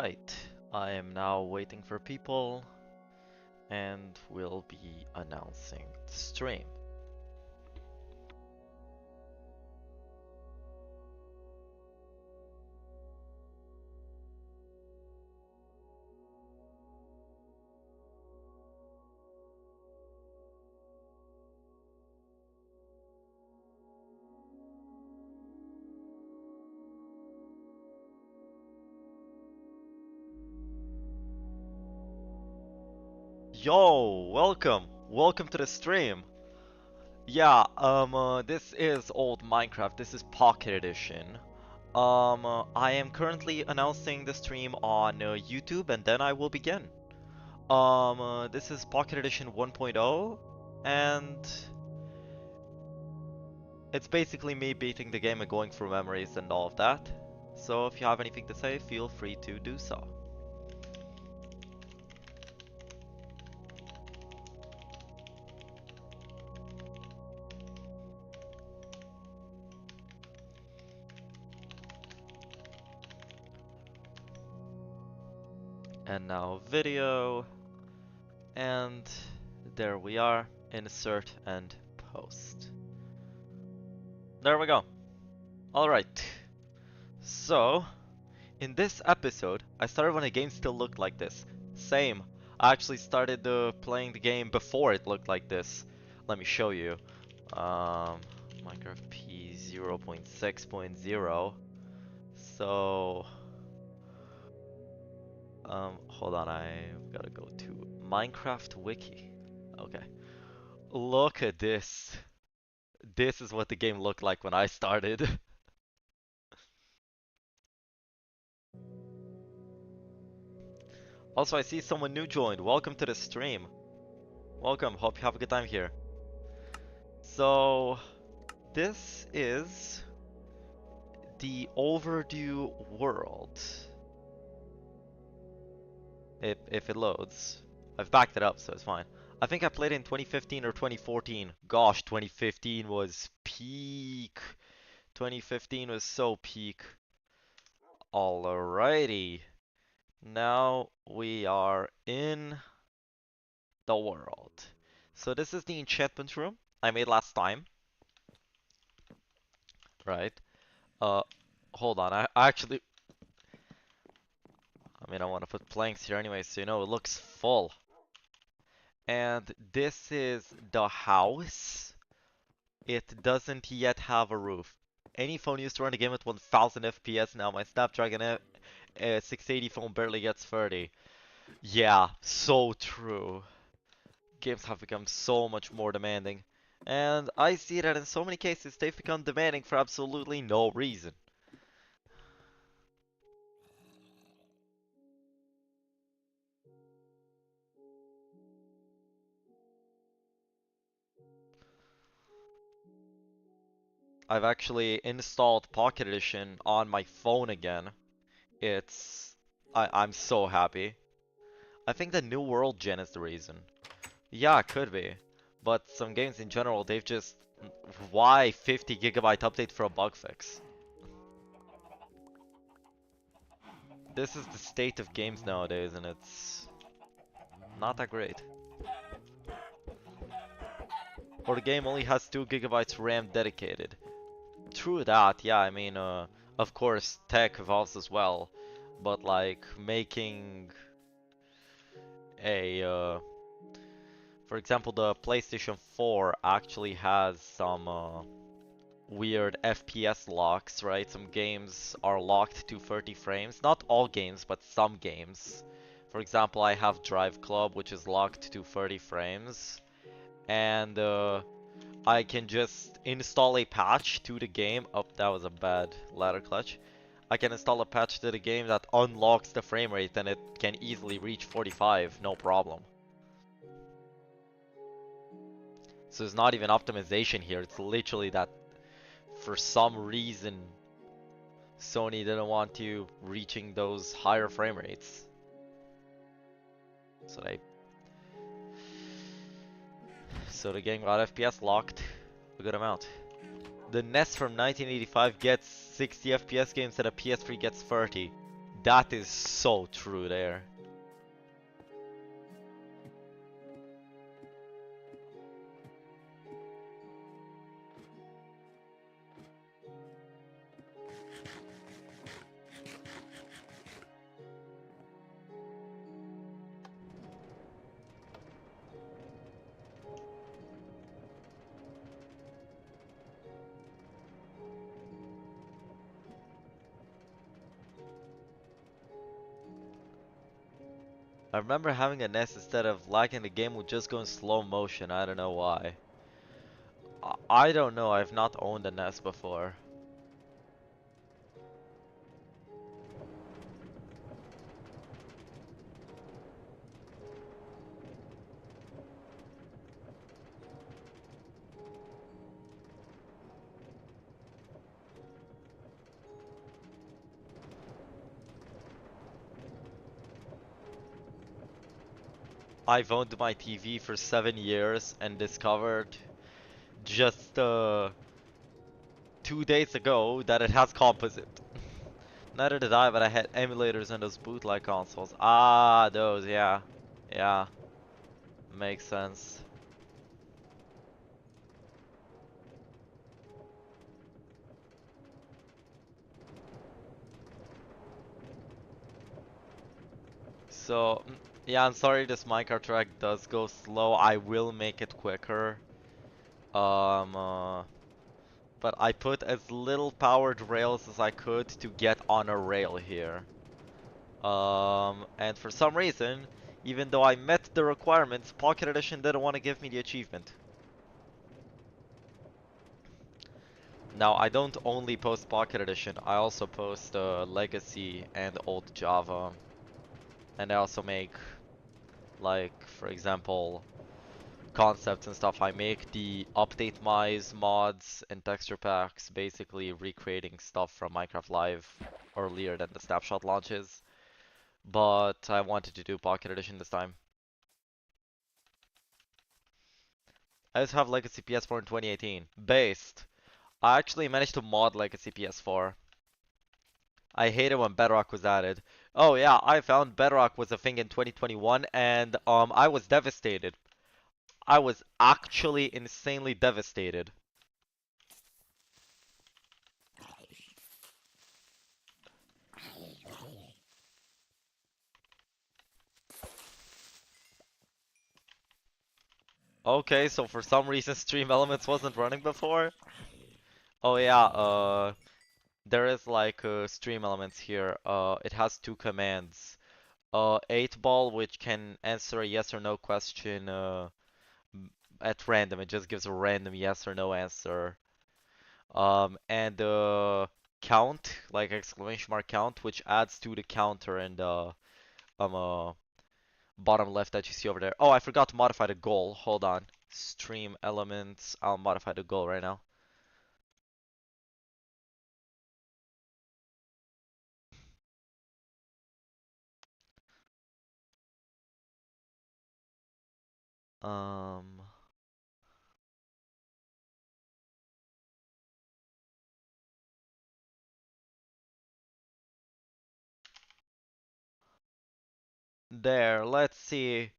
Alright, I am now waiting for people and we'll be announcing the stream. Yo, welcome to the stream. Yeah, this is old Minecraft, this is Pocket Edition. I am currently announcing the stream on YouTube and then I will begin. This is Pocket Edition 1.0 and it's basically me beating the game and going through memories and all of that. So if you have anything to say, feel free to do so. And now video, and there we are, insert and post. There we go. Alright, so in this episode, I started when the game still looked like this. Same, I actually started playing the game before it looked like this. Let me show you. Minecraft p0.6.0. So hold on, I've gotta go to Minecraft Wiki. Okay. Look at this. This is what the game looked like when I started. Also, I see someone new joined. Welcome to the stream. Welcome, hope you have a good time here. So, this is the overdue world. If it loads. I've backed it up, so it's fine. I think I played it in 2015 or 2014. Gosh, 2015 was peak. 2015 was so peak. Alrighty. Now we are in the world. So this is the enchantment room I made last time. Right. Hold on. I mean, I want to put planks here anyway, so you know it looks full. And this is the house. It doesn't yet have a roof. Any phone used to run the game at 1000 FPS now. My Snapdragon 680 phone barely gets 30. Yeah, so true. Games have become so much more demanding. And I see that in so many cases they've become demanding for absolutely no reason. I've actually installed Pocket Edition on my phone again. I'm so happy. I think the New World gen is the reason. Yeah, it could be. But some games in general, they've just... Why 50 gigabyte update for a bug fix? This is the state of games nowadays, and it's not that great. Or the game only has 2 gigabytes RAM dedicated. True that, yeah, I mean, of course, tech evolves as well. But, like, making a, for example, the PlayStation 4 actually has some, weird FPS locks, right? Some games are locked to 30 frames. Not all games, but some games. For example, I have Drive Club, which is locked to 30 frames. And I can just install a patch to the game. Oh, that was a bad ladder clutch. I can install a patch to the game that unlocks the frame rate and it can easily reach 45, no problem. So it's not even optimization here, it's literally that for some reason Sony didn't want you reaching those higher frame rates. So the game got FPS locked a good amount. The NES from 1985 gets 60 FPS games and a PS3 gets 30. That is so true there. I remember having a NES instead of lagging, the game would just go in slow motion. I don't know why. I don't know. I've not owned a NES before. I've owned my TV for 7 years and discovered just 2 days ago that it has composite. Neither did I, but I had emulators on those bootleg consoles. Ah, those, yeah. Yeah, makes sense. So, yeah, I'm sorry this Minecraft track does go slow. I will make it quicker. Um, uh, but I put as little powered rails as I could to get on a rail here. And for some reason, even though I met the requirements, Pocket Edition didn't want to give me the achievement. Now, I don't only post Pocket Edition, I also post Legacy and Old Java. And I also make, like, for example, concepts and stuff. I make the update mice mods and texture packs, basically recreating stuff from Minecraft Live earlier than the snapshot launches. But I wanted to do Pocket Edition this time. I just have Legacy PS4 in 2018. Based. I actually managed to mod Legacy PS4. I hated when Bedrock was added. Oh yeah, I found Bedrock was a thing in 2021 and I was devastated. I was actually insanely devastated. Okay, so for some reason Stream Elements wasn't running before? Oh yeah, there is like Stream Elements here. It has two commands. 8-ball, which can answer a yes or no question at random. It just gives a random yes or no answer. And count, like exclamation mark count, which adds to the counter in the bottom left that you see over there. Oh, I forgot to modify the goal. Hold on. Stream elements. I'll modify the goal right now. Um, there. Let's see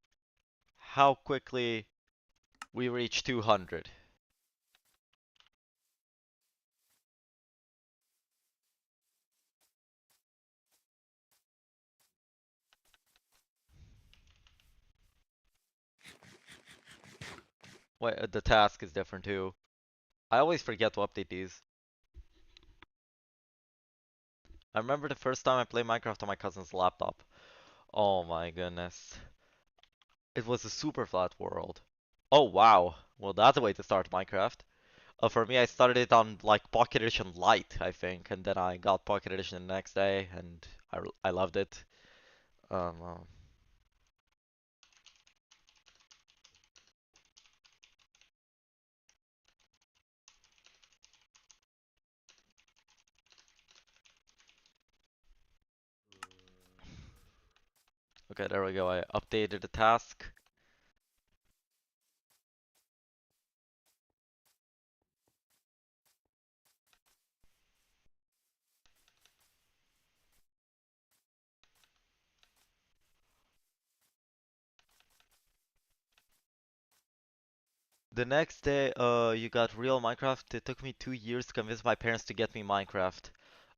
how quickly we reach 200. Wait, the task is different too. I always forget to update these. I remember the first time I played Minecraft on my cousin's laptop. Oh my goodness. It was a super flat world. Oh wow. Well, that's a way to start Minecraft. For me, I started it on like Pocket Edition Lite, I think, and then I got Pocket Edition the next day, and I loved it. Um, uh, okay, there we go. I updated the task. The next day, you got real Minecraft. It took me 2 years to convince my parents to get me Minecraft.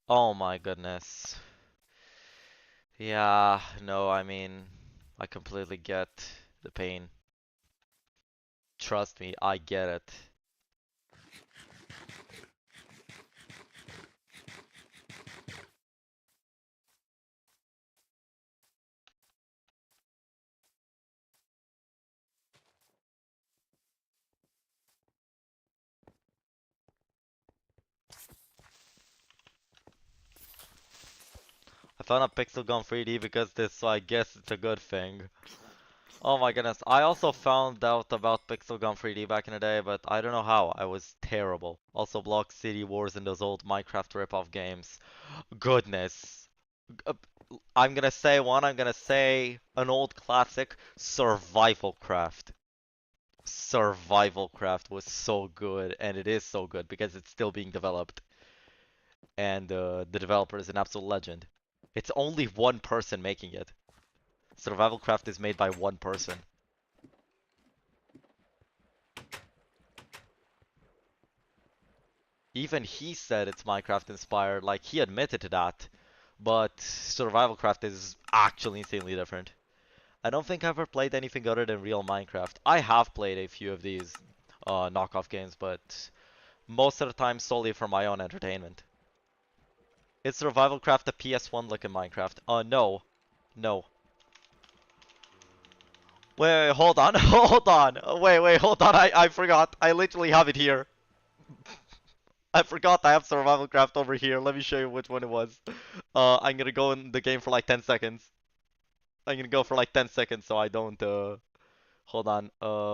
Oh my goodness. Yeah, no, I mean, I completely get the pain. Trust me, I get it. I found a Pixel Gun 3D because this, so I guess it's a good thing. Oh my goodness, I also found out about Pixel Gun 3D back in the day, but I don't know how. I was terrible. Also, Block City Wars and those old Minecraft rip-off games. Goodness. Uh, I'm gonna say one, I'm gonna say an old classic, Survival Craft. Survival Craft was so good, and it is so good because it's still being developed. And the developer is an absolute legend. It's only one person making it. Survival Craft is made by one person. Even he said it's Minecraft inspired, like he admitted to that. But Survival Craft is actually insanely different. I don't think I've ever played anything other than real Minecraft. I have played a few of these knockoff games, but most of the time solely for my own entertainment. Is Survival Craft a PS1 looking Minecraft? No. No. Wait, hold on, hold on. Wait, hold on. I forgot. I literally have it here. I forgot I have Survival Craft over here. Let me show you which one it was. I'm gonna go in the game for like 10 seconds. I'm gonna go for like 10 seconds so I don't, hold on.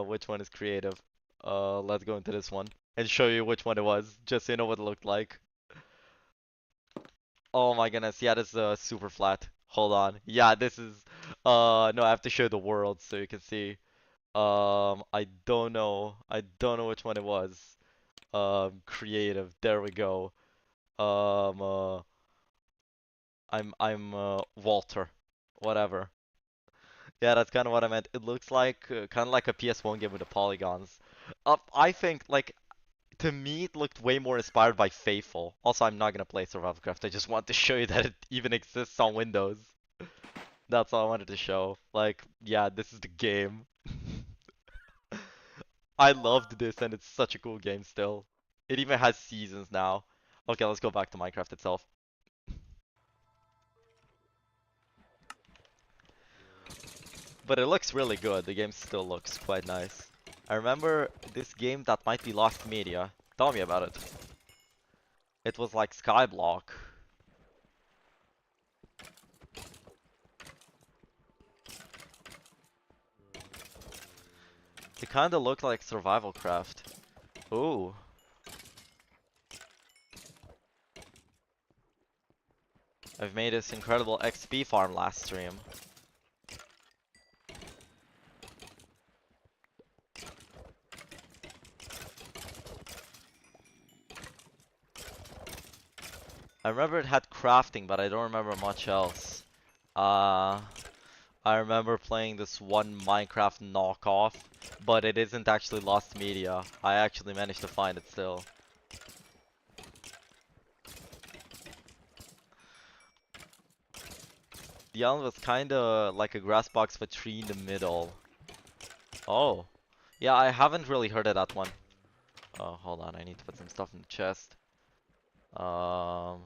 Which one is creative? Let's go into this one and show you which one it was, just so you know what it looked like. Oh my goodness, yeah, this is super flat. Hold on. Yeah, this is, no, I have to show the world so you can see. I don't know. I don't know which one it was. Creative. There we go. Um, uh, I'm Walter. Whatever. Yeah, that's kind of what I meant. It looks like kind of like a PS1 game with the polygons. I think like to me it looked way more inspired by Faithful. Also, I'm not gonna play Survival Craft. I just want to show you that it even exists on Windows. That's all I wanted to show. Like, yeah, this is the game. I loved this and it's such a cool game still. It even has seasons now. Okay, let's go back to Minecraft itself. But it looks really good. The game still looks quite nice. I remember this game that might be lost media. Tell me about it. It was like Skyblock. It kinda looked like Survival Craft. Ooh. I've made this incredible XP farm last stream. I remember it had crafting, but I don't remember much else. Uh, I remember playing this one Minecraft knockoff, but it isn't actually lost media. I actually managed to find it still. The island was kinda like a grass box with a tree in the middle. Oh. Yeah, I haven't really heard of that one. Oh, hold on, I need to put some stuff in the chest. Um...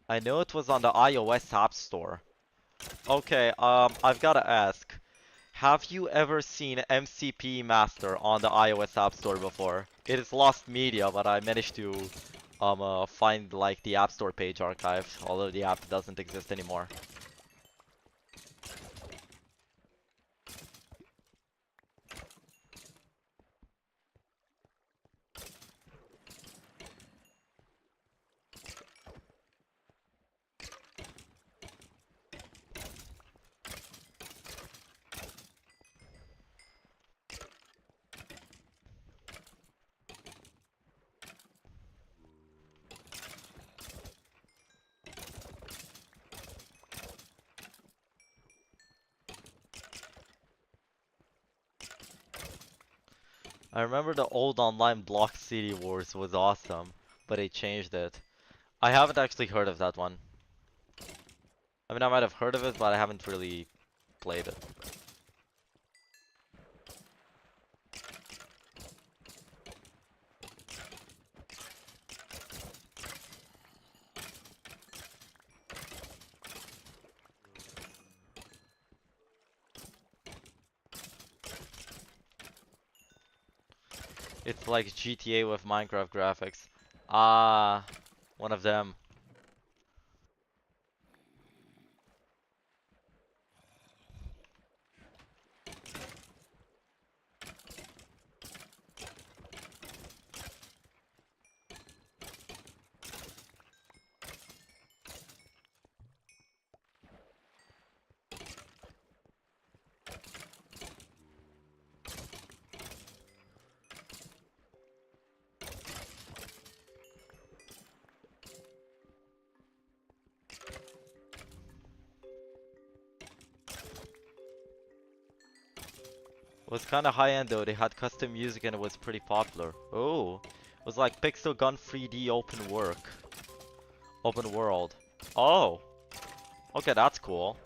I know it was on the iOS App Store. Okay, I've gotta ask. Have you ever seen MCPE Master on the iOS App Store before? It is lost media, but I managed to find like the App Store page archive, although the app doesn't exist anymore. I remember the old online Block City Wars was awesome, but they changed it. I haven't actually heard of that one. I mean, I might have heard of it, but I haven't really played it. It's like GTA with Minecraft graphics. Ah, one of them. It was kind of high-end though. They had custom music and it was pretty popular. Oh, it was like Pixel Gun 3D open world. Oh, okay, that's cool.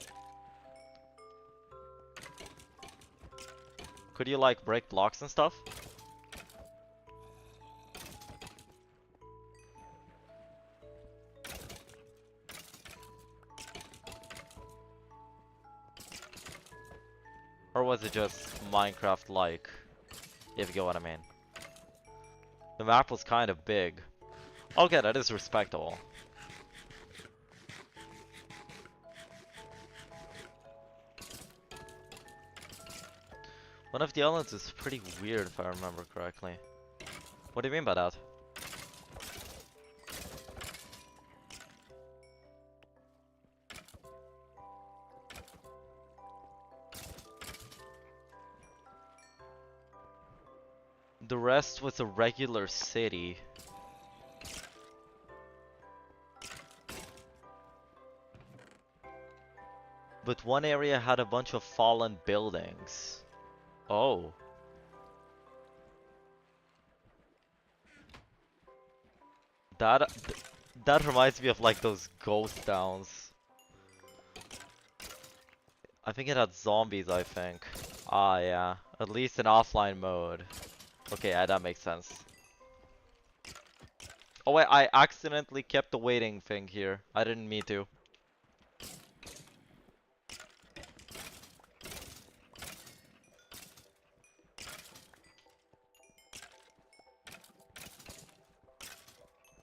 Could you like break blocks and stuff? Or was it just Minecraft-like, if you get what I mean? The map was kind of big. Okay, that is respectable. One of the islands is pretty weird if I remember correctly. What do you mean by that? The rest was a regular city. But one area had a bunch of fallen buildings. Oh. That reminds me of like those ghost towns. I think it had zombies, I think. Ah, yeah. At least in offline mode. Okay, yeah, that makes sense. Oh wait, I accidentally kept the waiting thing here. I didn't mean to.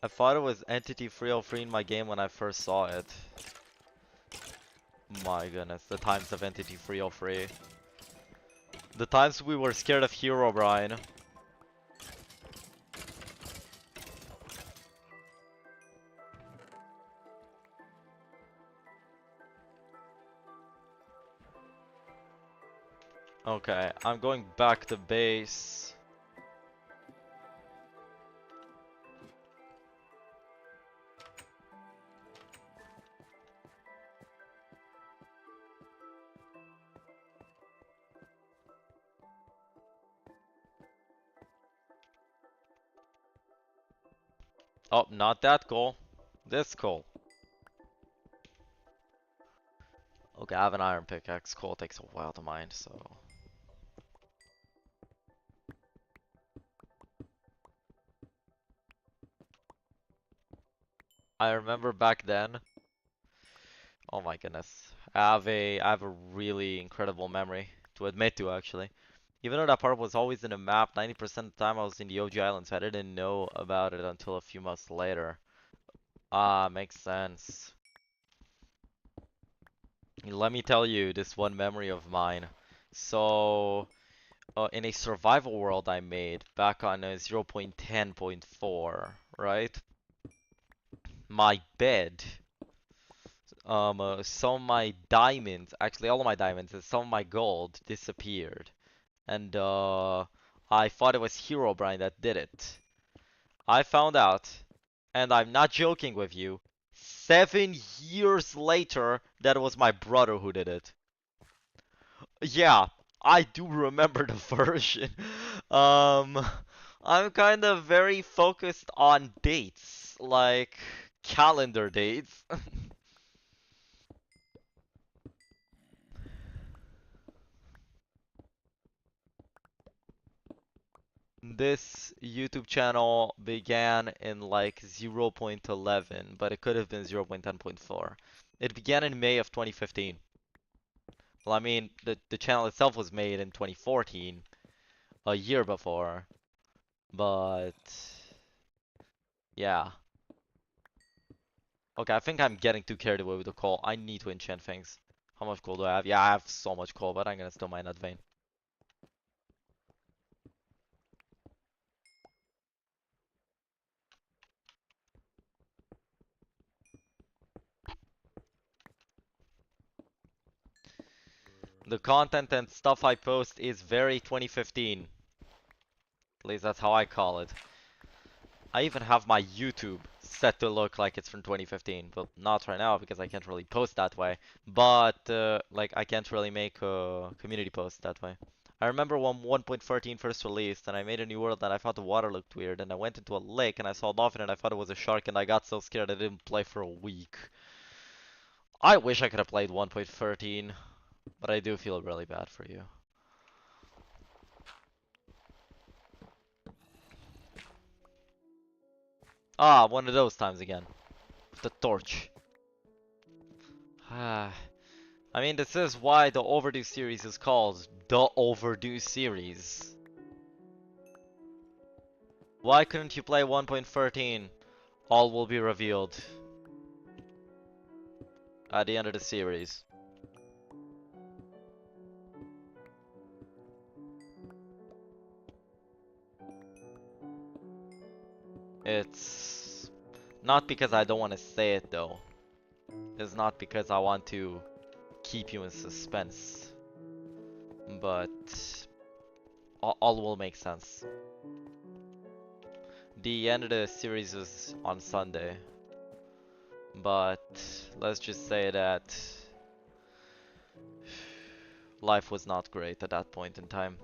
I thought it was Entity 303 in my game when I first saw it. My goodness, the times of Entity 303. The times we were scared of Herobrine. Okay, I'm going back to base. Oh, not that goal. This goal. Okay, I have an iron pickaxe. Coal takes a while to mine, so... I remember back then. Oh my goodness. I have a really incredible memory to admit to actually. Even though that part was always in the map, 90% of the time I was in the OG Islands, so I didn't know about it until a few months later. Ah, makes sense. Let me tell you this one memory of mine. So, in a survival world I made back on 0.10.4, right? My bed, some of my diamonds, actually all of my diamonds and some of my gold disappeared. And I thought it was Herobrine that did it. I found out, and I'm not joking with you, 7 years later that it was my brother who did it. Yeah, I do remember the version. Um, I'm kind of very focused on dates, like calendar dates. This YouTube channel began in like 0.11, but it could have been 0.10.4. It began in May of 2015. Well, I mean, the channel itself was made in 2014, a year before, but yeah. Okay, I think I'm getting too carried away with the coal. I need to enchant things. How much coal do I have? Yeah, I have so much coal, but I'm gonna still mine that vein. The content and stuff I post is very 2015. At least that's how I call it. I even have my YouTube set to look like it's from 2015, but not right now because I can't really post that way. But like I can't really make a community post that way. I remember when 1.13 first released and I made a new world and I thought the water looked weird and I went into a lake and I saw a dolphin and I thought it was a shark and I got so scared I didn't play for a week. I wish I could have played 1.13, but I do feel really bad for you. Ah, one of those times again. With the torch. Ah. I mean, this is why the Overdue series is called the Overdue series. Why couldn't you play 1.13? All will be revealed at the end of the series. It's not because I don't want to say it though. It's not because I want to keep you in suspense. But all will make sense. The end of the series is on Sunday. But let's just say that life was not great at that point in time.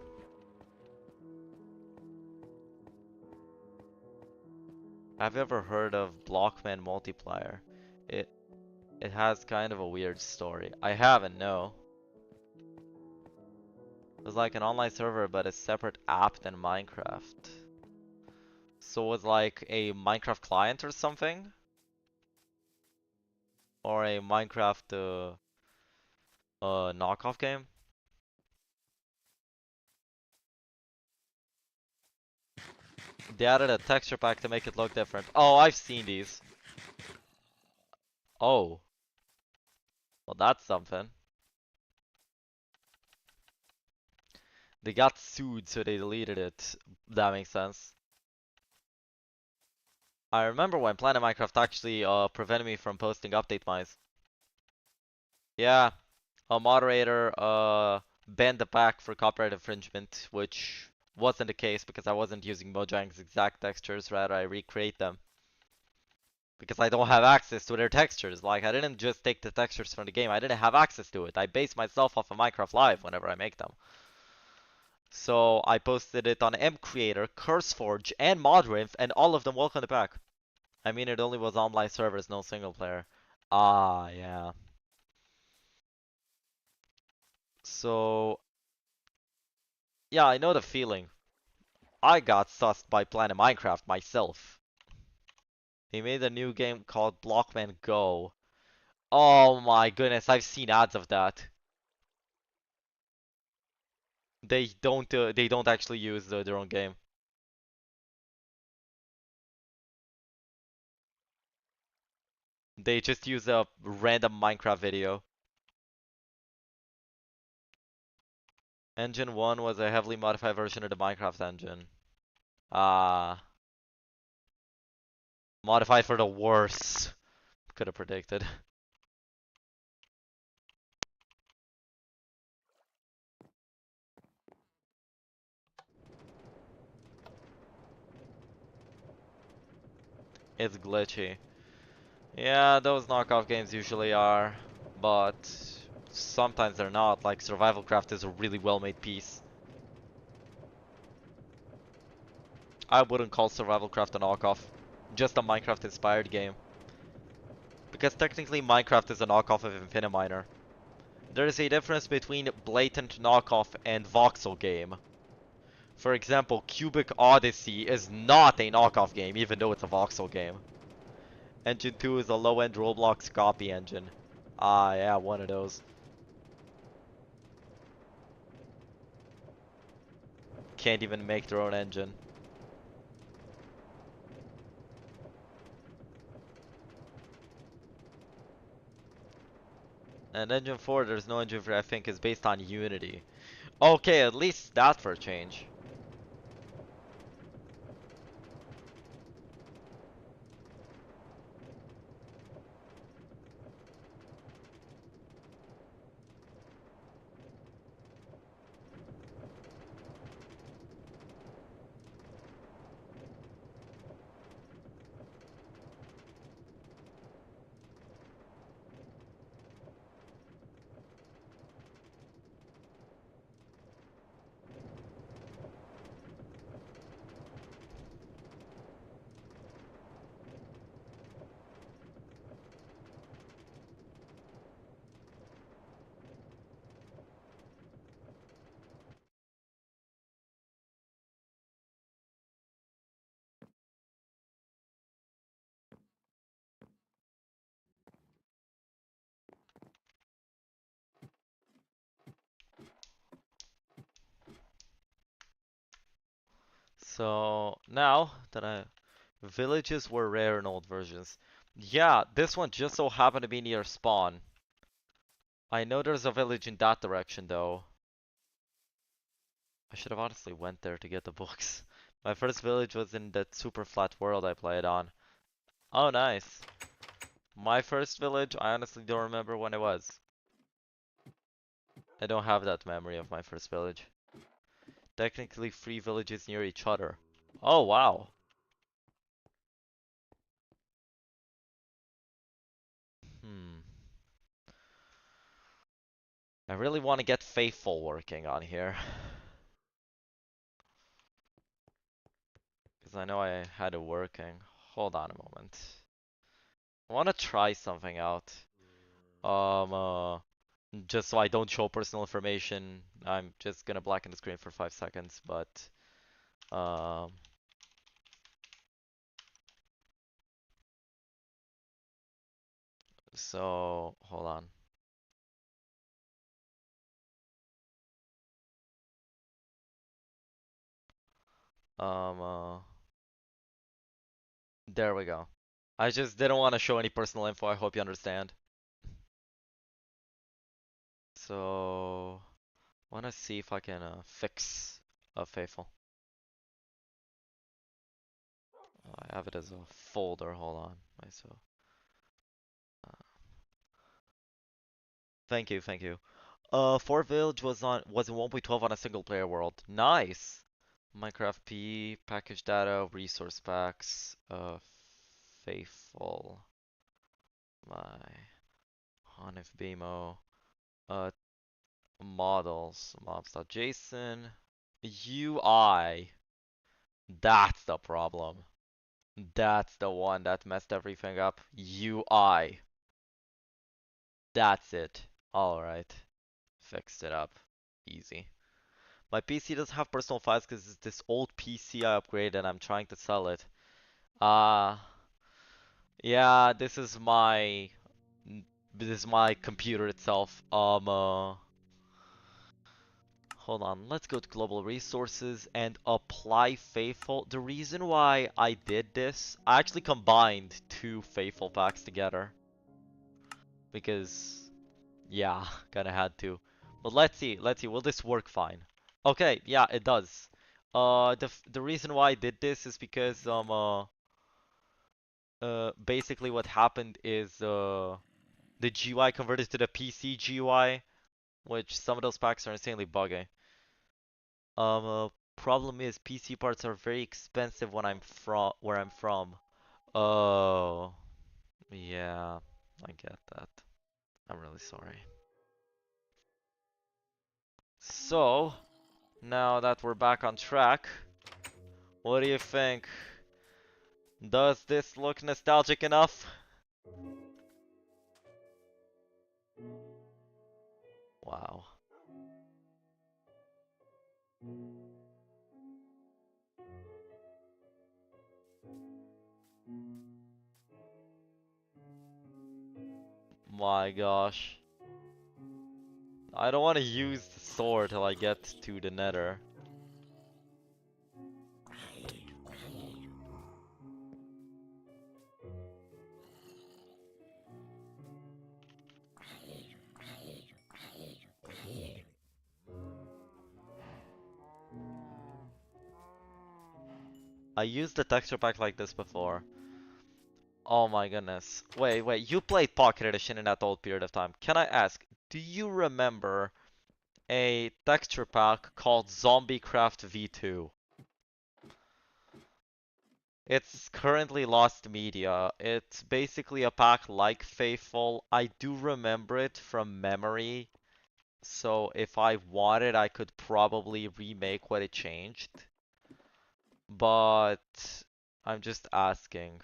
Have you ever heard of Blockman Multiplier? It it has kind of a weird story. I haven't, no. It was like an online server but a separate app than Minecraft. So it was like a Minecraft client or something? Or a Minecraft knockoff game? They added a texture pack to make it look different. Oh, I've seen these. Oh. Well, that's something. They got sued, so they deleted it. That makes sense. I remember when Planet Minecraft actually prevented me from posting update mines. Yeah, a moderator banned the pack for copyright infringement, which wasn't the case because I wasn't using Mojang's exact textures, rather I recreate them. Because I don't have access to their textures. Like, I didn't just take the textures from the game, I didn't have access to it. I base myself off of Minecraft Live whenever I make them. So I posted it on MCreator, CurseForge, and Modrinth, and all of them welcome the pack. I mean, it only was online servers, no single player. Ah, yeah. So, yeah, I know the feeling. I got sussed by Planet Minecraft myself. They made a new game called Blockman Go. Oh my goodness, I've seen ads of that. They don't actually use their own game. They just use a random Minecraft video. Engine 1 was a heavily modified version of the Minecraft engine. Ah, modified for the worse. Could have predicted. It's glitchy. Yeah, those knockoff games usually are, but sometimes they're not. Like Survival Craft is a really well-made piece. I wouldn't call Survival Craft a knockoff. Just a Minecraft-inspired game. Because technically Minecraft is a knockoff of Infiniminer. There is a difference between blatant knockoff and voxel game. For example, Cubic Odyssey is not a knockoff game, even though it's a voxel game. Engine 2 is a low-end Roblox copy engine. Ah, yeah, one of those. Can't even make their own engine. And Engine 4, there's no engine for I think is based on Unity. Okay, at least that for a change. So, now that villages were rare in old versions. Yeah, this one just so happened to be near spawn. I know there's a village in that direction though. I should have honestly went there to get the books. My first village was in that super flat world I played on. Oh, nice. My first village, I honestly don't remember when it was. I don't have that memory of my first village. Technically 3 villages near each other. Oh, wow. Hmm. I really want to get Faithful working on here. Because I know I had it working. Hold on a moment. I want to try something out. Um, uh, just so I don't show personal information, I'm just gonna blacken the screen for 5 seconds, but, um, so, hold on. Um, uh, there we go. I just didn't want to show any personal info, I hope you understand. So, wanna see if I can, fix a Faithful. I have it as a folder, hold on. So, uh, thank you, thank you. Fort Village was in 1.12 on a single player world. Nice. Minecraft PE, package data, resource packs, Faithful, my Hanif BMO, uh, models, mobs.json, UI. That's the problem. That's the one that messed everything up. UI. That's it. Alright. Fixed it up. Easy. My PC doesn't have personal files because it's this old PC I upgraded and I'm trying to sell it. Uh, yeah, this is my computer itself. Hold on, let's go to global resources and apply Faithful. The reason why I did this, I actually combined 2 Faithful packs together. Because, yeah, kinda had to. But let's see, will this work fine? Okay, yeah, it does. The reason why I did this is because, basically what happened is, the GUI converted to the PC GUI, which some of those packs are insanely buggy. Problem is PC parts are very expensive when where I'm from. Oh, yeah, I get that. I'm really sorry. So, now that we're back on track, What do you think? Does this look nostalgic enough? Wow. My gosh. I don't want to use the sword till I get to the nether. I used the texture pack like this before. Oh my goodness. Wait, you played Pocket Edition in that old period of time. Can I ask, do you remember a texture pack called ZombieCraft V2? It's currently lost media. It's basically a pack like Faithful. I do remember it from memory, so if I wanted, I could probably remake what it changed. But I'm just asking,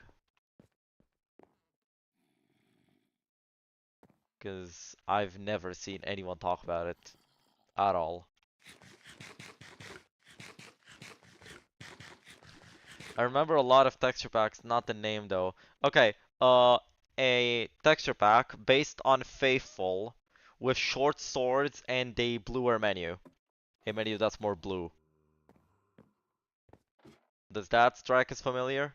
because I've never seen anyone talk about it at all. I remember a lot of texture packs, not the name though. Okay, a texture pack based on Faithful with short swords and a bluer menu. A menu that's more blue. Does that strike as familiar?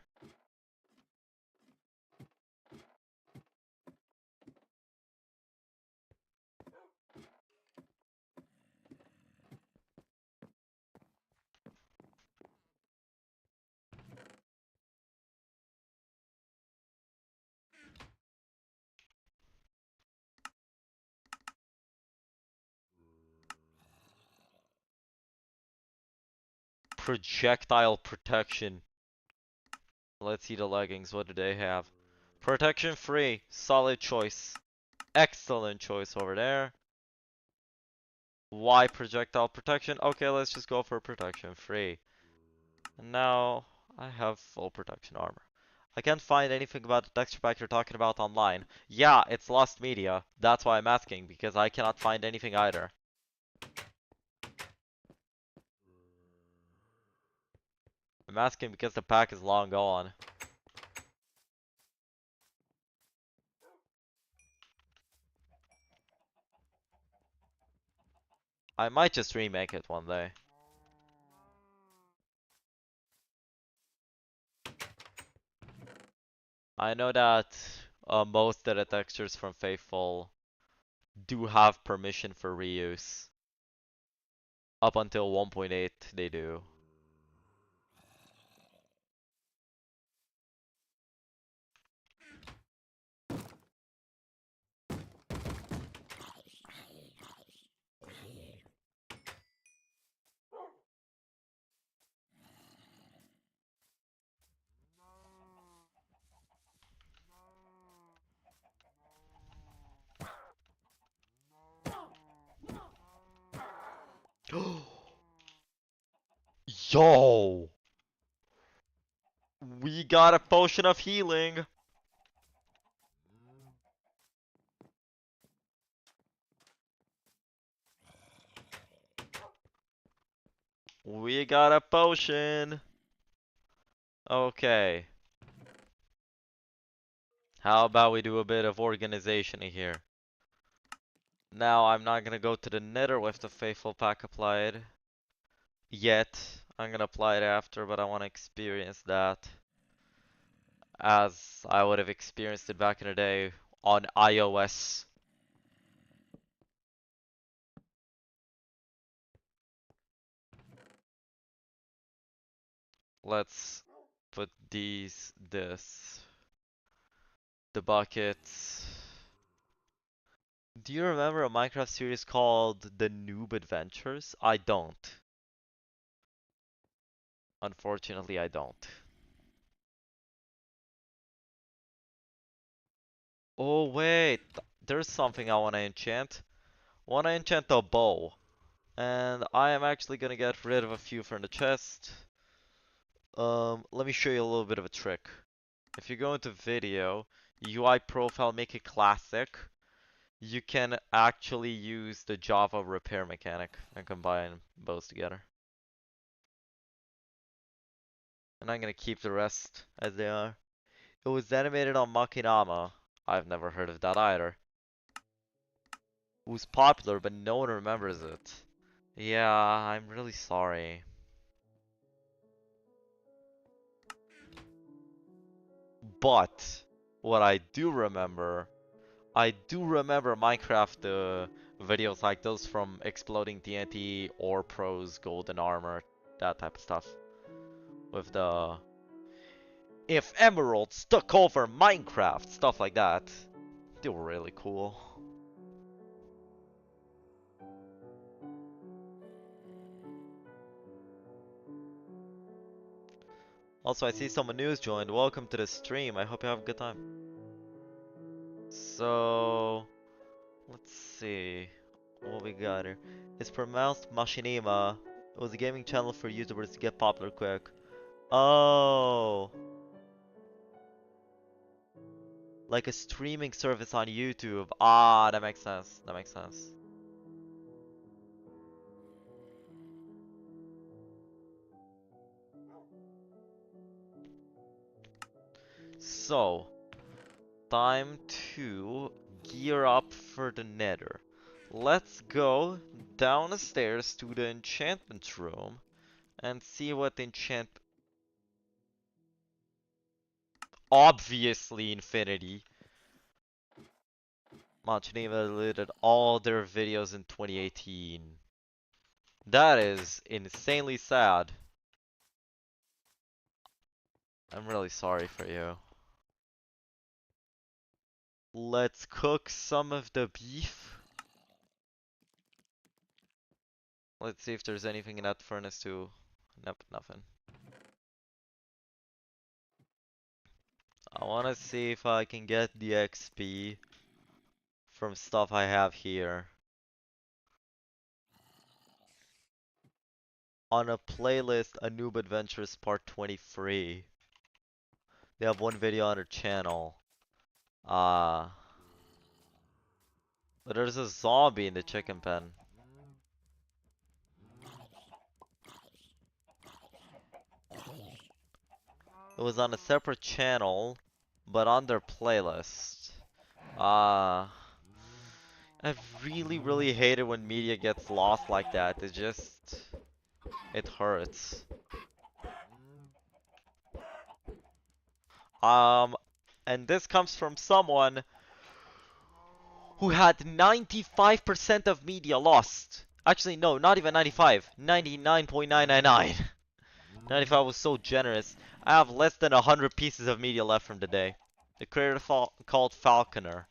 Projectile protection. Let's see the leggings. What do they have? Protection free. Solid choice. Excellent choice over there. Why projectile protection? Okay, let's just go for protection free. And now I have full protection armor. I can't find anything about the texture pack you're talking about online. Yeah, it's lost media. That's why I'm asking, because I cannot find anything either. I'm asking because the pack is long gone. I might just remake it one day. I know that most of the textures from Faithful do have permission for reuse. Up until 1.8, they do. Yo! We got a potion of healing! We got a potion! Okay. How about we do a bit of organization here? Now, I'm not gonna go to the nether with the faithful pack applied yet. I'm gonna apply it after, but I wanna experience that as I would have experienced it back in the day on iOS. Let's put this, the buckets. Do you remember a Minecraft series called The Noob Adventures? I don't. Unfortunately, I don't. Oh wait, there's something I want to enchant. I want to enchant a bow. And I am actually gonna get rid of a few from the chest. Let me show you a little bit of a trick. If you go into video, UI profile, make it classic, you can actually use the Java repair mechanic and combine both together. And I'm gonna keep the rest as they are. It was animated on Makinama. I've never heard of that either. It was popular, but no one remembers it. Yeah, I'm really sorry. But what I do remember Minecraft videos like those from Exploding TNT, or Pros, Golden Armor, that type of stuff. With the if emeralds took over Minecraft, stuff like that. They were really cool. Also, I see someone news joined. Welcome to the stream. I hope you have a good time. So, let's see what we got here. It's pronounced Machinima. It was a gaming channel for YouTubers to get popular quick. Oh, like a streaming service on YouTube. Ah, that makes sense. That makes sense. So, time to gear up for the Nether. Let's go down the stairs to the enchantment room and see what the enchant. Obviously, Infinity. Machinima deleted all their videos in 2018. That is insanely sad. I'm really sorry for you. Let's cook some of the beef. Let's see if there's anything in that furnace too. Nope, nothing. I wanna see if I can get the XP from stuff I have here. On a playlist, A Noob Adventures Part 23. They have one video on their channel. But there's a zombie in the chicken pen. It was on a separate channel, but on their playlist. I really hate it when media gets lost like that. It hurts. And this comes from someone who had 95% of media lost. Actually, no, not even 95. 99.999. 95 was so generous. I have less than 100 pieces of media left from the day. The creator called Falconer.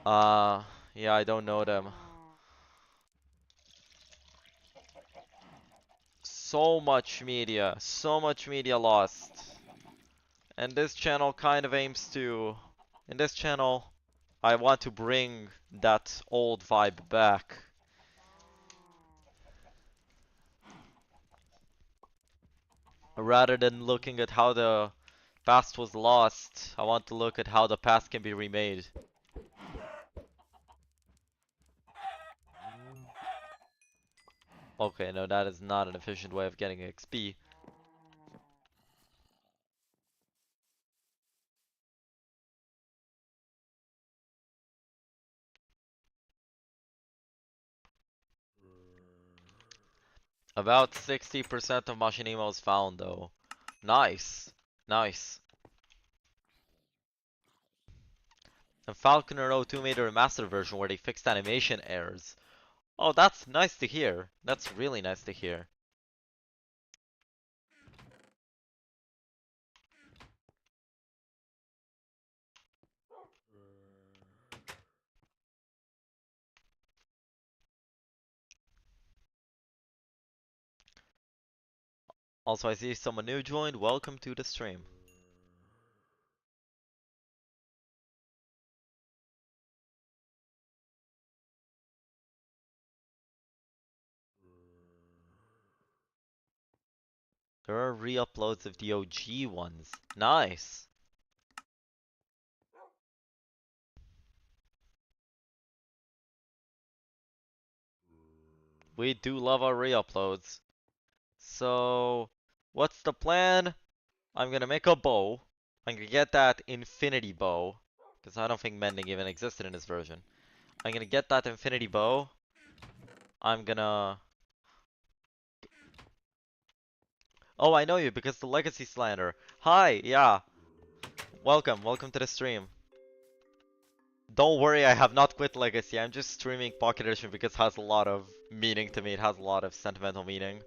Yeah, I don't know them. So much media lost. And this channel kind of aims to... In this channel, I want to bring that old vibe back. Rather than looking at how the past was lost, I want to look at how the past can be remade. Okay, no, that is not an efficient way of getting XP. About 60% of Machinima was found though. Nice. Nice. And Falconer 02 made a remastered version where they fixed animation errors. Oh, that's nice to hear. That's really nice to hear. Also, I see someone new joined. Welcome to the stream. There are re-uploads of the OG ones. Nice. We do love our re-uploads. So, what's the plan? I'm gonna make a bow. I'm gonna get that infinity bow. Because I don't think mending even existed in this version. I'm gonna get that infinity bow. I'm gonna... Oh, I know you because the Legacy Slander. Hi, yeah. Welcome to the stream. Don't worry, I have not quit Legacy. I'm just streaming Pocket Edition because it has a lot of meaning to me. It has a lot of sentimental meaning.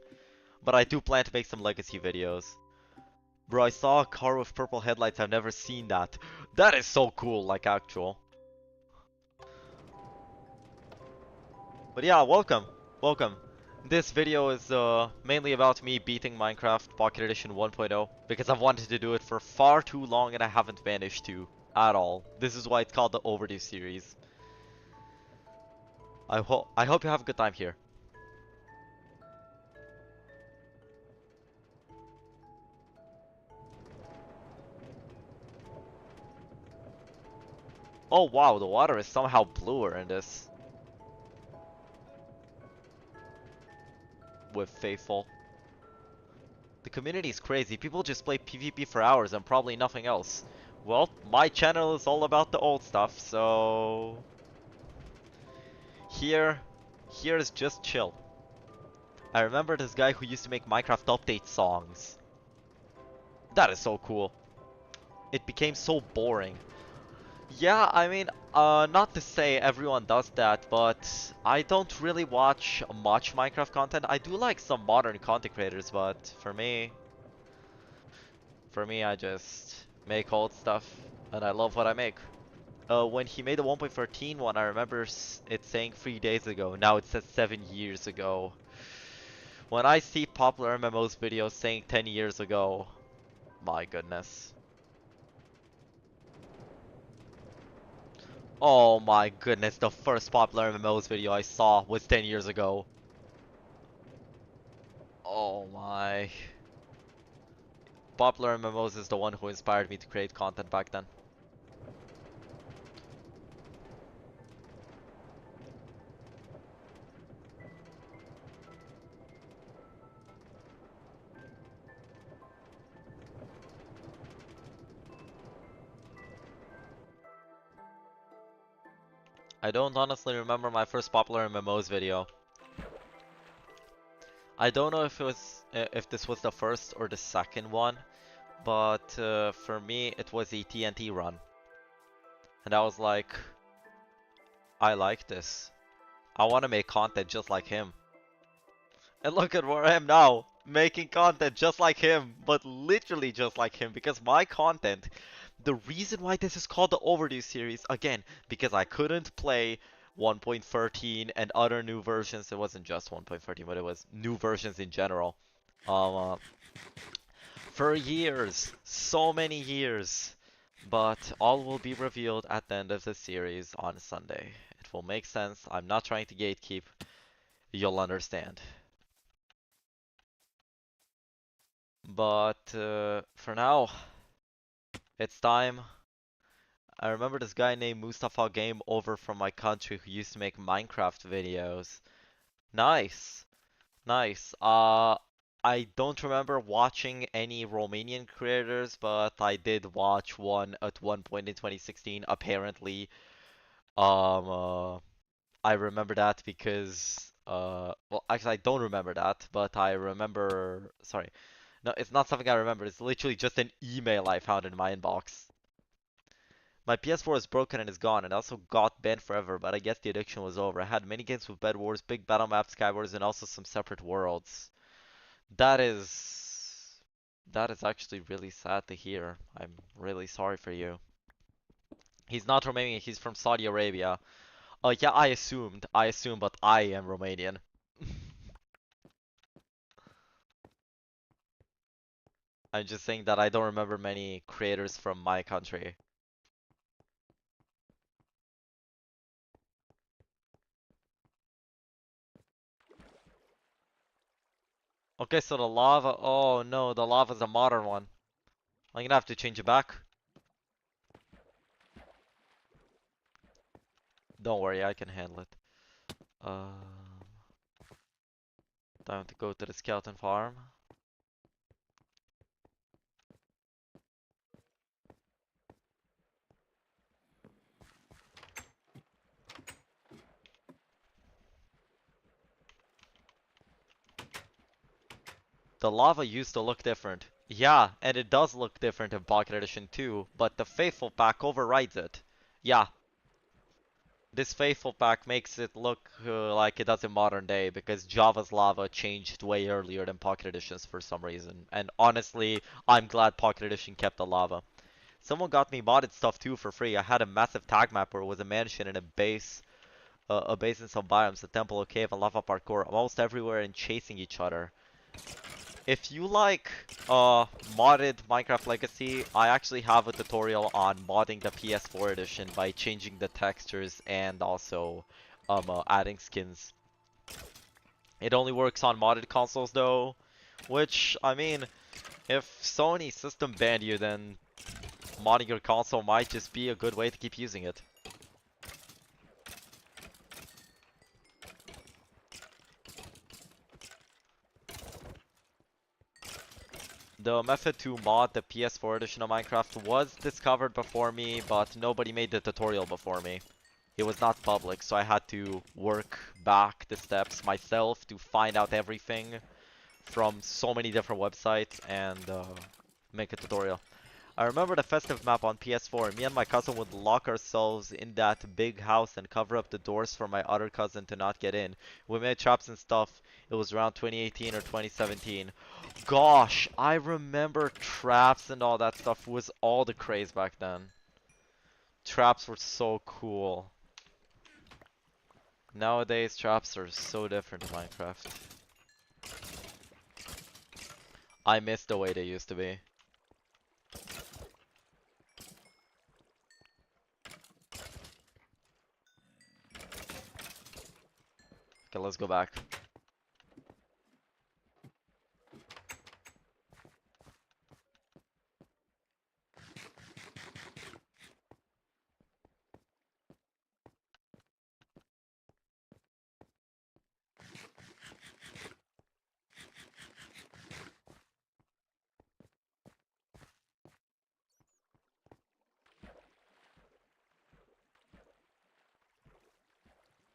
But I do plan to make some Legacy videos. Bro, I saw a car with purple headlights. I've never seen that. That is so cool, like actual. But yeah, welcome. This video is mainly about me beating Minecraft Pocket Edition 1.0 because I've wanted to do it for far too long and I haven't managed to at all. This is why it's called the Overdue series. I hope you have a good time here. Oh wow, the water is somehow bluer in this with Faithful. The community is crazy. People just play PvP for hours and probably nothing else. Well, my channel is all about the old stuff, so here is just chill. I remember this guy who used to make Minecraft update songs. That is so cool. It became so boring. Yeah, I mean, not to say everyone does that, but I don't really watch much Minecraft content. I do like some modern content creators, but for me, I just make old stuff, and I love what I make. When he made the 1.13 one, I remember it saying 3 days ago. Now it says 7 years ago. When I see popular MMOs videos saying 10 years ago, my goodness. Oh my goodness, the first popular MMOs video I saw was 10 years ago. Oh my. Popular MMOs is the one who inspired me to create content back then. I don't honestly remember my first popular MMOs video. I don't know if if this was the first or the second one, but for me it was a TNT run. And I was like, I like this. I want to make content just like him. And look at where I am now, making content just like him, but literally just like him, because my content, the reason why this is called the Overdue series, again, because I couldn't play 1.13 and other new versions. It wasn't just 1.13, but it was new versions in general. Um, uh, for years, so many years. But all will be revealed at the end of the series on Sunday. It will make sense. I'm not trying to gatekeep. You'll understand. But for now, it's time. I remember this guy named Mustafa Game over from my country who used to make Minecraft videos. Nice, nice. I don't remember watching any Romanian creators, but I did watch one at one point in 2016, apparently. Um, uh, I remember that because, well, actually, I don't remember that, but I remember, sorry. No, it's not something I remember. It's literally just an email I found in my inbox. My PS4 is broken and is gone, and also got banned forever, but I guess the addiction was over. I had many games with Bed Wars, Big Battle Map, Skywars, and also some separate worlds. That is... That is actually really sad to hear. I'm really sorry for you. He's not Romanian, he's from Saudi Arabia. Yeah, I assumed, but I am Romanian. I'm just saying that I don't remember many creators from my country. Okay, so the lava. Oh no, the lava's a modern one. I'm gonna have to change it back. Don't worry, I can handle it. Time to go to the skeleton farm. The lava used to look different. Yeah, and it does look different in Pocket Edition too, but the Faithful Pack overrides it. Yeah, this Faithful Pack makes it look like it does in modern day because Java's lava changed way earlier than Pocket Editions for some reason. And honestly, I'm glad Pocket Edition kept the lava. Someone got me modded stuff too for free. I had a massive tag map where it was a mansion and a base in some biomes, a temple, a cave, and lava parkour. I'm almost everywhere and chasing each other. If you like modded Minecraft Legacy, I actually have a tutorial on modding the PS4 edition by changing the textures and also adding skins. It only works on modded consoles though, which, I mean, if Sony system banned you, then modding your console might just be a good way to keep using it. The method to mod the PS4 edition of Minecraft was discovered before me, but nobody made the tutorial before me. It was not public, so I had to work back the steps myself to find out everything from so many different websites and make a tutorial. I remember the festive map on PS4. Me and my cousin would lock ourselves in that big house and cover up the doors for my other cousin to not get in. We made traps and stuff. It was around 2018 or 2017. Gosh, I remember traps and all that stuff was all the craze back then. Traps were so cool. Nowadays, traps are so different in Minecraft. I miss the way they used to be. Okay, let's go back.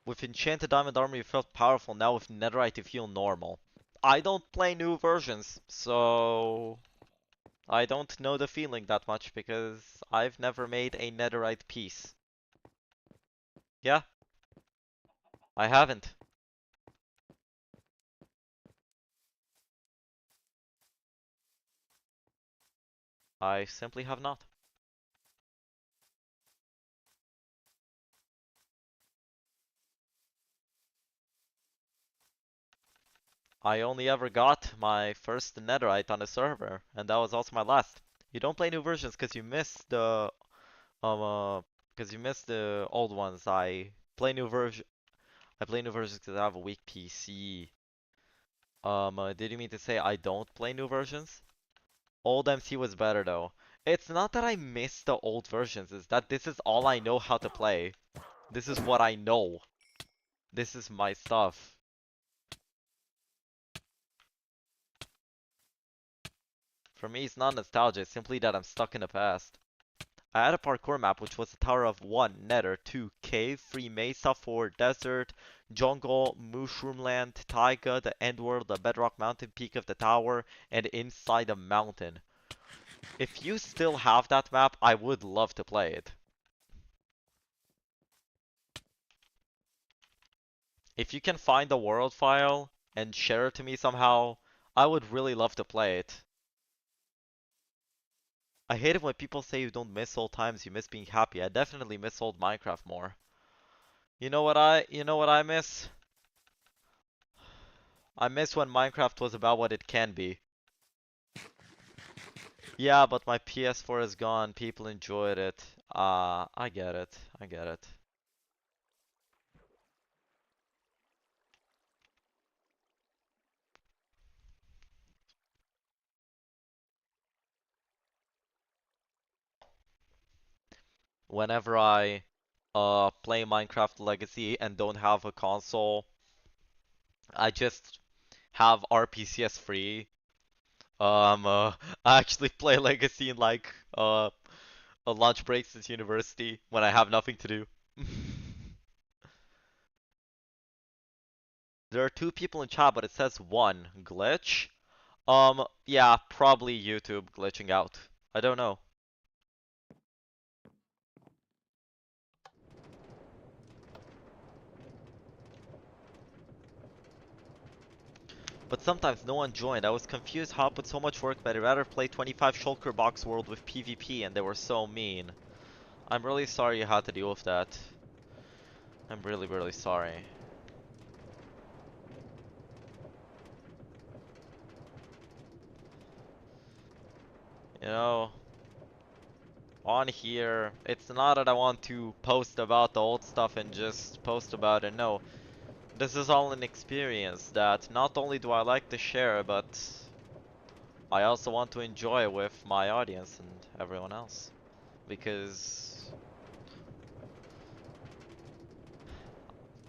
With Enchanted Diamond Armor you felt powerful, now with Netherite you feel normal. I don't play new versions, so I don't know the feeling that much because I've never made a Netherite piece. Yeah, I haven't. I simply have not. I only ever got my first Netherite on a server, and that was also my last. You don't play new versions um uh because you miss the old ones. I play new versions because I have a weak PC. Did you mean to say I don't play new versions? Old MC was better though. It's not that I miss the old versions, it's that this is all I know how to play. This is what I know. This is my stuff. For me, it's not nostalgia, it's simply that I'm stuck in the past. I had a parkour map which was a tower of 1, Nether, 2, Cave, 3, Mesa, 4, Desert, Jungle, Mushroomland, Taiga, the End World, the Bedrock Mountain peak of the tower, and inside the mountain. If you still have that map, I would love to play it. If you can find the world file and share it to me somehow, I would really love to play it. I hate it when people say you don't miss old times, you miss being happy. I definitely miss old Minecraft more. You know what I miss? I miss when Minecraft was about what it can be. Yeah, but my PS4 is gone. People enjoyed it. I get it. I get it. Whenever I play Minecraft Legacy and don't have a console, I just have RPCS free. I actually play Legacy in like a lunch breaks at university when I have nothing to do. There are two people in chat, but it says one glitch. Yeah, probably YouTube glitching out. I don't know. But sometimes no one joined. I was confused how I put so much work, but I'd rather play 25 Shulker Box World with PvP, and they were so mean. I'm really sorry you had to deal with that. I'm really, really sorry. You know, on here, it's not that I want to post about the old stuff and just post about it. No, this is all an experience that not only do I like to share, but I also want to enjoy with my audience and everyone else. Because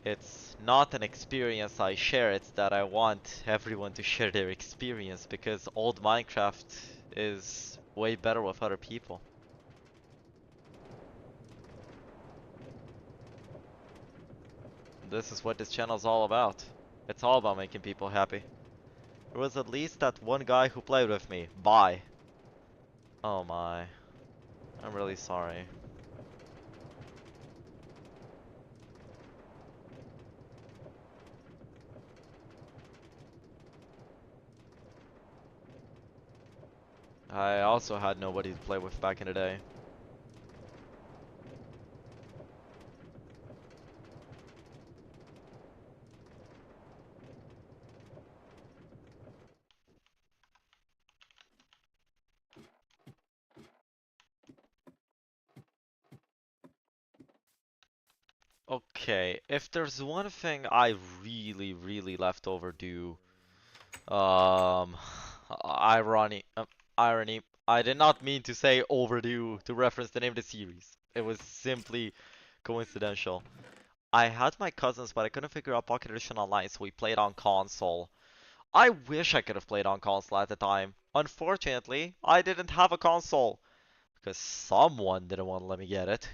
it's not an experience I share, it's that I want everyone to share their experience because old Minecraft is way better with other people. This is what this channel is all about. It's all about making people happy. There was at least that one guy who played with me. Bye. Oh my. I'm really sorry. I also had nobody to play with back in the day. Okay, if there's one thing I really, really left overdue, um, irony. I did not mean to say overdue to reference the name of the series. It was simply coincidental. I had my cousins, but I couldn't figure out Pocket Edition online, so we played on console. I wish I could have played on console at the time. Unfortunately, I didn't have a console because someone didn't want to let me get it.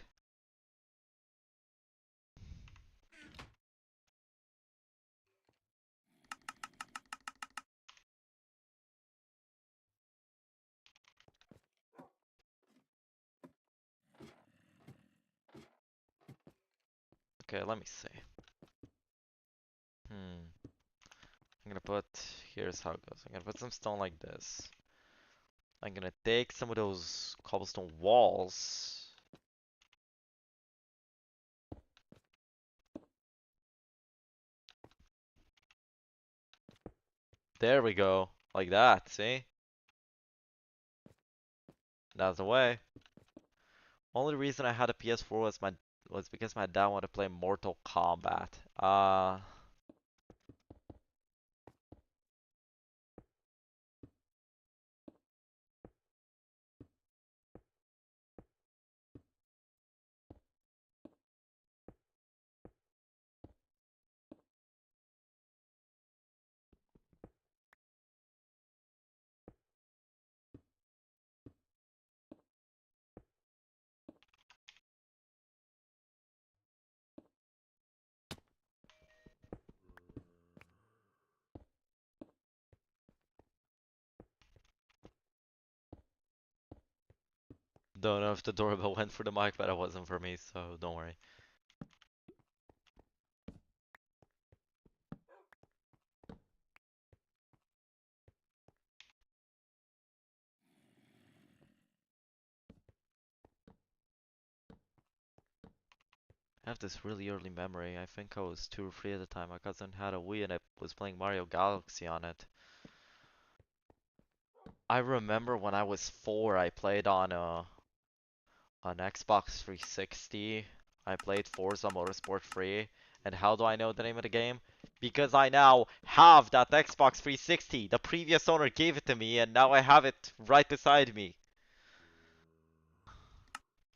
Okay, let me see. I'm gonna put, here's how it goes. I'm gonna put some stone like this. I'm gonna take some of those cobblestone walls. There we go. Like that, see? That's the way. Only reason I had a PS4 was because my dad wanted to play Mortal Kombat. Don't know if the doorbell went for the mic, but it wasn't for me, so don't worry. I have this really early memory. I think I was 2 or 3 at the time. My cousin had a Wii and I was playing Mario Galaxy on it. I remember when I was 4, I played on Xbox 360. I played Forza Motorsport 3. And how do I know the name of the game? Because I now have that Xbox 360. The previous owner gave it to me and now I have it right beside me.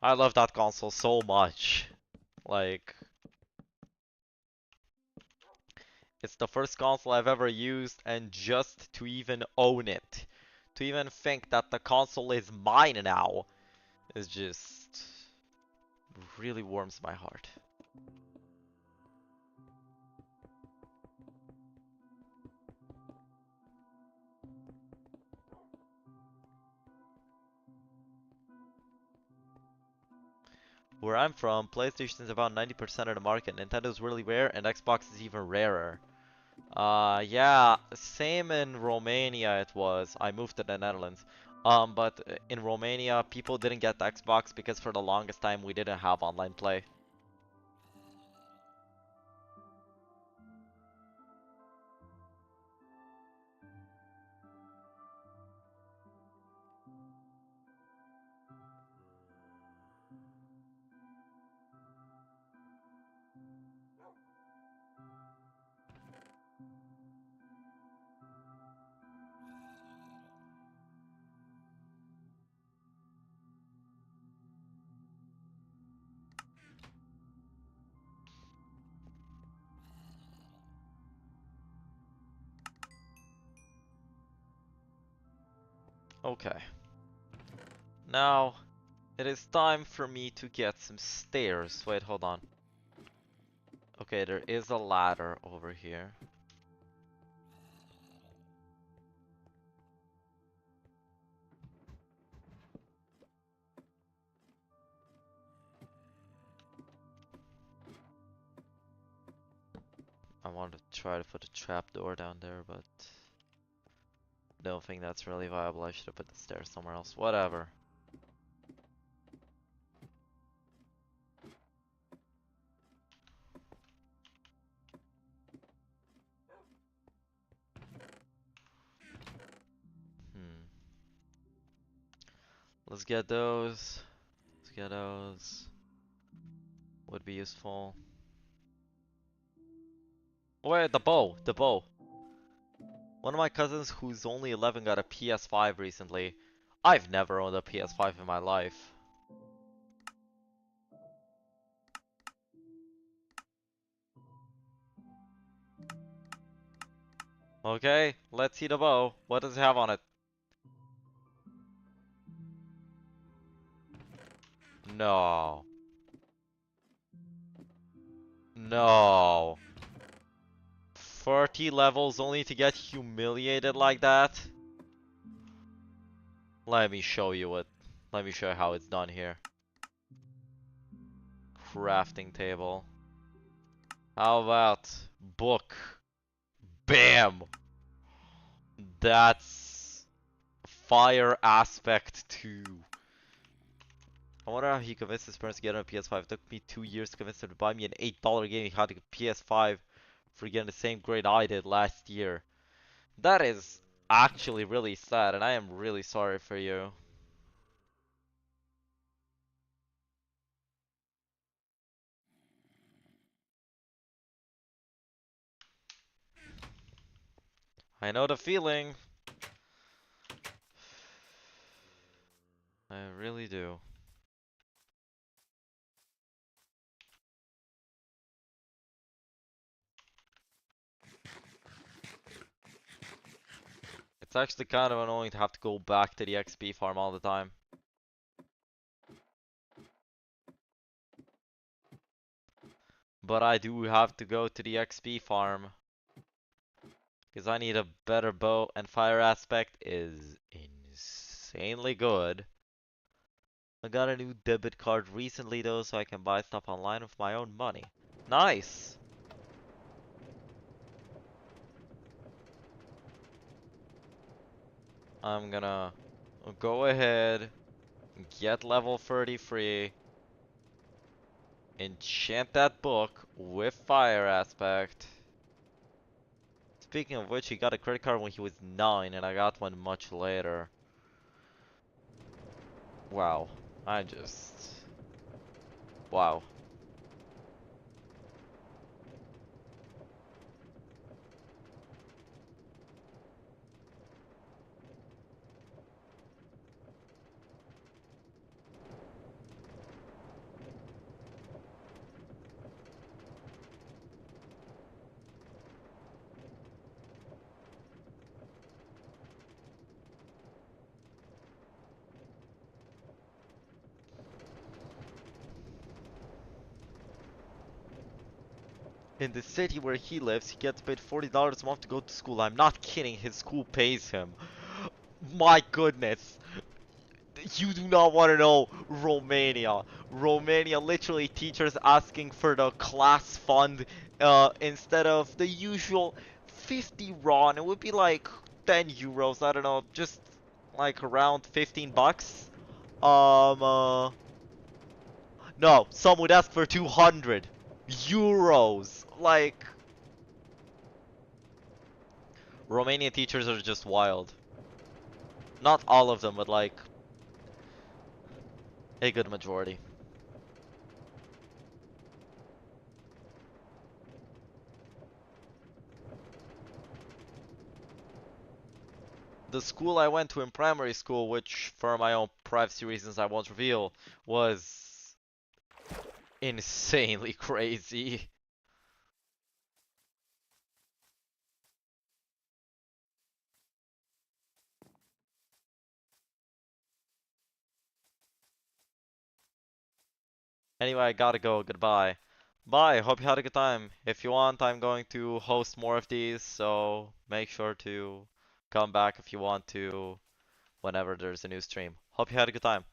I love that console so much. Like, it's the first console I've ever used, and just to even own it, to even think that the console is mine now, is just really warms my heart. Where I'm from, PlayStation is about 90% of the market, Nintendo's really rare, and Xbox is even rarer. Yeah, same in Romania it was. I moved to the Netherlands. But in Romania, people didn't get the Xbox because for the longest time we didn't have online play. Okay. Now, it is time for me to get some stairs. Wait, hold on. Okay, there is a ladder over here. I wanted to try to put a trap door down there, but don't think that's really viable. I should have put the stairs somewhere else. Whatever. Hmm. Let's get those. Let's get those. Would be useful. Wait, the bow. The bow. One of my cousins who's only 11 got a PS5 recently. I've never owned a PS5 in my life. Okay, let's see the bow. What does it have on it? No. No. 40 levels only to get humiliated like that? Let me show you it. Let me show you how it's done here. Crafting table. How about book? Bam! That's fire aspect 2. I wonder how he convinced his parents to get him a PS5. It took me 2 years to convince him to buy me an $8 game. He had a PS5 for getting the same grade I did last year. That is actually really sad, and I am really sorry for you. I know the feeling. I really do. It's actually kind of annoying to have to go back to the XP farm all the time. But I do have to go to the XP farm. Because I need a better bow, and fire aspect is insanely good. I got a new debit card recently though, so I can buy stuff online with my own money. Nice! I'm gonna go ahead, get level 33, enchant that book with fire aspect. Speaking of which, he got a credit card when he was 9, and I got one much later. Wow. Wow. in the city where he lives, he gets paid $40 a month to go to school. I'm not kidding, his school pays him. My goodness. You do not want to know Romania. Romania, literally teachers asking for the class fund instead of the usual 50 RON. It would be like 10 euros, I don't know, just like around 15 bucks. No, some would ask for 200 euros. Like, Romanian teachers are just wild. Not all of them, but like a good majority. The school I went to in primary school, which for my own privacy reasons I won't reveal, was insanely crazy. Anyway, I gotta go. Goodbye. Bye. Hope you had a good time. If you want, I'm going to host more of these, so make sure to come back if you want to whenever there's a new stream. Hope you had a good time.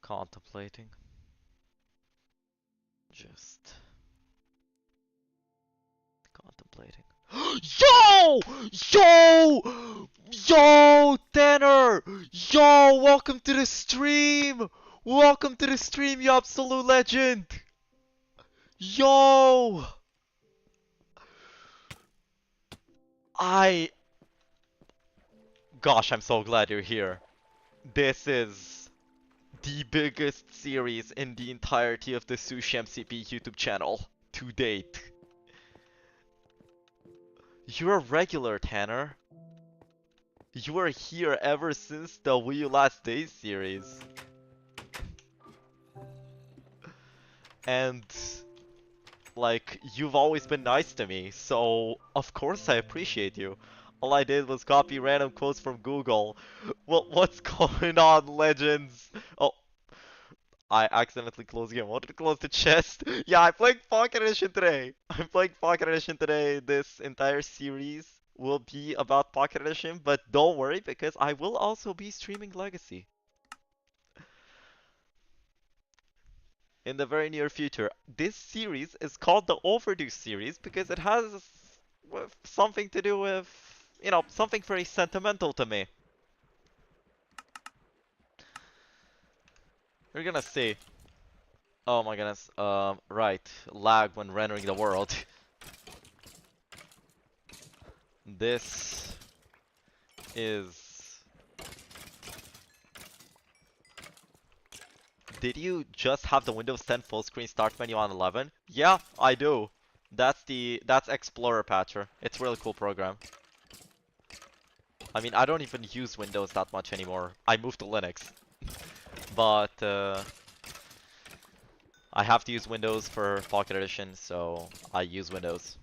Contemplating. Just contemplating. Yo! Yo! Yo, Tanner! Yo, welcome to the stream! Welcome to the stream, you absolute legend! Yo! I... Gosh, I'm so glad you're here. This is the biggest series in the entirety of the Sushi MCPE YouTube channel to date. You're a regular, Tanner. You are here ever since the Wii U Last Days series. And, like, you've always been nice to me, so of course I appreciate you. All I did was copy random quotes from Google. What's going on, legends? Oh, I accidentally closed the game. I wanted to close the chest. Yeah, I'm playing Pocket Edition today. I'm playing Pocket Edition today. This entire series will be about Pocket Edition, but don't worry because I will also be streaming Legacy in the very near future. This series is called the Overdue series because it has something to do with, something very sentimental to me. You're gonna see. Oh my goodness. Right. Lag when rendering the world. This is... Did you just have the Windows 10 full screen start menu on 11? Yeah, I do. That's Explorer Patcher. It's a really cool program. I mean, I don't even use Windows that much anymore. I moved to Linux. But I have to use Windows for Pocket Edition, so I use Windows.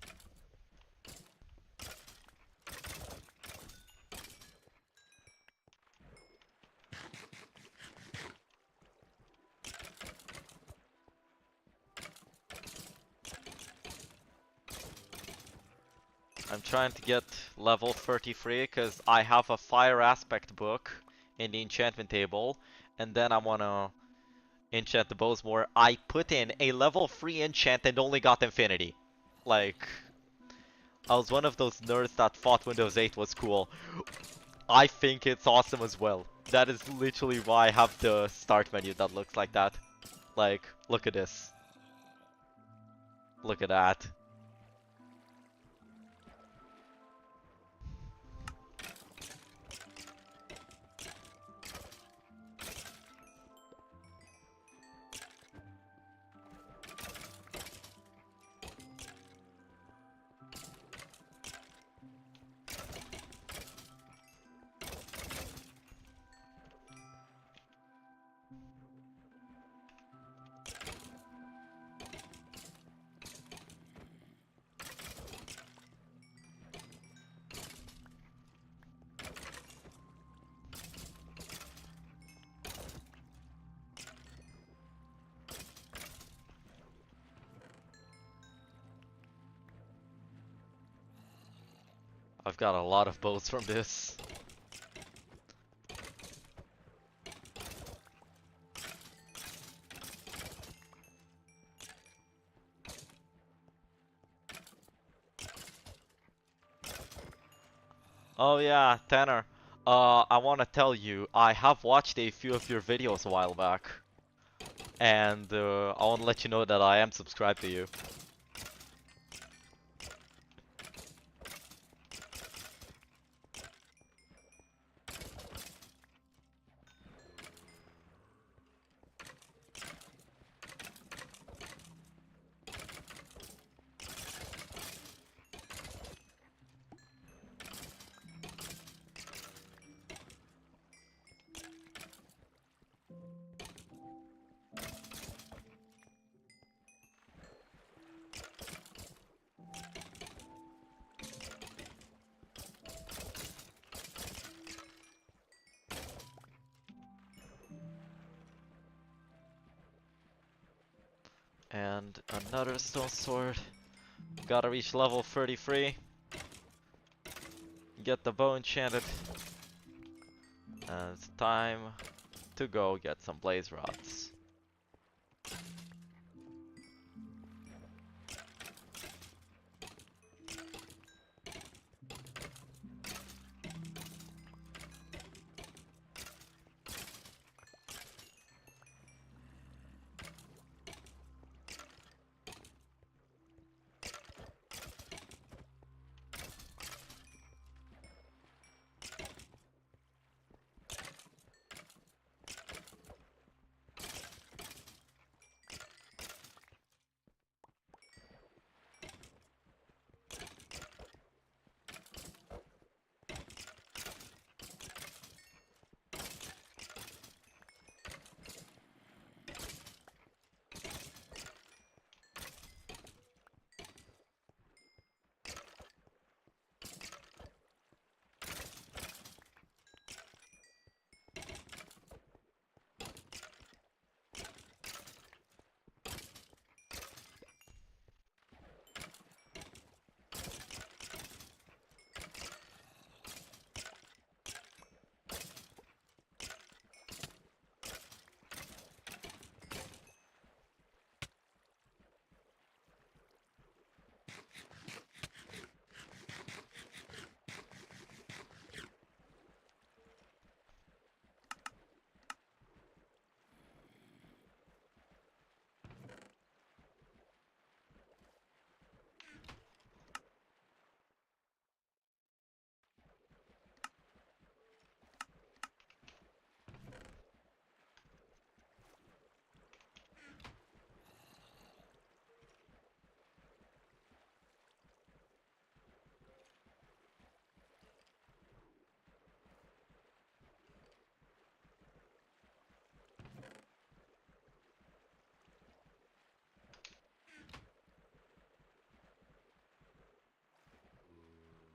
I'm trying to get level 33 because I have a fire aspect book in the enchantment table, and then I want to enchant the bows more. I put in a level 3 enchant and only got infinity. Like, I was one of those nerds that thought Windows 8 was cool. I think it's awesome as well. That is literally why I have the start menu that looks like that. Like, look at this. Look at that. I've got a lot of bows from this. Oh yeah, Tanner. I want to tell you, I have watched a few of your videos a while back. And I want to let you know that I am subscribed to you. And another stone sword. Gotta reach level 33. Get the bow enchanted. And it's time to go get some blaze rods.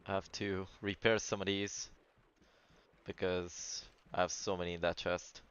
I have to repair some of these because I have so many in that chest.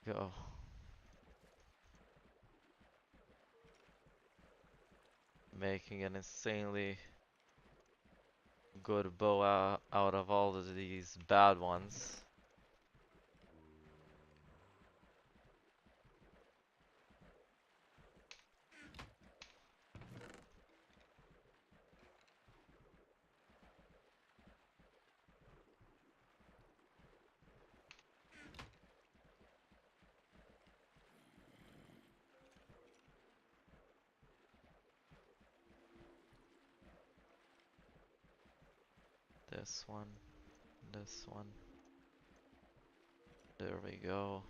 There we go. Making an insanely good bow out of all of these bad ones. This one, this one. There we go.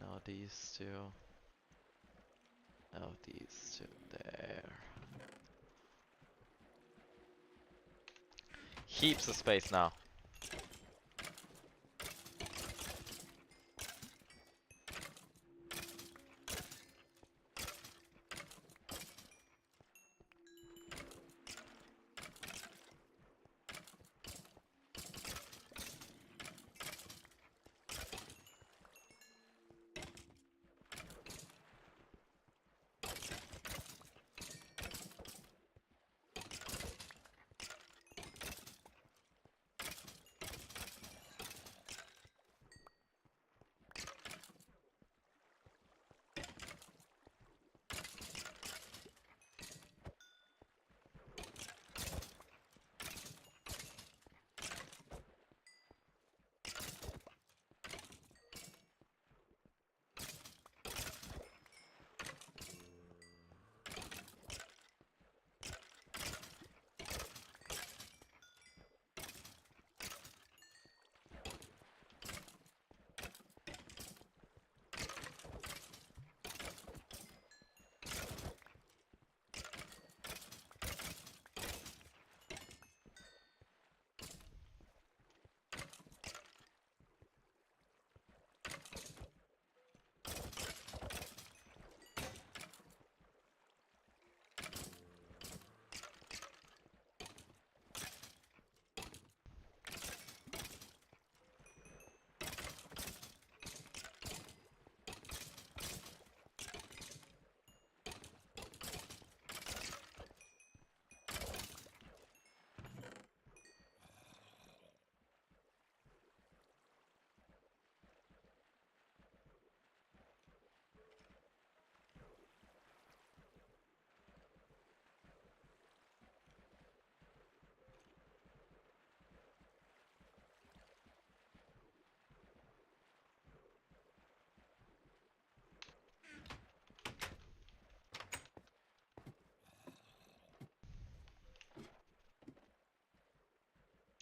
Now these two. Now these two. There. Heaps of space now.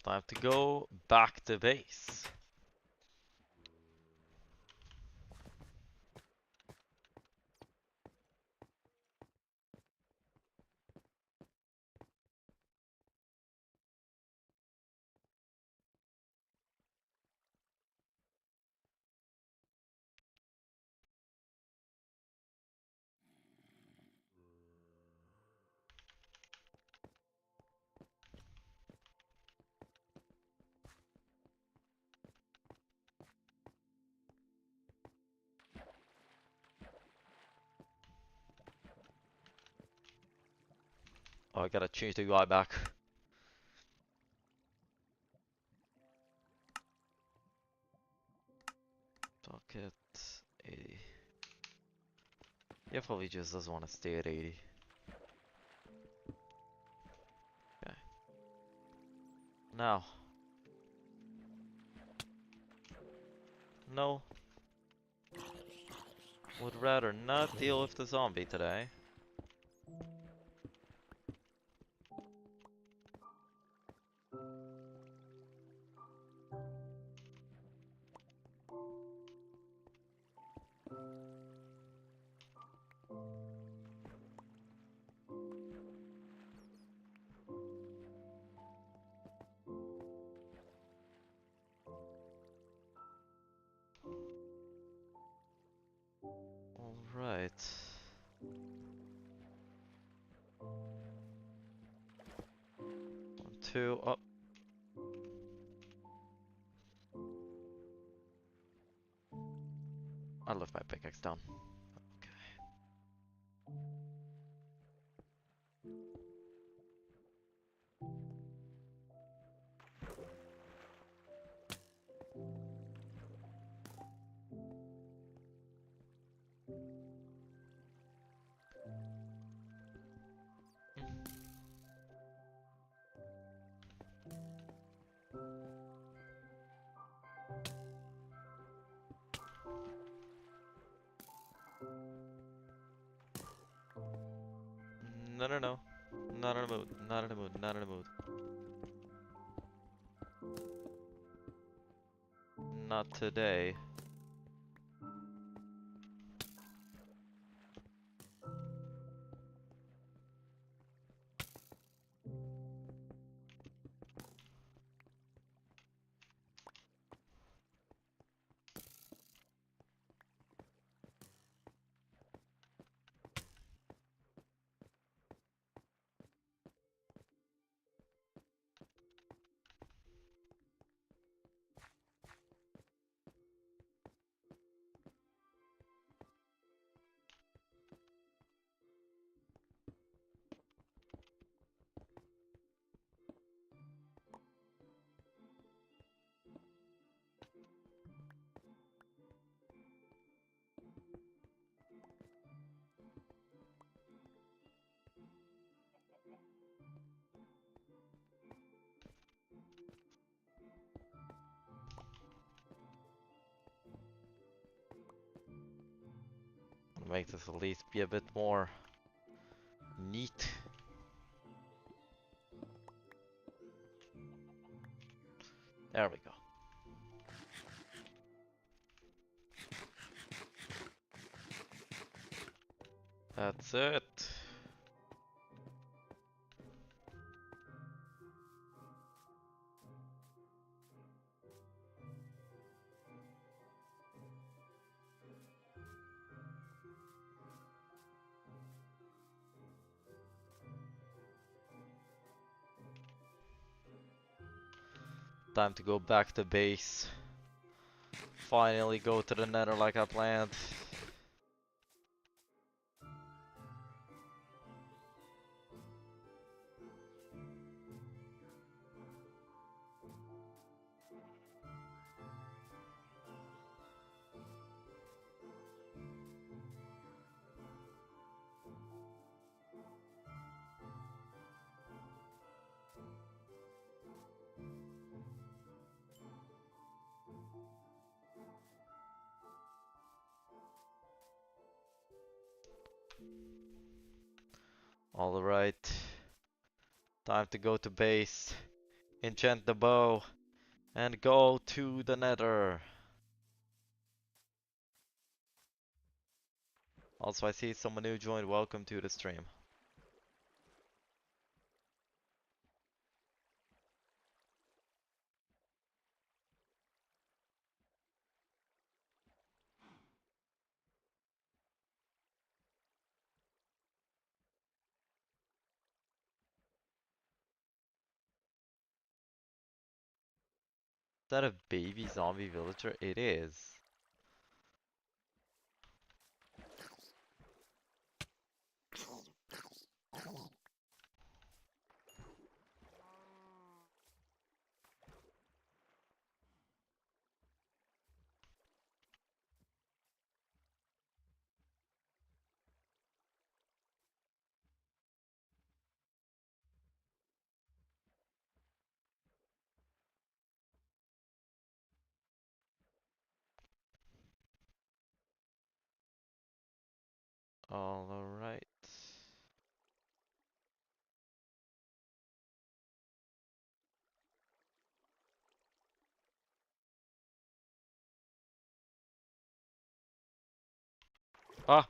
Time to go back to base. Oh, I gotta change the UI back. Socket 80. Yeah, probably just doesn't want to stay at 80. Okay. Now. No. Would rather not deal with the zombie today. Alright. One, two, up. I left my pickaxe down. Okay. No, no, no. Not in the mood. Not in the mood. Not in the mood. Not today. Make this at least be a bit more neat. There we go. That's it. Time to go back to base. Finally go to the nether like I planned. Alright. Time to go to base. Enchant the bow. And go to the nether. Also, I see someone new joined. Welcome to the stream. Is that a baby zombie villager? It is. Alright. Ah!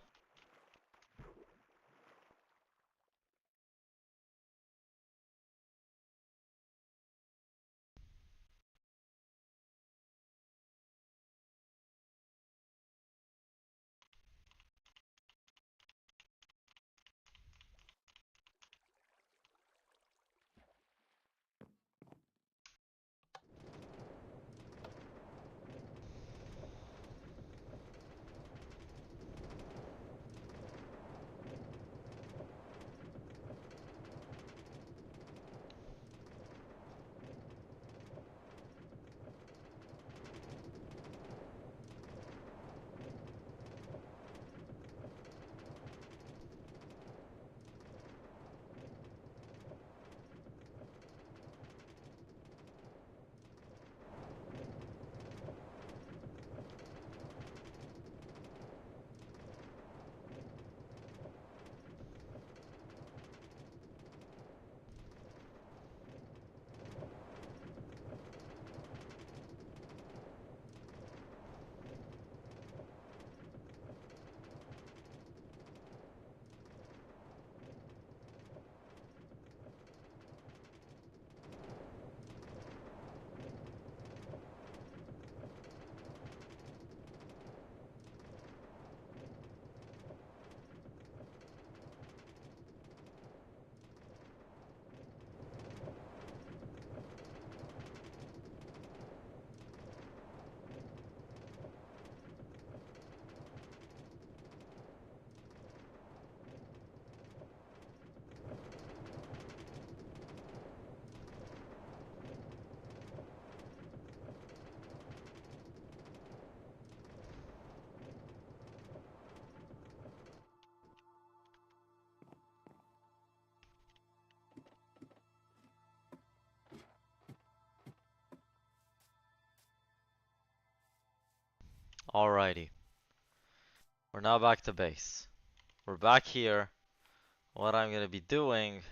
Alrighty. We're now back to base. We're back here. What I'm gonna be doing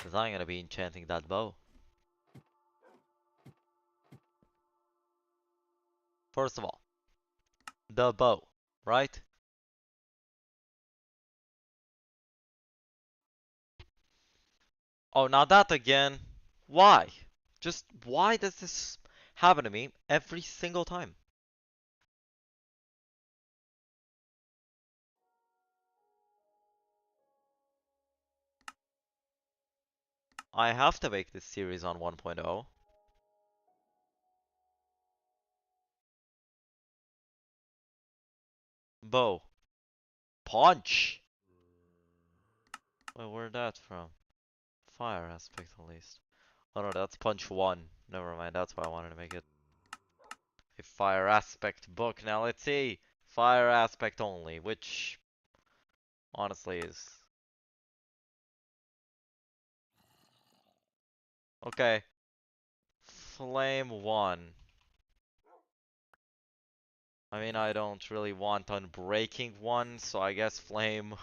is I'm gonna be enchanting that bow. First of all, the bow, right? Oh, now that again. Why? Just why does this happen to me every single time? I have to make this series on 1.0. Bow. Punch! Wait, where'd that from? Fire aspect at least. Oh no, that's punch 1. Never mind, that's why I wanted to make it a fire aspect book. Now let's see. Fire aspect only, which honestly is... Okay. Flame 1. I mean, I don't really want Unbreaking 1, so I guess Flame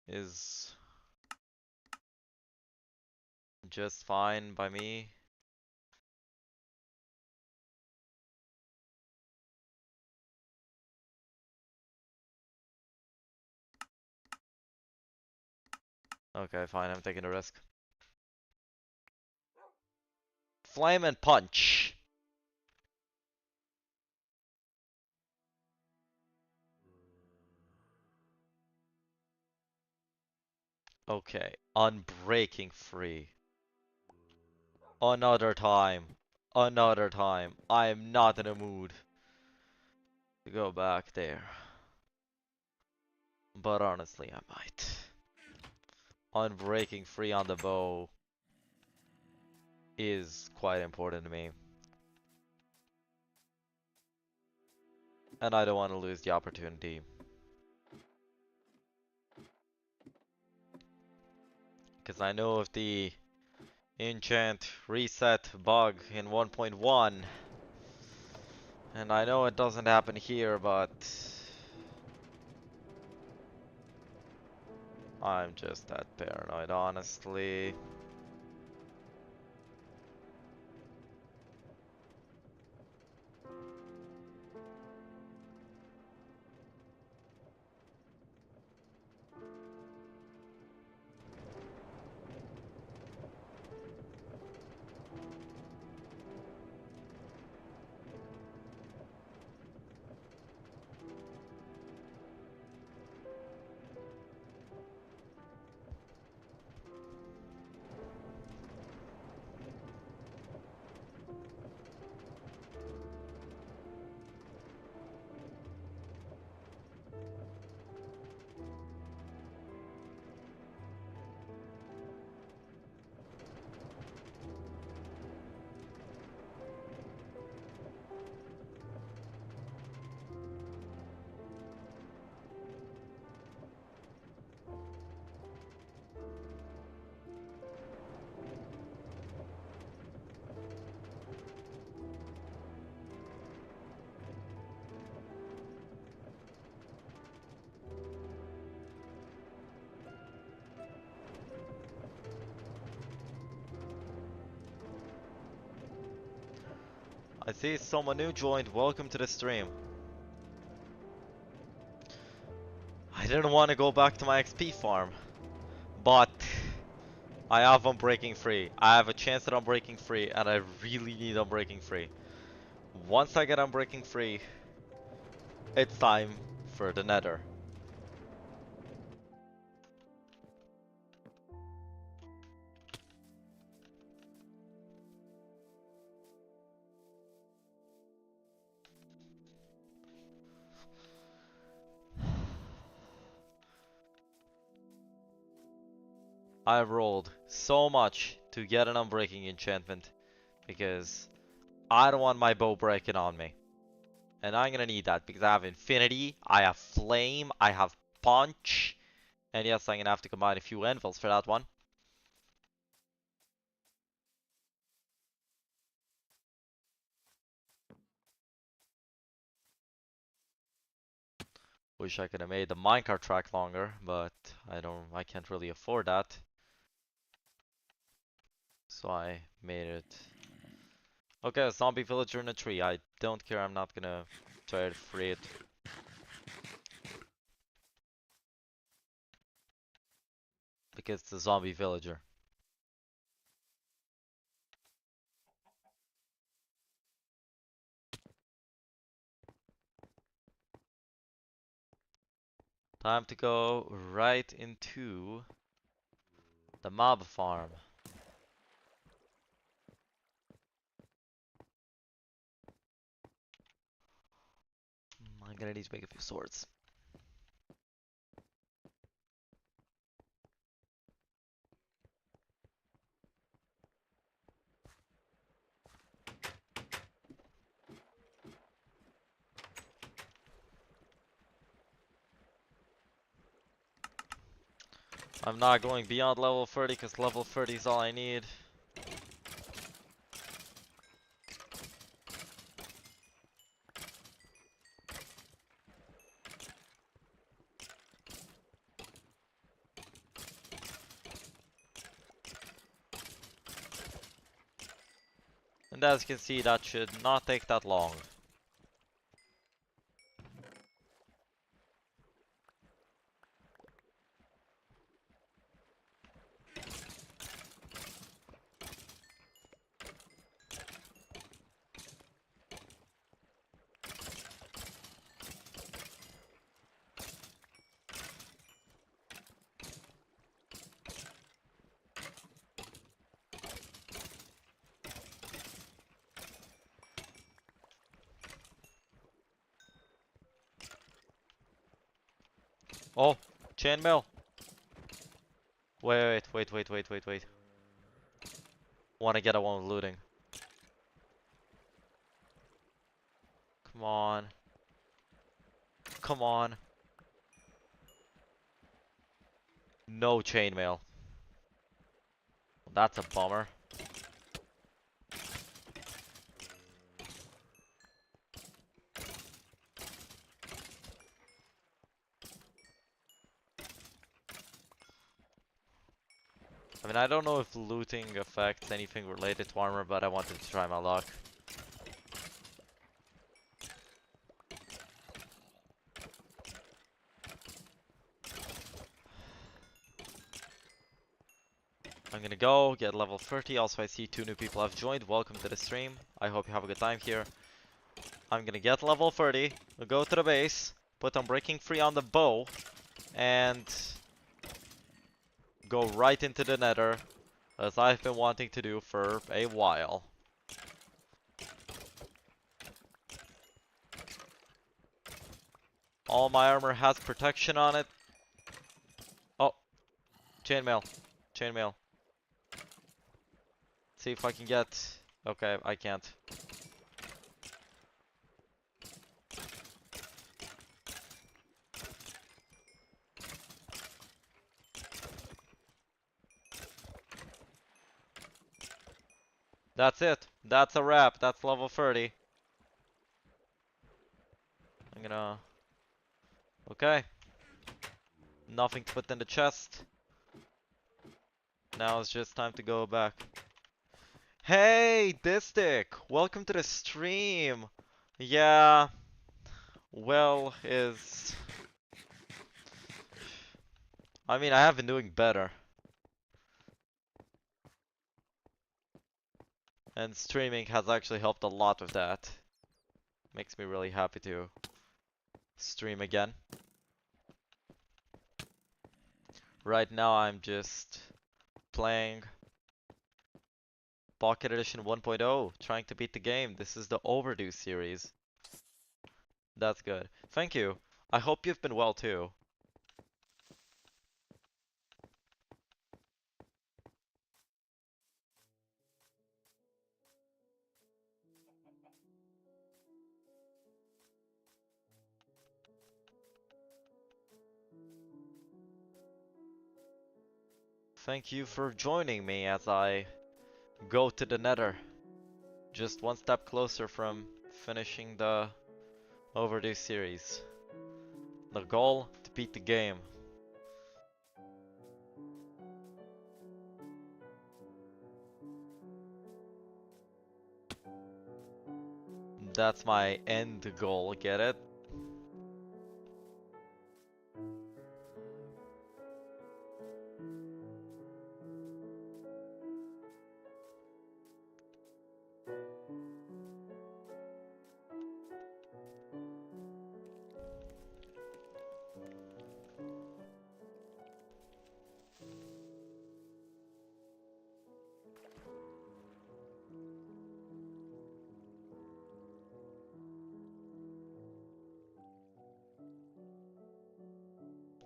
is just fine by me. Okay, fine, I'm taking a risk. Flame and punch. Okay, Unbreaking free. Another time. Another time. I am not in a mood to go back there. But honestly, I might. Unbreaking free on the bow is quite important to me. And I don't want to lose the opportunity. Because I know if the enchant reset bug in 1.1 And I know it doesn't happen here, but I'm just that paranoid, honestly. I see someone new joined. Welcome to the stream. I didn't want to go back to my XP farm, but I have Unbreaking free. I have a chance at Unbreaking free, and I really need Unbreaking free. Once I get Unbreaking free, it's time for the Nether. I rolled so much to get an Unbreaking enchantment because I don't want my bow breaking on me. And I'm gonna need that because I have Infinity, I have Flame, I have Punch, and yes, I'm gonna have to combine a few anvils for that one. Wish I could have made the minecart track longer, but I can't really afford that. So I made it. Okay, a zombie villager in a tree. I don't care, I'm not gonna try to free it. Because it's a zombie villager. Time to go right into the mob farm. I'm gonna need to make a few swords. I'm not going beyond level 30 because level 30 is all I need. And as you can see, that should not take that long. Oh, chainmail. Wait. Wanna get a one with looting. Come on. Come on. No chainmail. That's a bummer. mean, I don't know if looting affects anything related to armor, but I wanted to try my luck. I'm gonna go get level 30. Also, I see 2 new people have joined. Welcome to the stream. I hope you have a good time here. I'm gonna get level 30. We'll go to the base. Put on breaking free on the bow. And go right into the nether. As I've been wanting to do for a while. All my armor has protection on it. Oh. Chainmail. Chainmail. See if I can get... Okay, I can't. That's it. That's a wrap. That's level 30. I'm gonna... Okay. Nothing to put in the chest. Now it's just time to go back. Hey, Distic! Welcome to the stream! Yeah... Well, I mean, I have been doing better. And streaming has actually helped a lot with that. Makes me really happy to stream again. Right now I'm just playing Pocket Edition 1.0, trying to beat the game. This is the Overdue series. That's good. Thank you. I hope you've been well too. Thank you for joining me as I go to the nether. Just one step closer from finishing the Overdue series. The goal, to beat the game. That's my end goal, get it?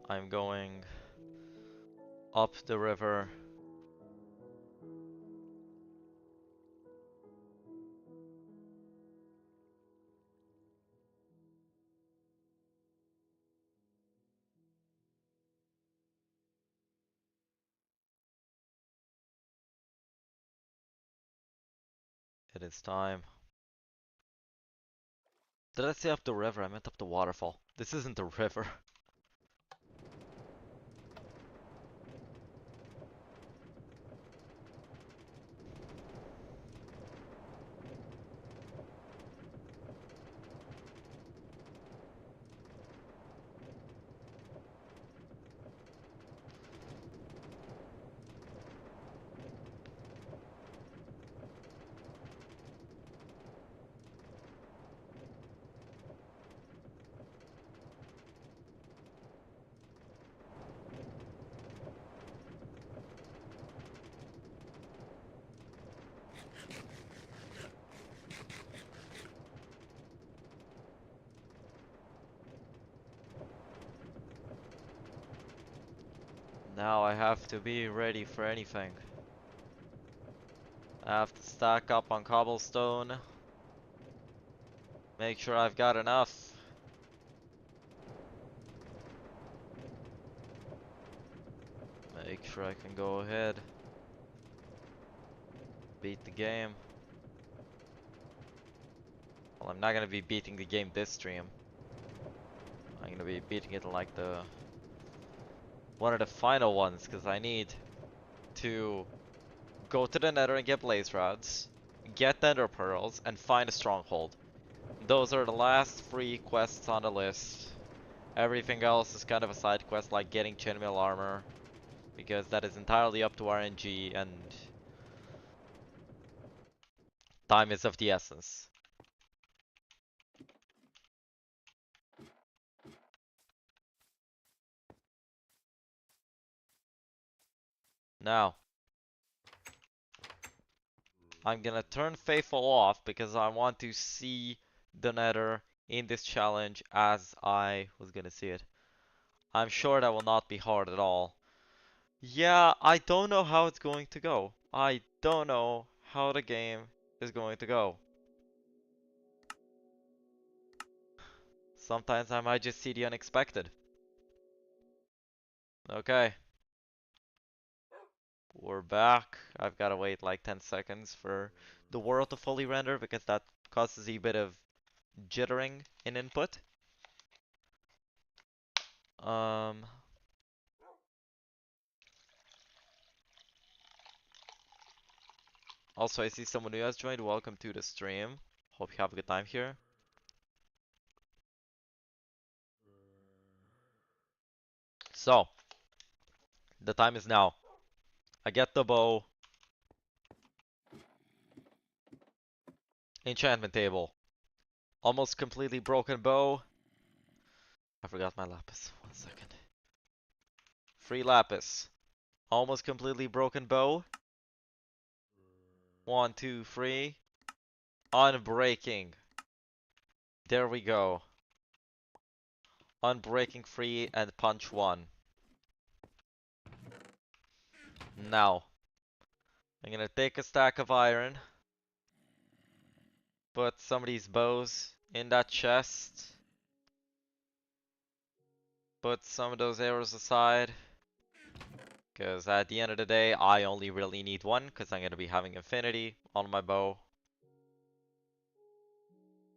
I'm going up the river. It is time. Did I say up the river? I meant up the waterfall. This isn't the river. Now I have to be ready for anything. I have to stack up on cobblestone. Make sure I've got enough. Make sure I can go ahead. Beat the game. Well, I'm not gonna be beating the game this stream. I'm gonna be beating it in like one of the final ones, because I need to go to the Nether and get blaze rods, get Nether pearls, and find a stronghold. Those are the last 3 quests on the list. Everything else is kind of a side quest, like getting chainmail armor, because that is entirely up to RNG and time is of the essence. Now, I'm gonna turn Faithful off because I want to see the Nether in this challenge as I was gonna see it. I'm sure that will not be hard at all. Yeah, I don't know how it's going to go. I don't know how the game is going to go. Sometimes I might just see the unexpected. Okay. We're back. I've gotta wait like 10 seconds for the world to fully render because that causes a bit of jittering in input. Also, I see someone who has joined. Welcome to the stream. Hope you have a good time here. So, the time is now. I get the bow. Enchantment table. Almost completely broken bow. I forgot my lapis. 1 second. Free lapis. Almost completely broken bow. 1, 2, 3. Unbreaking. There we go. Unbreaking 3 and punch 1. Now, I'm gonna take a stack of iron. Put some of these bows in that chest. Put some of those arrows aside. Because at the end of the day, I only really need one because I'm going to be having infinity on my bow.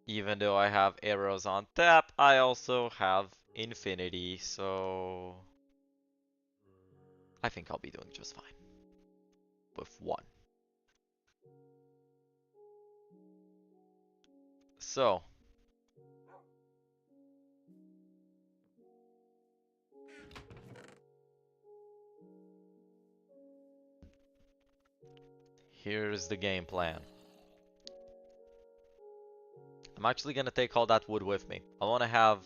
Even though I have arrows on tap, I also have infinity, so I think I'll be doing just fine with one. So, here's the game plan. I'm actually going to take all that wood with me. I want to have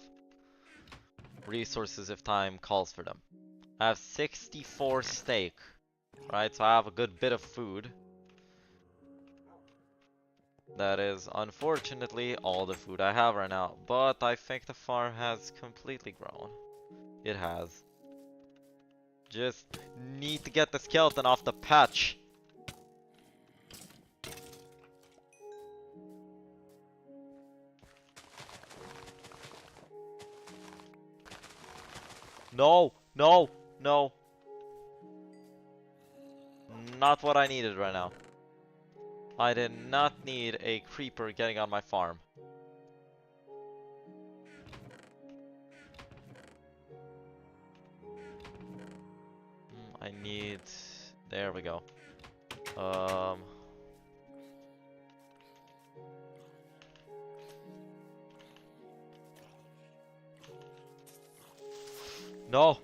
resources if time calls for them. I have 64 steak, right? So I have a good bit of food. That is unfortunately all the food I have right now, but I think the farm has completely grown. It has. Just need to get the skeleton off the patch. No, no, no. Not what I needed right now. I did not need a creeper getting on my farm. I need... There we go. No!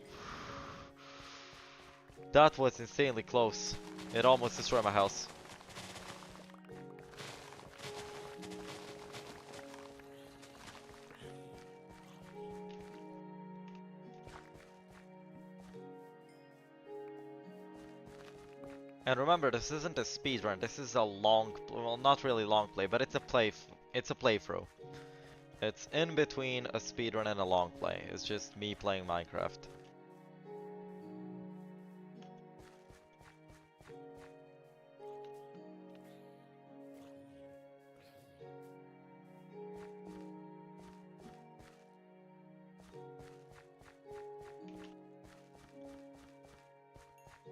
That was insanely close. It almost destroyed my house. And remember, this isn't a speedrun. This is a long, well, not really long play, but it's a playthrough. It's in between a speedrun and a long play. It's just me playing Minecraft.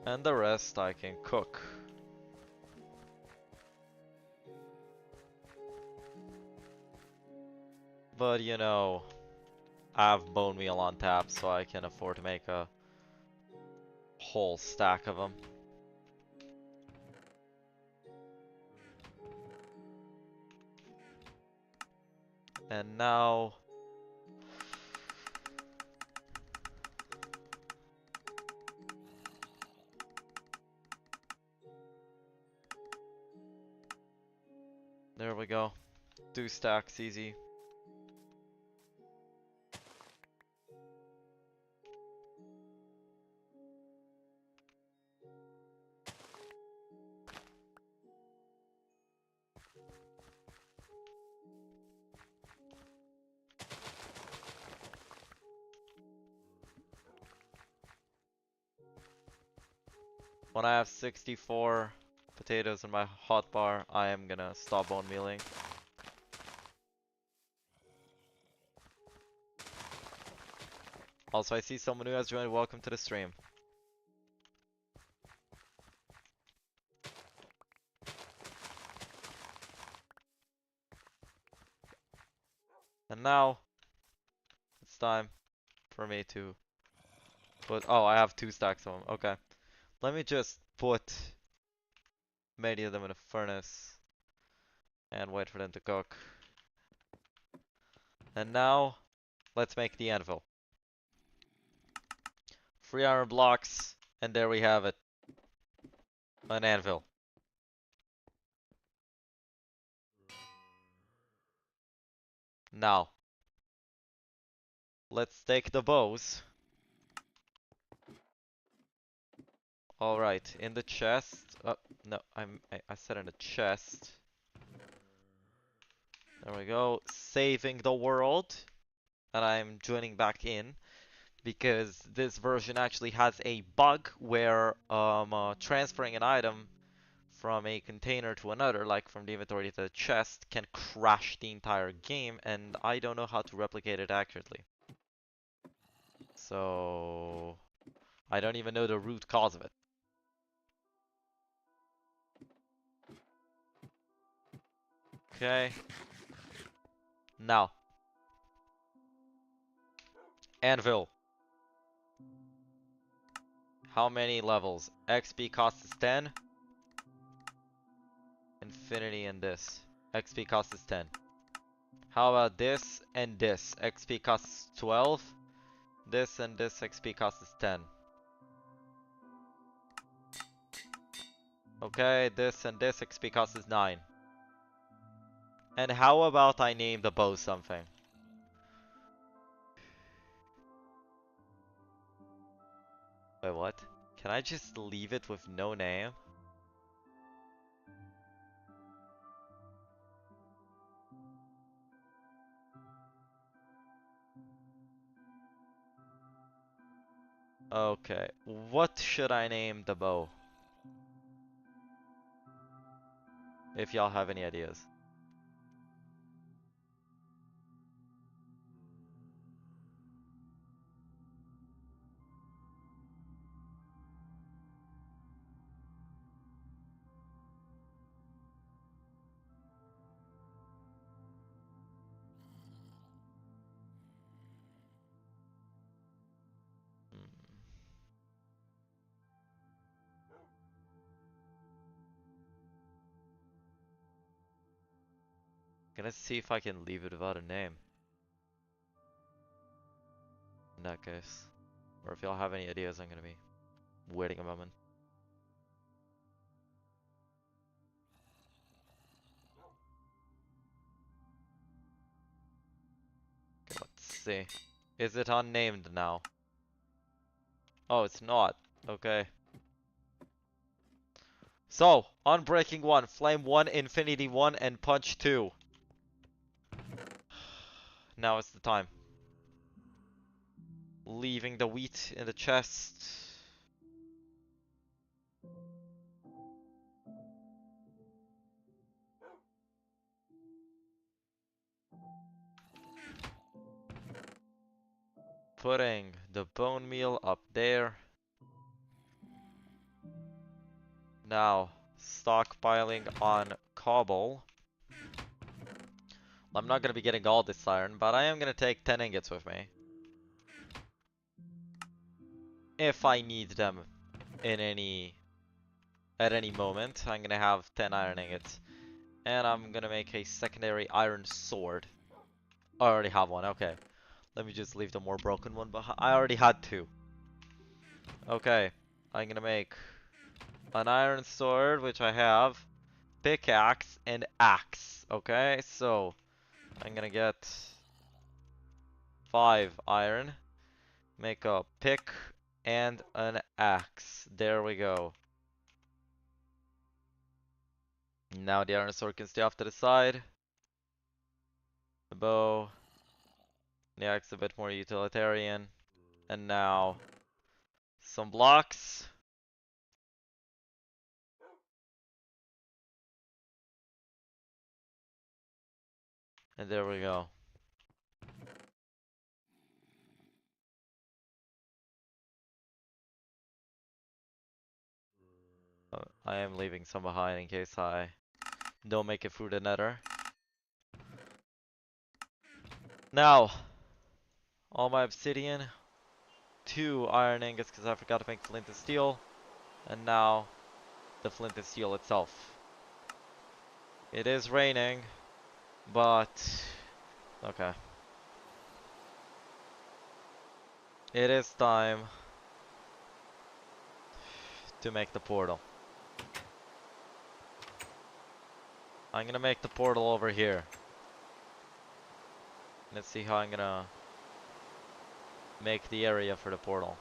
And the rest I can cook. But you know, I have bone meal on tap, so I can afford to make a whole stack of them. And now... There we go. 2 stacks, easy. When I have 64 potatoes in my hotbar, I am gonna stop bone mealing. Also, I see someone who has joined. Welcome to the stream. And now, it's time for me to put... Oh, I have 2 stacks of them. Okay. Let me just put many of them in a furnace and wait for them to cook. And now, let's make the anvil. 3 iron blocks, and there we have it. An anvil. Now, let's take the bows. Alright, in the chest. No, I said in the chest. There we go. Saving the world. And I'm joining back in. Because this version actually has a bug where transferring an item from a container to another, like from the inventory to the chest, can crash the entire game, and I don't know how to replicate it accurately. So I don't even know the root cause of it. Okay. Now. Anvil. How many levels? XP cost is 10. Infinity and this. XP cost is 10. How about this and this? XP cost is 12. This and this XP cost is 10. Okay, this and this XP cost is 9. And how about I name the bow something? Wait, what? Can I just leave it with no name? Okay, what should I name the bow? If y'all have any ideas. Gonna see if I can leave it without a name. In that case. Or if y'all have any ideas, I'm gonna be waiting a moment. Okay, let's see. Is it unnamed now? Oh, it's not. Okay. So, Unbreaking 1, Flame 1, Infinity 1, and Punch 2. Now it's the time. Leaving the wheat in the chest. Putting the bone meal up there. Now, stockpiling on cobble. I'm not gonna be getting all this iron, but I am gonna take 10 ingots with me. If I need them at any moment, I'm gonna have 10 iron ingots. And I'm gonna make a secondary iron sword. I already have one, okay. Let me just leave the more broken one behind. I already had two. Okay, I'm gonna make an iron sword, which I have, pickaxe, and axe. Okay, so I'm gonna get 5 iron, make a pick and an axe. There we go. Now the iron sword can stay off to the side. The bow. The axe a bit more utilitarian. And now some blocks. And there we go. I am leaving some behind in case I don't make it through the nether. Now, all my obsidian, 2 iron ingots because I forgot to make flint and steel, and now the flint and steel itself. It is raining, but okay. It is time to make the portal. I'm gonna make the portal over here. Let's see how I'm gonna make the area for the portal.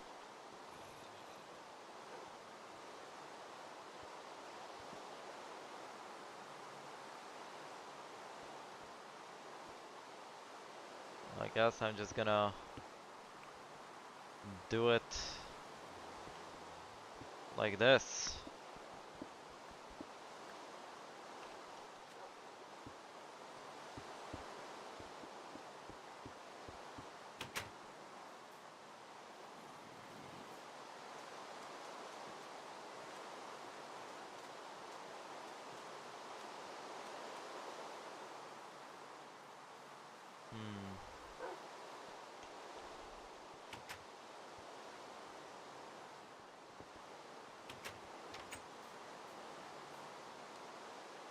I guess I'm just gonna do it like this.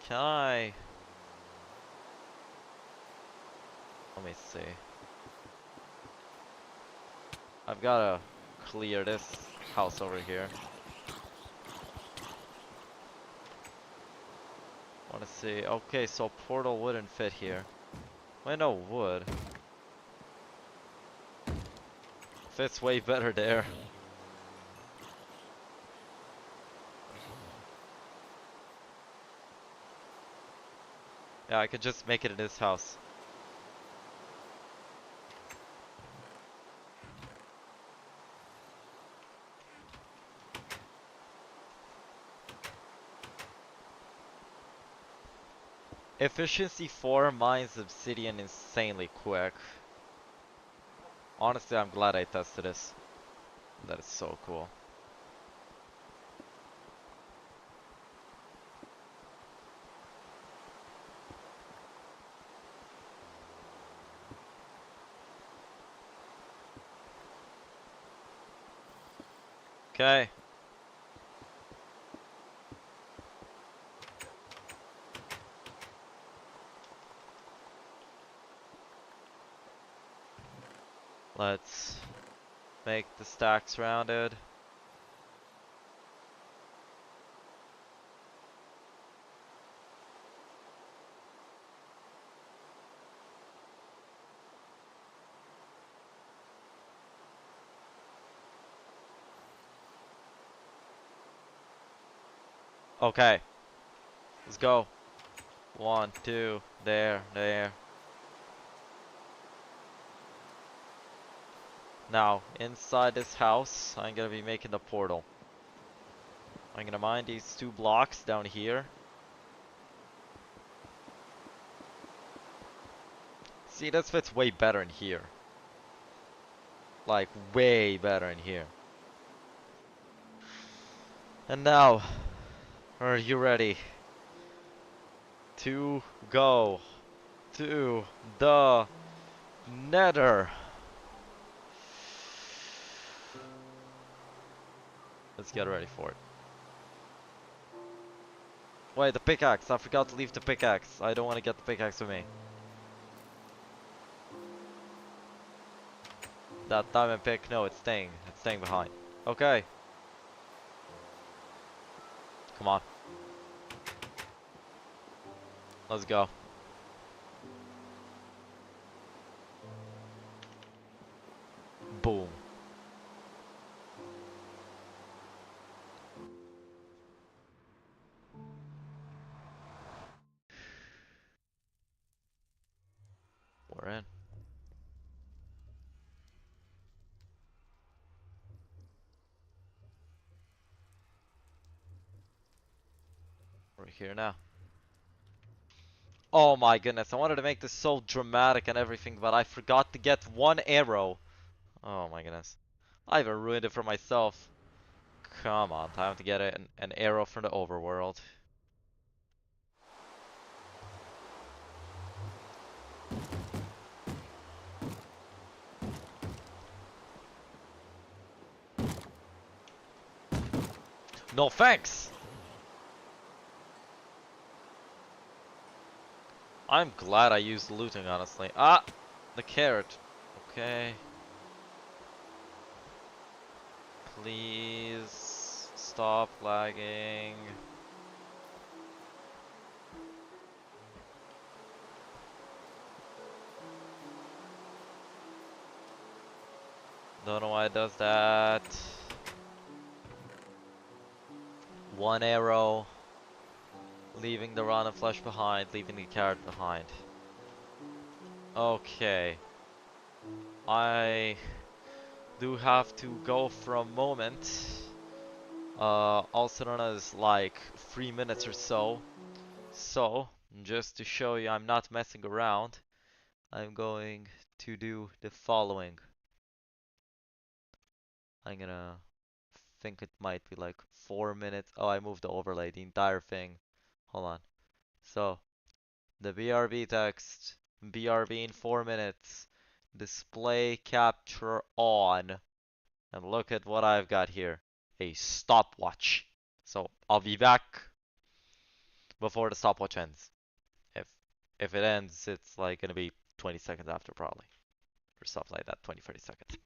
Can I? Let me see. I've gotta clear this house over here. Wanna see? Okay, so portal wouldn't fit here. Wait, no, would. Fits way better there. Yeah, I could just make it in this house. Efficiency 4 mines obsidian insanely quick. Honestly, I'm glad I tested this. That is so cool. Okay. Let's make the stacks rounded. Okay. Let's go. 1, 2, there. Now, inside this house, I'm gonna be making the portal. I'm gonna mine these 2 blocks down here. See, this fits way better in here. Like, way better in here. And now, are you ready to go to the nether? Let's get ready for it. Wait, the pickaxe. I forgot to leave the pickaxe. I don't want to get the pickaxe with me. That diamond pick, no, it's staying. It's staying behind. Okay. Come on. Let's go. Boom. We're in. We're here now. Oh my goodness, I wanted to make this so dramatic and everything, but I forgot to get one arrow. Oh my goodness. I even ruined it for myself. Come on, time to get an arrow from the overworld. No thanks! I'm glad I used looting, honestly. Ah! The carrot. Okay. Please stop lagging. Don't know why it does that. One arrow. Leaving the run of flesh behind, leaving the carrot behind. Okay. I do have to go for a moment. Also known as like 3 minutes or so. So, just to show you I'm not messing around, I'm going to do the following. I'm gonna think it might be like 4 minutes. Oh, I moved the overlay, the entire thing. Hold on. So, the BRB text, BRB in 4 minutes, display capture on, and look at what I've got here. A stopwatch. So, I'll be back before the stopwatch ends. If if it ends, it's like gonna be 20 seconds after probably. Or stuff like that, 20, 30 seconds.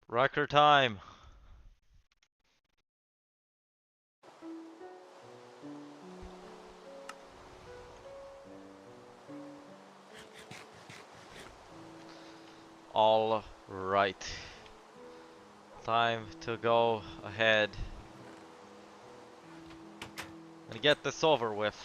Record time. All right. Time to go ahead and get this over with.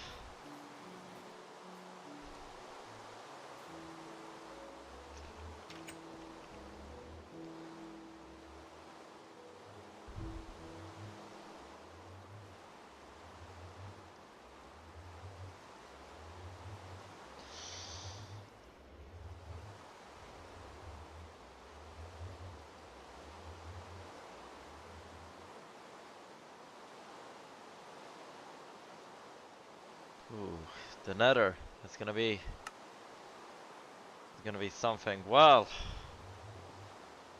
Ooh, the Nether. It's gonna be something. Well,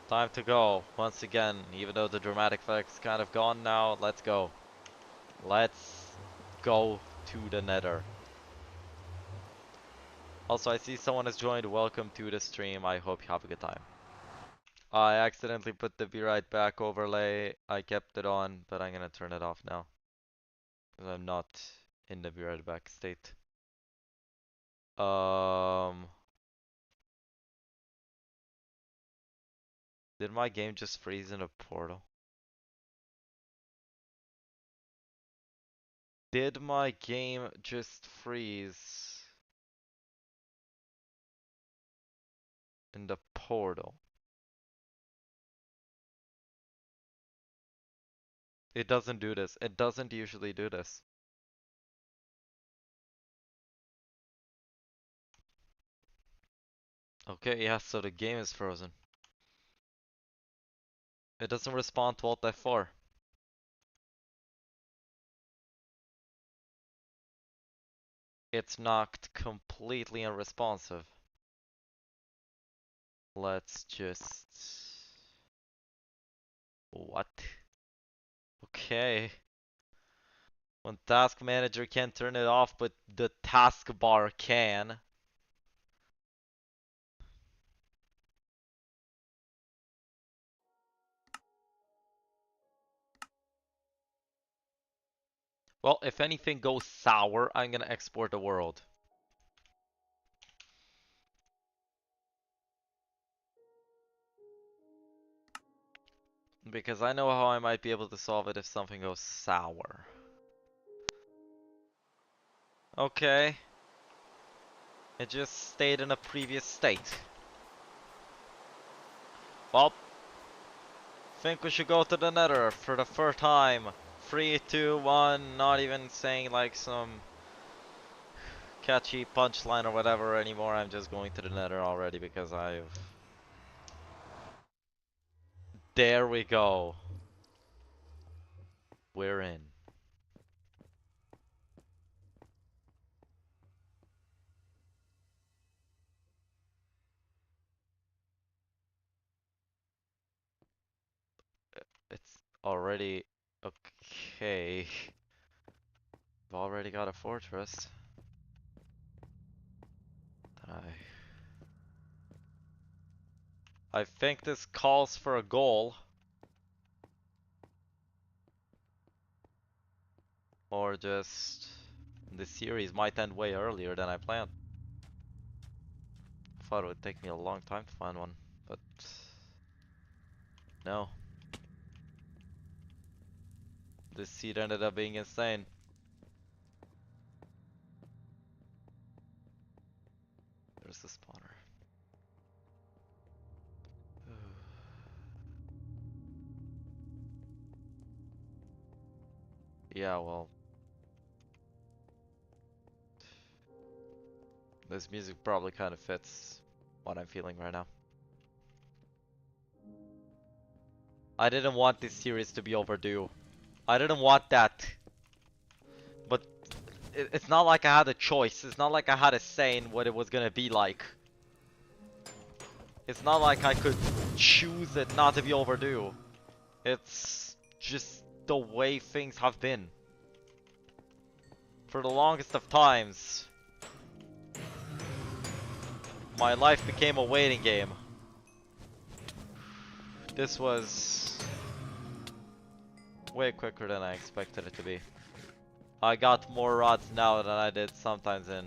time to go once again. Even though the dramatic effect's kind of gone now, let's go. Let's go to the Nether. Also, I see someone has joined. Welcome to the stream. I hope you have a good time. I accidentally put the be right back overlay. I kept it on, but I'm gonna turn it off now. Because I'm not in the be right back state. Did my game just freeze in a portal? Did my game just freeze in the portal? It doesn't do this. It doesn't usually do this. Okay, yeah, so the game is frozen. It doesn't respond to Alt F4. It's knocked completely unresponsive. Let's just... What? Okay. When Task Manager can't turn it off, but the taskbar can. Well, if anything goes sour, I'm gonna export the world. Because I know how I might be able to solve it if something goes sour. Okay. It just stayed in a previous state. Well, think we should go to the Nether for the first time. 3, 2, 1, not even saying like some catchy punchline or whatever anymore. I'm just going to the Nether already because I've... There we go. We're in. It's already... Okay. I've already got a fortress. I think this calls for a goal. Or just... The series might end way earlier than I planned. I thought it would take me a long time to find one, but... No. This seed ended up being insane. There's the spawner. Yeah, well... This music probably kind of fits what I'm feeling right now. I didn't want this series to be overdue. I didn't want that. But it's not like I had a choice. It's not like I had a say in what it was gonna be like. It's not like I could choose it not to be overdue. It's just the way things have been. For the longest of times, my life became a waiting game. This was way quicker than I expected it to be. I got more rods now than I did sometimes in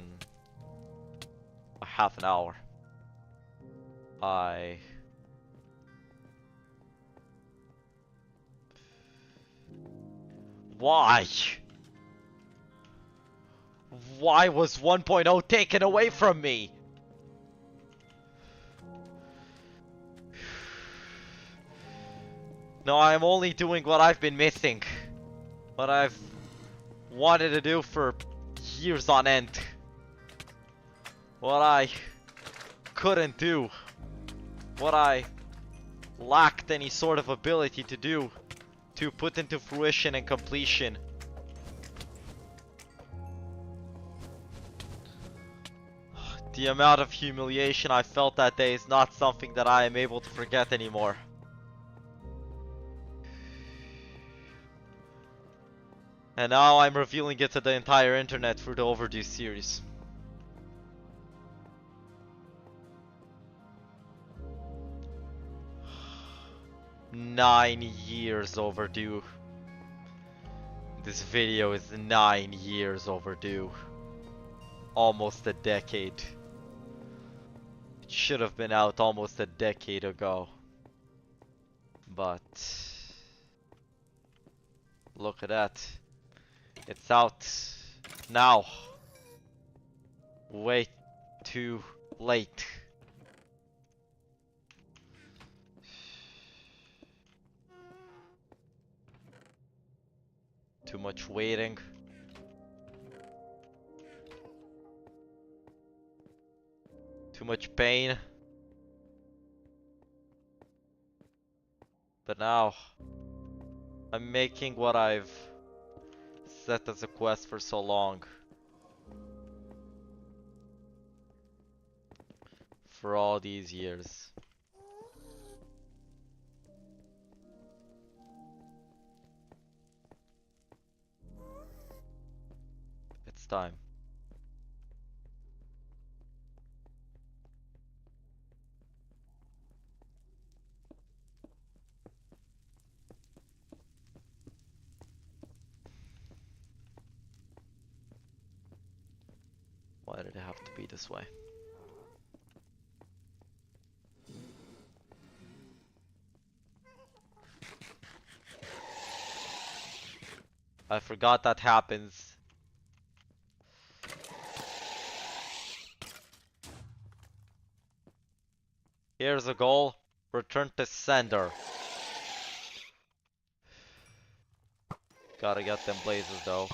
a half an hour. Why? Why was 1.0 taken away from me? No, I'm only doing what I've been missing. What I've wanted to do for years on end. What I couldn't do. What I lacked any sort of ability to do. To put into fruition and completion. The amount of humiliation I felt that day is not something that I am able to forget anymore. And now I'm revealing it to the entire internet through the Overdue series. "9 years overdue. This video is 9 years overdue. Almost a decade. It should have been out almost a decade ago. But look at that. It's out now. Way too late. Too much waiting. Too much pain. But now, I'm making what I've set as a quest for so long. For all these years. It's time. Why did it have to be this way? I forgot that happens. Here's a goal. Return to sender. Gotta get them blazes though.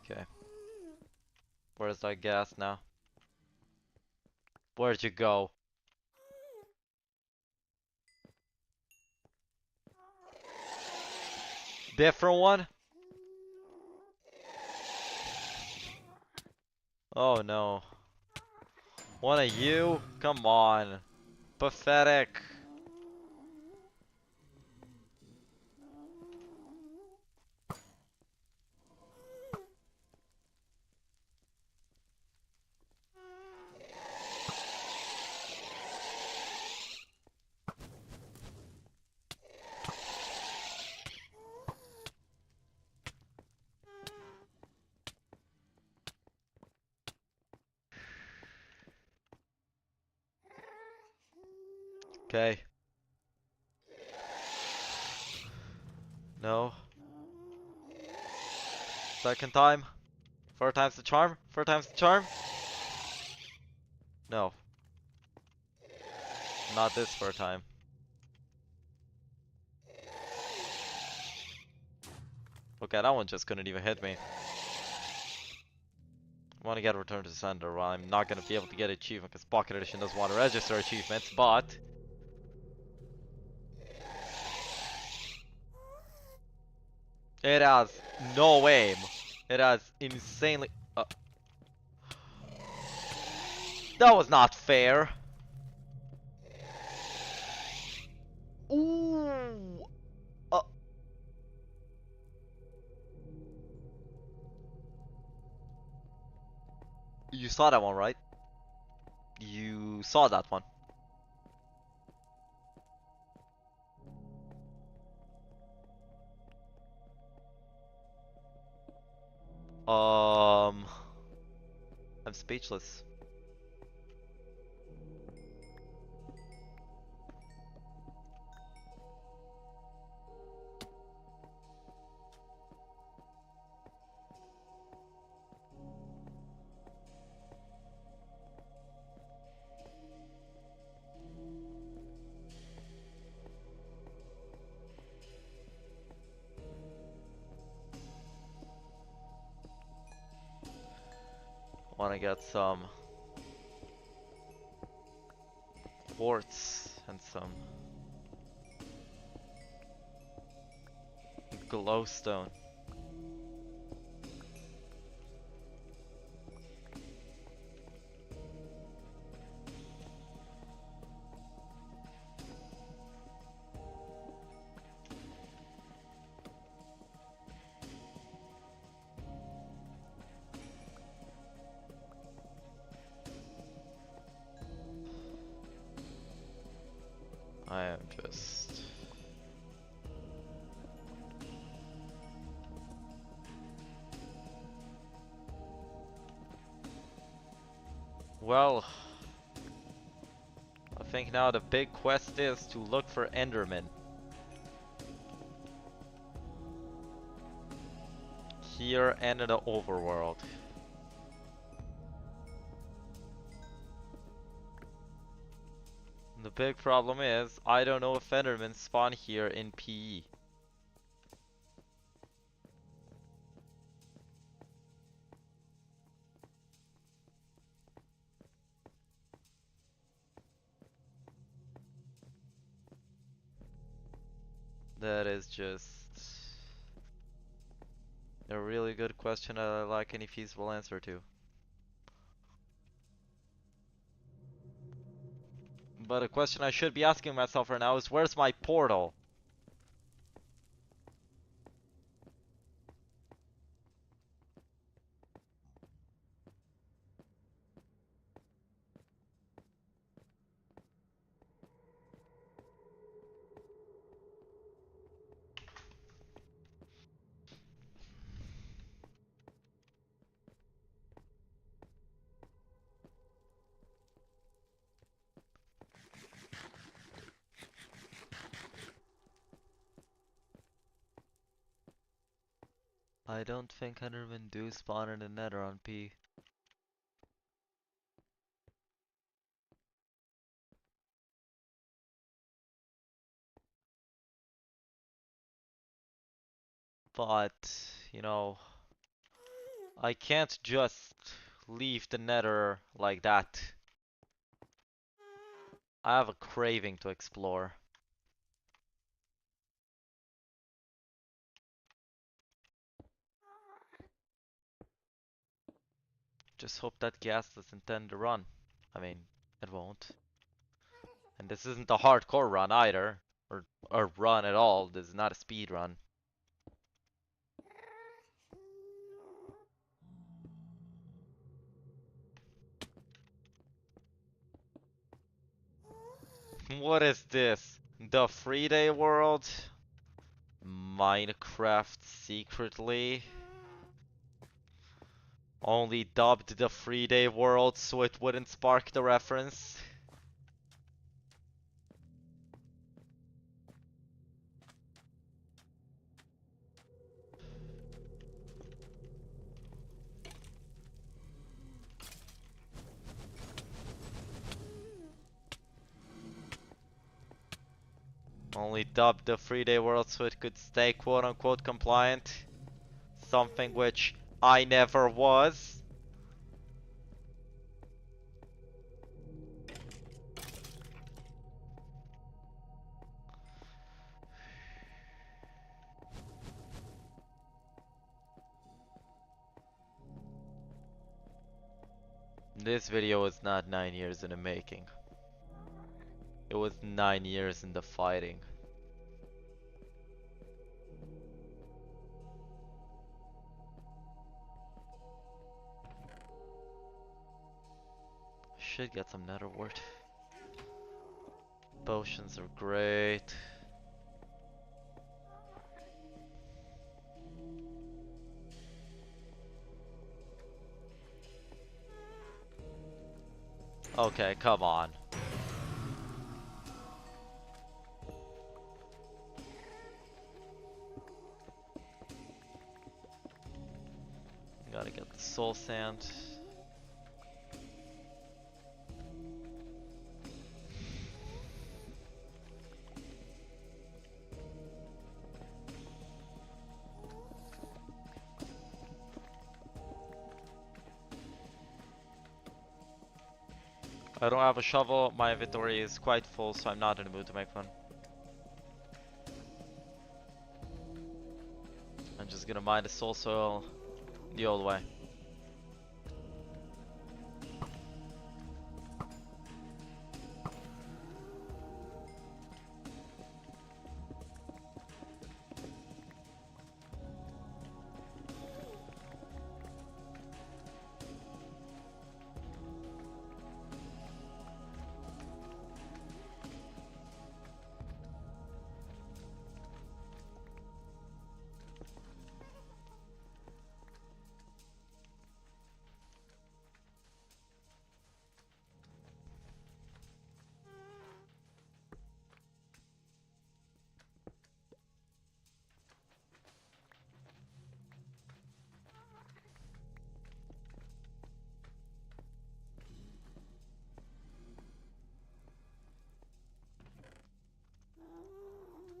Okay. Where's that gas now? Where'd you go? Different one? Oh no. One of you? Come on. Pathetic. Okay. No. Second time. 4 times the charm. 4 times the charm. No. Not this 4 time. Okay, that one just couldn't even hit me. I want to get a return to sender. Well, I'm not going to be able to get achievement because Pocket Edition doesn't want to register achievements, but it has no aim. It has insanely... that was not fair. Ooh. You saw that one, right? You saw that one? I'm speechless. Wanna get some quartz and some glowstone. I am just... Well, I think now the big quest is to look for Enderman. Here and in the overworld. The big problem is, I don't know if Endermen spawn here in PE. That is just a really good question that I like any feasible answer to. But a question I should be asking myself right now is, where's my portal? I don't think Endermen do spawn in the Nether on P. But, you know, I can't just leave the Nether like that. I have a craving to explore. Just hope that gas doesn't tend to run. I mean, it won't. And this isn't a hardcore run either. Or a run at all. This is not a speed run. What is this? The Free Day world? Minecraft secretly? Only dubbed the Free Day world so it wouldn't spark the reference? Only dubbed the Free Day world so it could stay quote unquote compliant? Something which I never was? This video was not 9 years in the making. It was 9 years in the fighting. should get some nether wart. Potions are great. Okay, come on. Gotta get the soul sand. I don't have a shovel, my inventory is quite full, so I'm not in the mood to make one. I'm just gonna mine the soul soil the old way.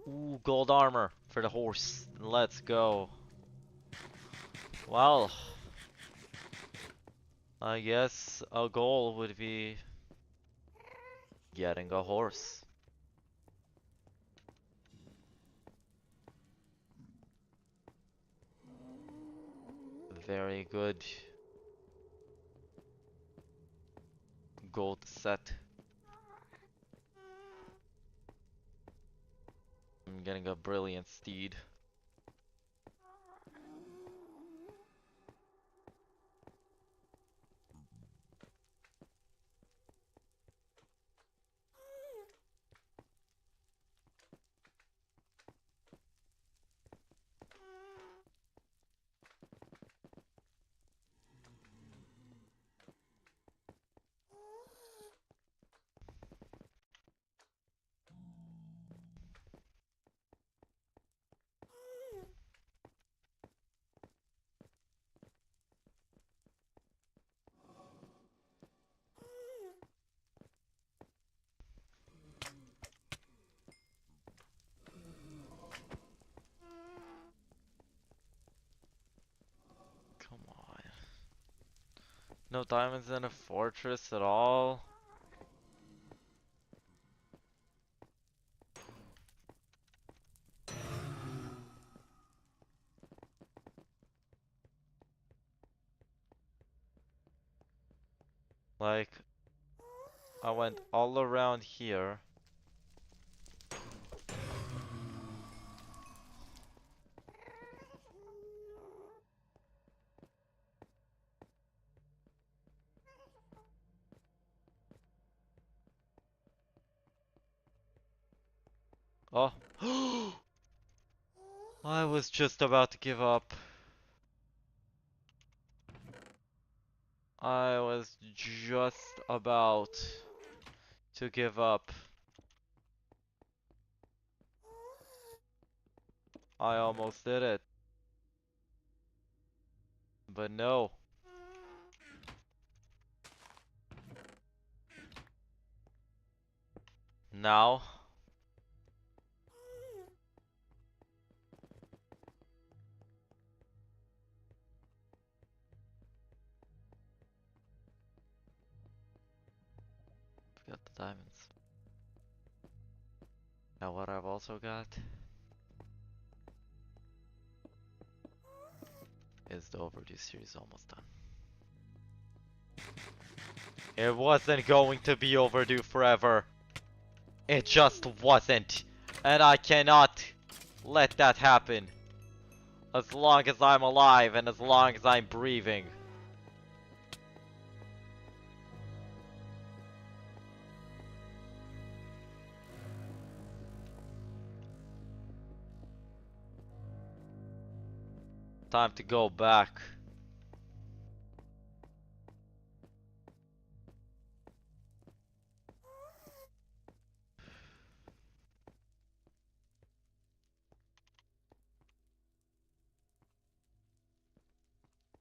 Ooh, gold armor for the horse. Let's go. Well, I guess a goal would be getting a horse. Very good goal to set. I'm getting a brilliant steed. Come on. No diamonds in a fortress at all. Like, I went all around here. Oh. I was just about to give up. I was just about to give up. I almost did it. But no. Now. Got the diamonds. Now what I've also got is the overdue series almost done. It wasn't going to be overdue forever. It just wasn't. And I cannot let that happen. As long as I'm alive and as long as I'm breathing. Time to go back.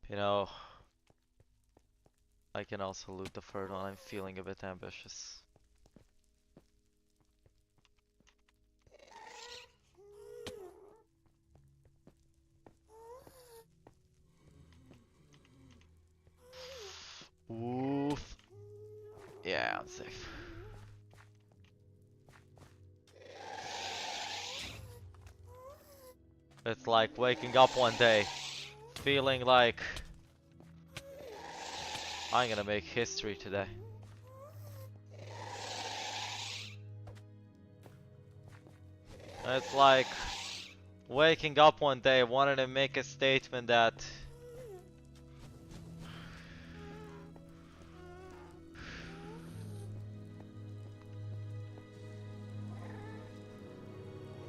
You know, I can also loot the third one. I'm feeling a bit ambitious. Oof. Yeah, I'm safe. It's like waking up one day, feeling like I'm gonna make history today. It's like waking up one day wanting to make a statement that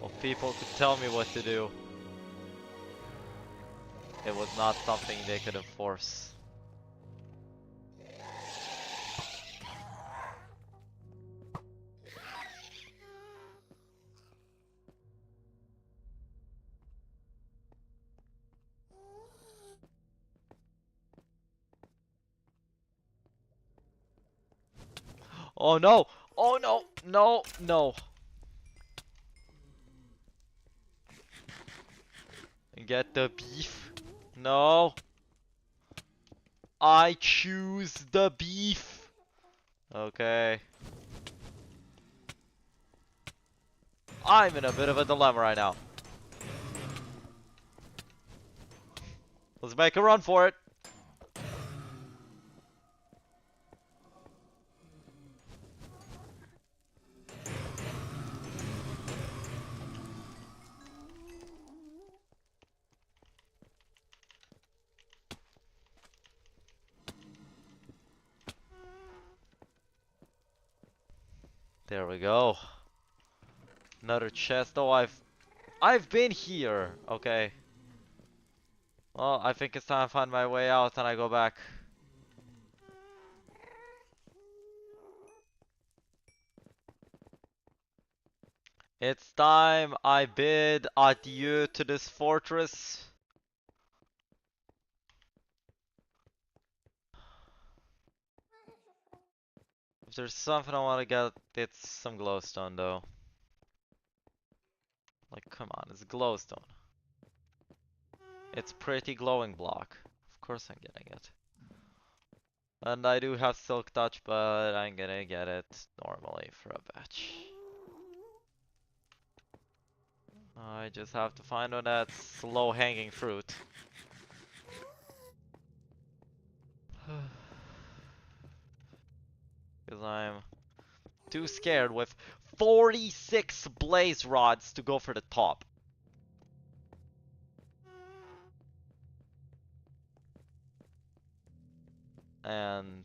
if people could tell me what to do, it was not something they could enforce. Oh no! Oh no! No! No! Get the beef. No! I choose the beef! Okay. I'm in a bit of a dilemma right now. Let's make a run for it. There we go. Another chest. Oh, I've been here. Okay. Well, I think it's time to find my way out and I go back. It's time I bid adieu to this fortress. If there's something I want to get, it's some glowstone though. Like, come on, it's glowstone. It's pretty glowing block. Of course I'm getting it. And I do have silk touch, but I'm gonna get it normally for a batch. I just have to find one that's low hanging fruit. Because I'm too scared with 46 blaze rods to go for the top. And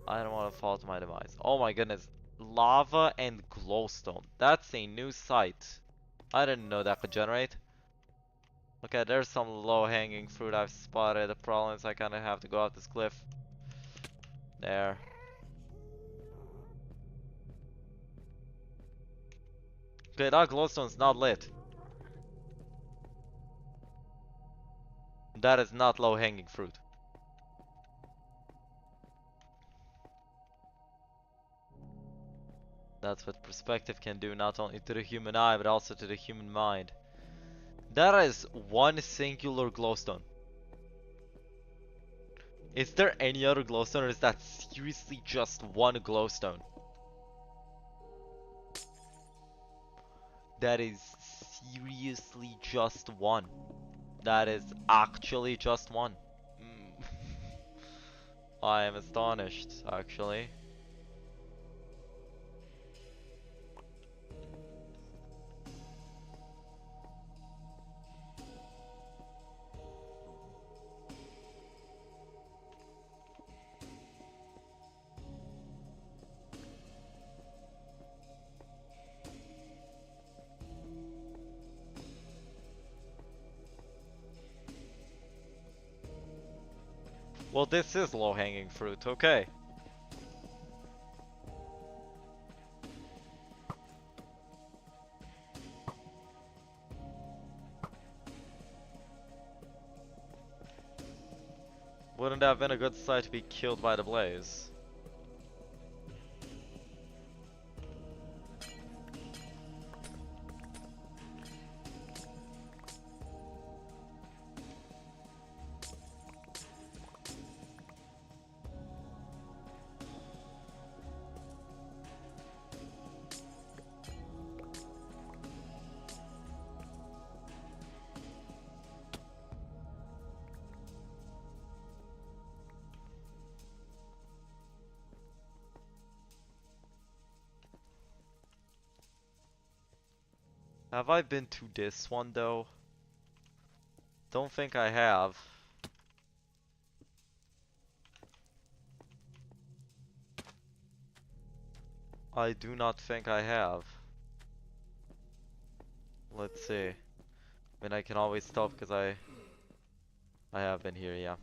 I don't want to fall to my demise. Oh my goodness. Lava and glowstone. That's a new sight. I didn't know that could generate. Okay, there's some low-hanging fruit I've spotted. The problem is I kind of have to go up this cliff. There. Okay, that glowstone's not lit. That is not low-hanging fruit. That's what perspective can do, not only to the human eye, but also to the human mind. That is one singular glowstone. Is there any other glowstone, or is that seriously just one glowstone? That is seriously just one. That is actually just one. I am astonished, actually. Well, this is low-hanging fruit, okay. Wouldn't have been a good sight to be killed by the blaze. Have I been to this one though? Don't think I have. I do not think I have. Let's see. I mean, I can always stop because I have been here, yeah.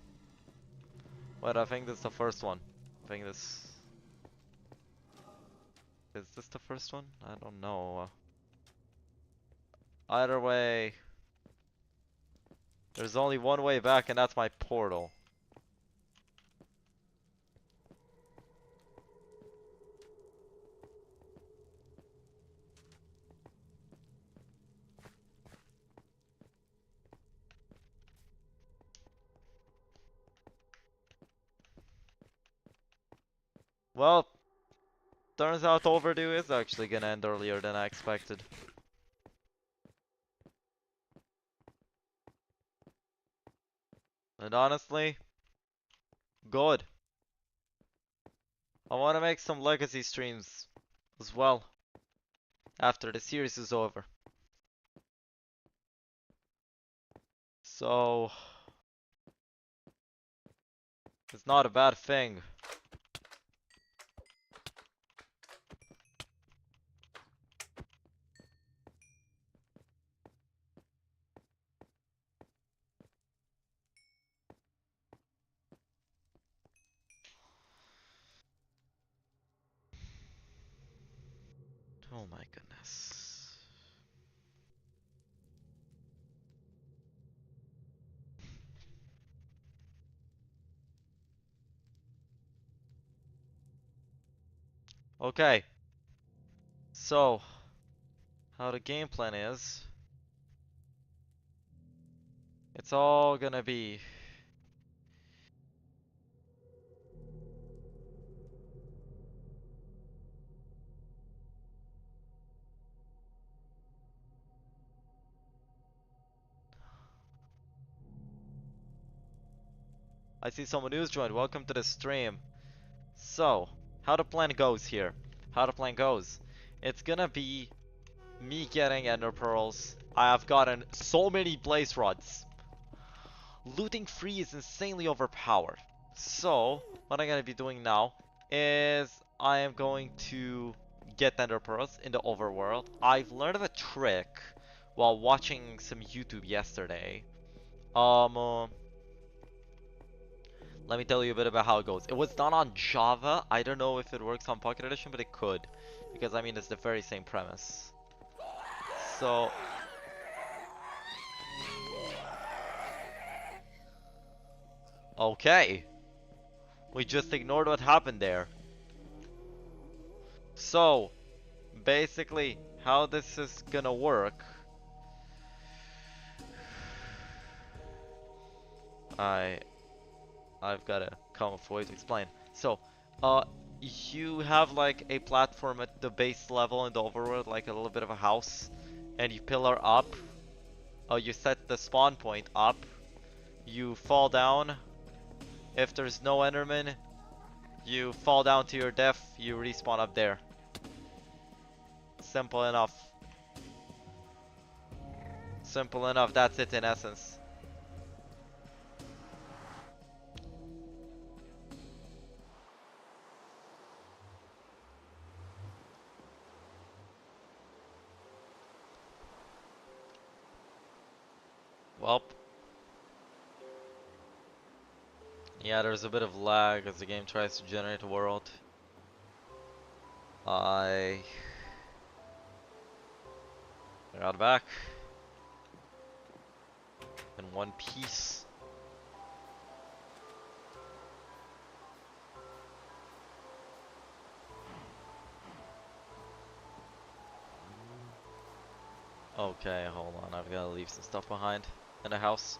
Wait, I think this is the first one. I think this... Is this the first one? I don't know. Either way, there's only one way back and that's my portal. Well, turns out Overdue is actually gonna end earlier than I expected. And honestly, good. I want to make some legacy streams as well after the series is over. So, it's not a bad thing. Oh my goodness. Okay. So, how the game plan is, it's all gonna be I see someone who's joined. Welcome to the stream. So, how the plan goes here. How the plan goes. It's gonna be me getting ender pearls. I have gotten so many blaze rods. Looting free is insanely overpowered. So, what I'm gonna be doing now is I am going to get ender pearls in the overworld. I've learned of a trick while watching some YouTube yesterday. Let me tell you a bit about how it goes. It was done on Java. I don't know if it works on Pocket Edition, but it could. Because, I mean, it's the very same premise. So... Okay. We just ignored what happened there. So, basically, how this is gonna work... I've gotta come up with a way to explain. So, you have like a platform at the base level in the overworld, like a little bit of a house, and you pillar up. You set the spawn point up. You fall down. If there's no Enderman, you fall down to your death. You respawn up there. Simple enough. Simple enough. That's it in essence. Welp. Yeah, there's a bit of lag as the game tries to generate a world. I got back in one piece. Okay, hold on. I've got to leave some stuff behind in the house.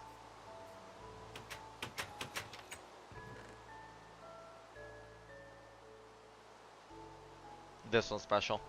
This one's special.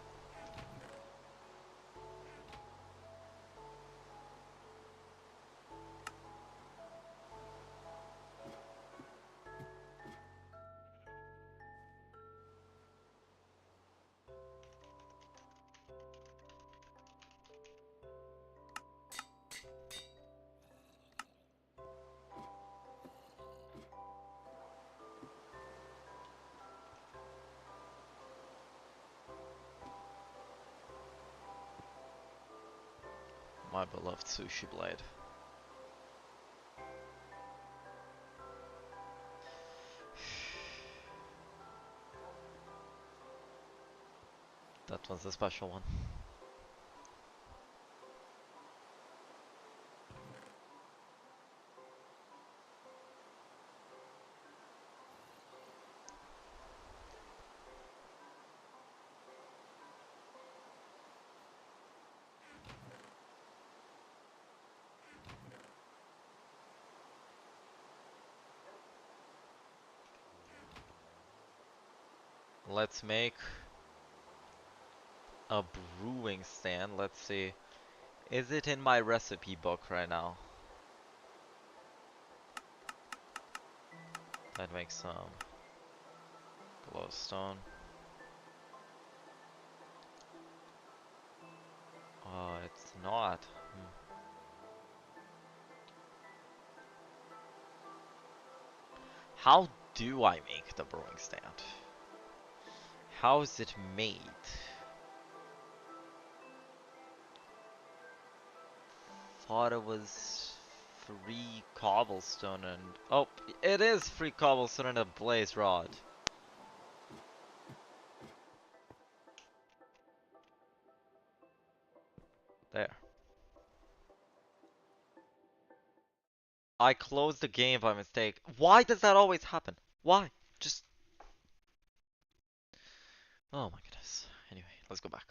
My beloved sushi blade. That one's a special one. Let's make a brewing stand. Let's see. Is it in my recipe book right now? I'd make some glowstone. Oh, it's not. How do I make the brewing stand? How is it made? Thought it was free cobblestone and... Oh, it is free cobblestone and a blaze rod. There. I closed the game by mistake. Why does that always happen? Why? Just... Oh my goodness. Anyway, let's go back.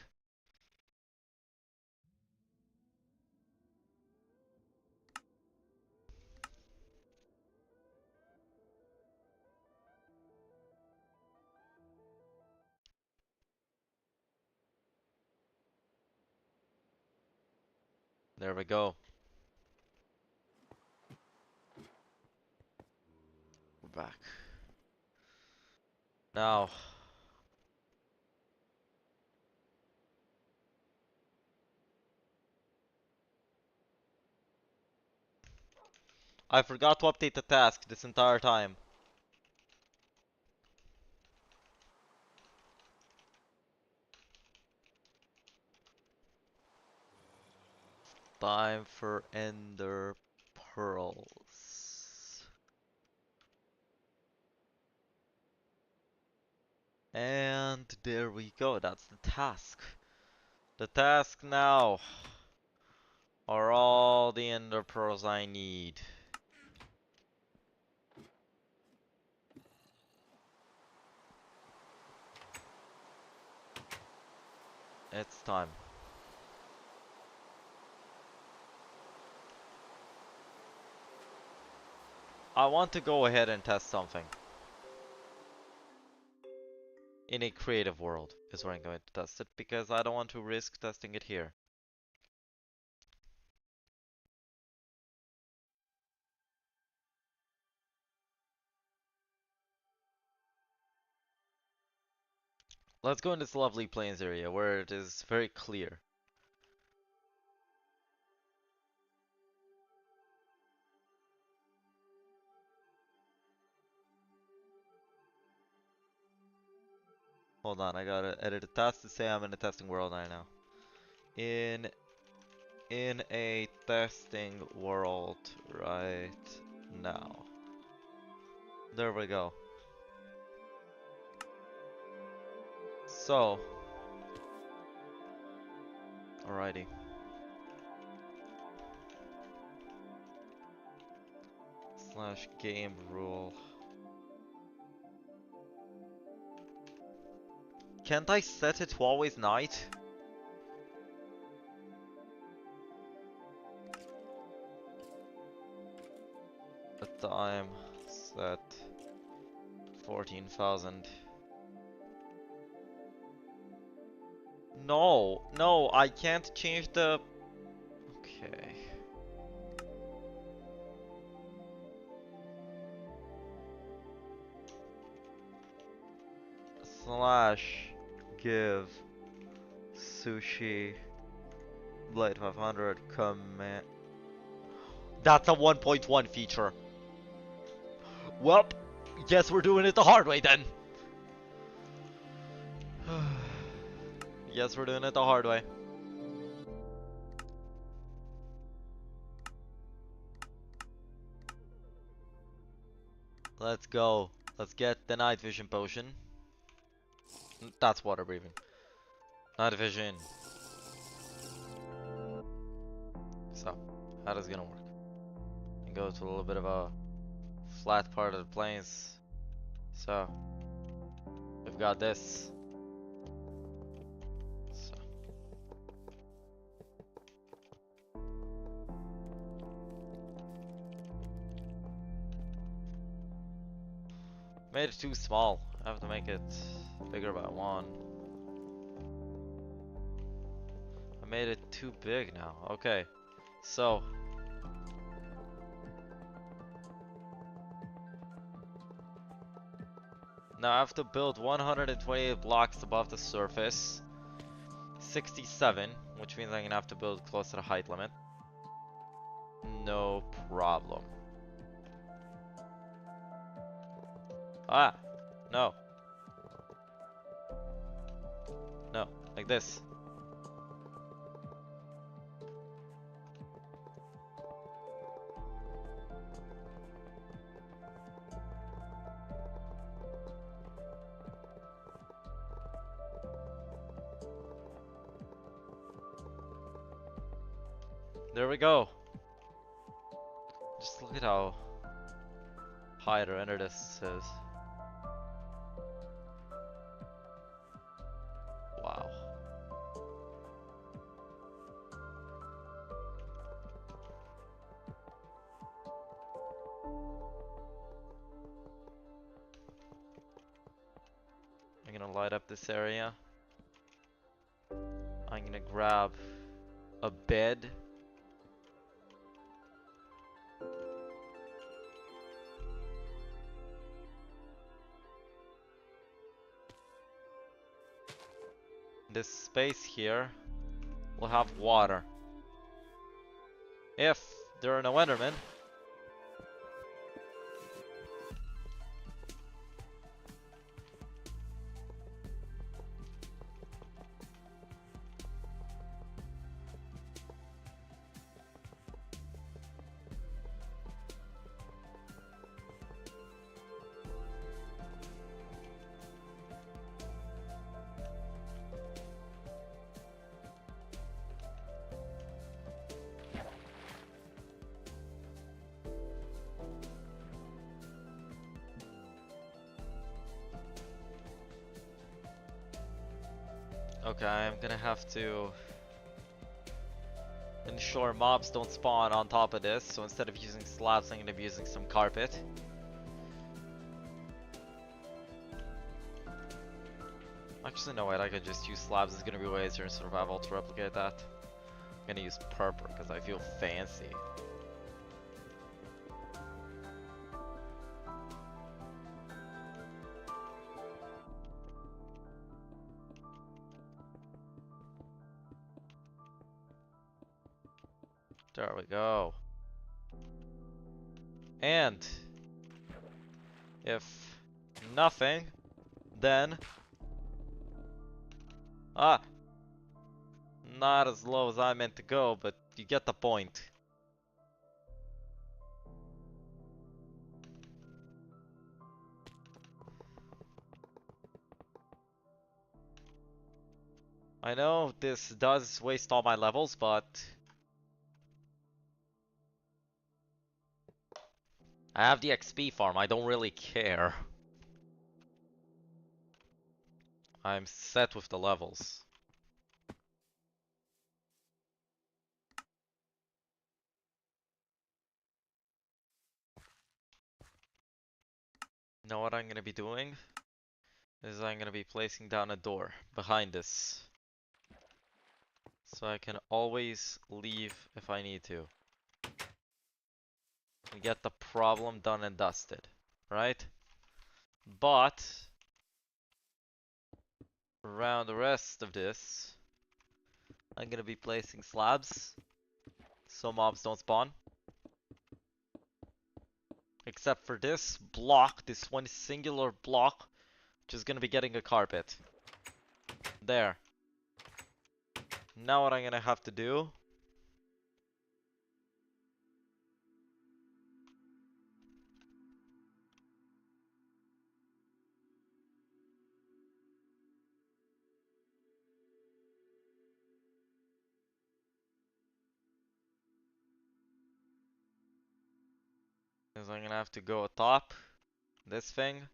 There we go. We're back. Now... I forgot to update the task this entire time. Time for ender pearls. And there we go, that's the task. The task now are all the ender pearls I need. It's time. I want to go ahead and test something. In a creative world is where I'm going to test it, because I don't want to risk testing it here. Let's go in this lovely plains area where it is very clear. Hold on, I gotta edit a task to say I'm in a testing world right now. In a testing world right now. There we go. So. Alrighty. Slash game rule. Can't I set it to always night? The time set 14,000. No, I can't change the... Okay. Slash give Sushi Blade 500 command. That's a 1.1 feature. Well, guess we're doing it the hard way then. Yes, we're doing it the hard way. Let's go. Let's get the night vision potion. That's water breathing. Night vision. So, how does it gonna work? And go to a little bit of a flat part of the plains. So, we've got this. So. Made it too small. I have to make it bigger by 1. I made it too big now. Okay. So. Now I have to build 128 blocks above the surface. 67, which means I'm gonna have to build close to the height limit. No problem. Ah! No. No, like this. There we go. Just look at how high the render distance is. Wow. I'm gonna light up this area. I'm gonna grab a bed. This space here will have water. If there are no Endermen. Okay, I'm gonna have to ensure mobs don't spawn on top of this, so instead of using slabs, I'm gonna be using some carpet. Actually, no, wait, I could just use slabs. It's gonna be way easier in survival to replicate that. I'm gonna use purple because I feel fancy. There we go. And if nothing, then not as low as I meant to go, but you get the point. I know this does waste all my levels, but I have the XP farm, I don't really care. I'm set with the levels. You know what I'm gonna be doing? Is I'm gonna be placing down a door behind this. So I can always leave if I need to. And get the problem done and dusted. Right? But around the rest of this, I'm gonna be placing slabs so mobs don't spawn. Except for this block, this one singular block, which is gonna be getting a carpet. There. Now what I'm gonna have to do is I'm gonna have to go atop this thing,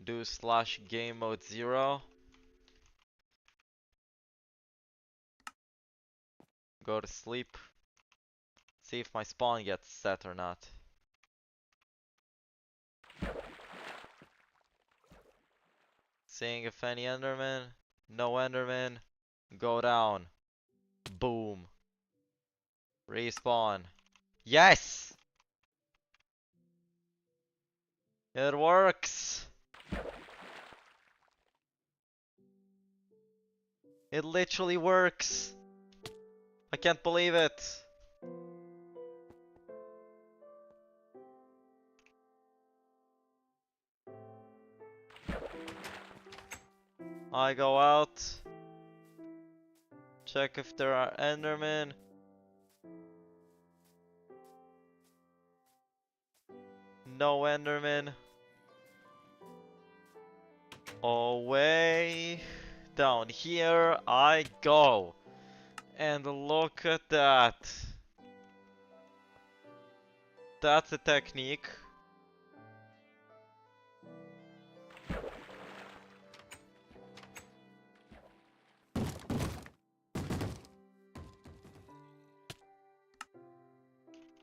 do slash game mode 0, go to sleep, see if my spawn gets set or not. Seeing if any Enderman, no Enderman, go down, boom, respawn. Yes! It works! It literally works! I can't believe it! I go out, check if there are Endermen. No Enderman. Away down here I go. And look at that. That's a technique.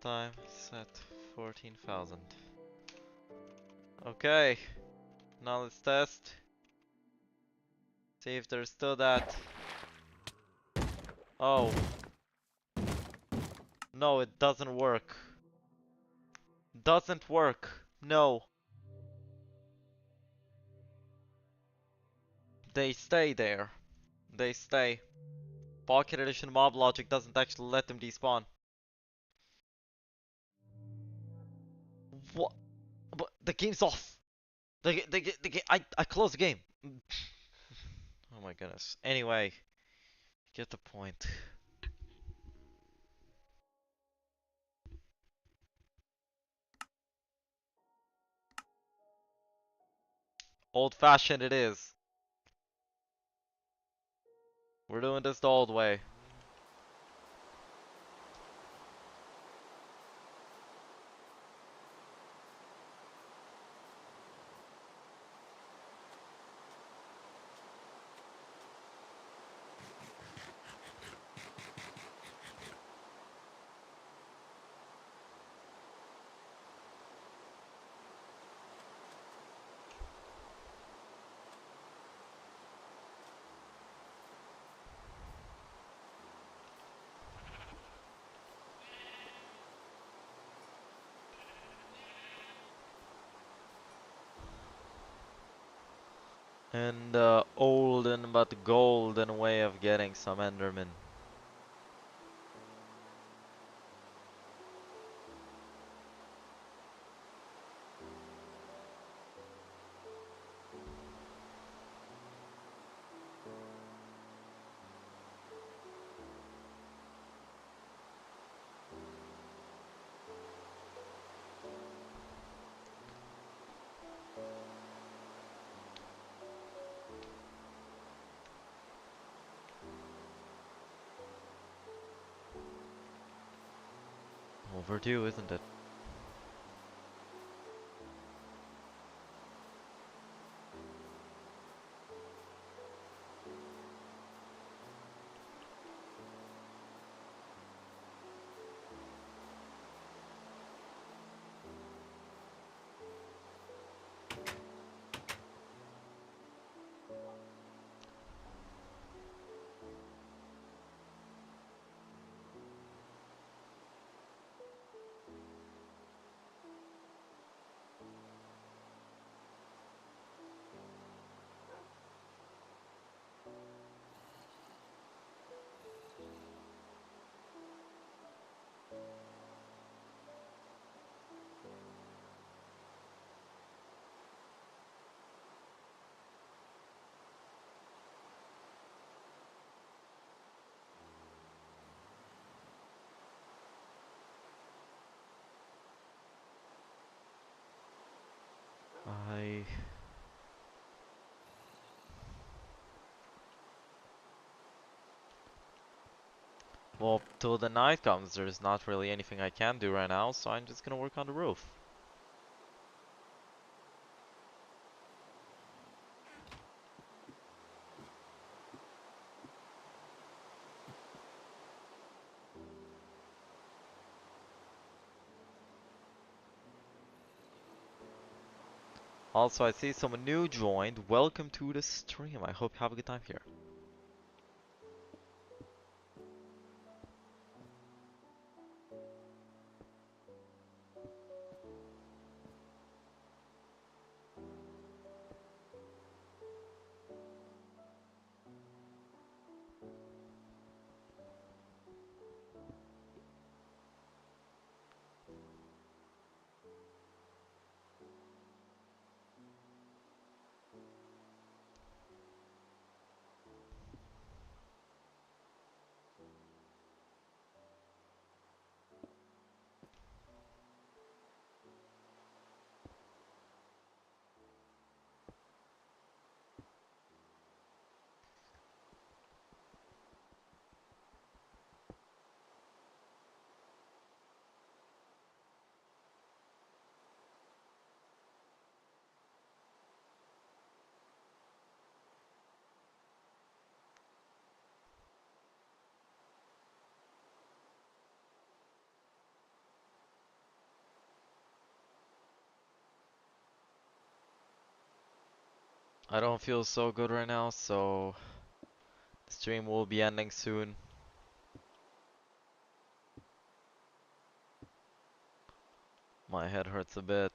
Time set 14,000. Okay. Now let's test. See if there's still that. Oh. No, it doesn't work. Doesn't work. No. They stay there. They stay. Pocket Edition mob logic doesn't actually let them despawn. What? But the game's off. The game. I closed the game. Oh my goodness. Anyway, get the point. Old-fashioned it is. We're doing this the old way. And the olden but golden way of getting some Enderman. Overdue, isn't it? I... Well, till the night comes, there's not really anything I can do right now, so I'm just gonna work on the roof. Also, I see someone new joined. Welcome to the stream. I hope you have a good time here. I don't feel so good right now, so the stream will be ending soon. My head hurts a bit.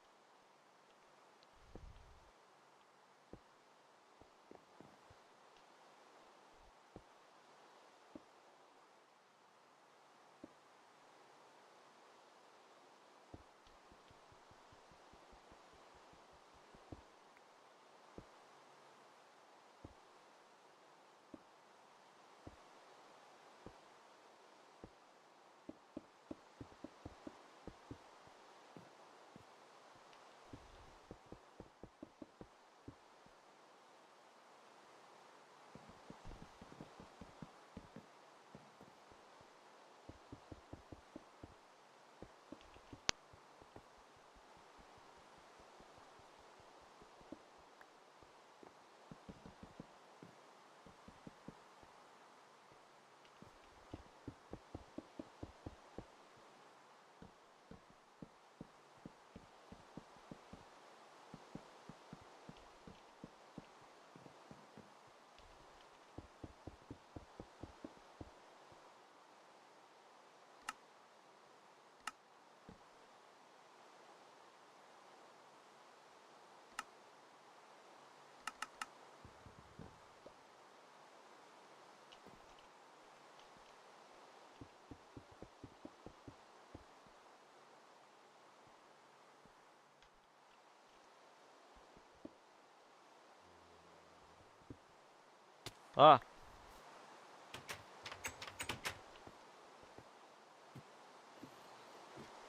Ah!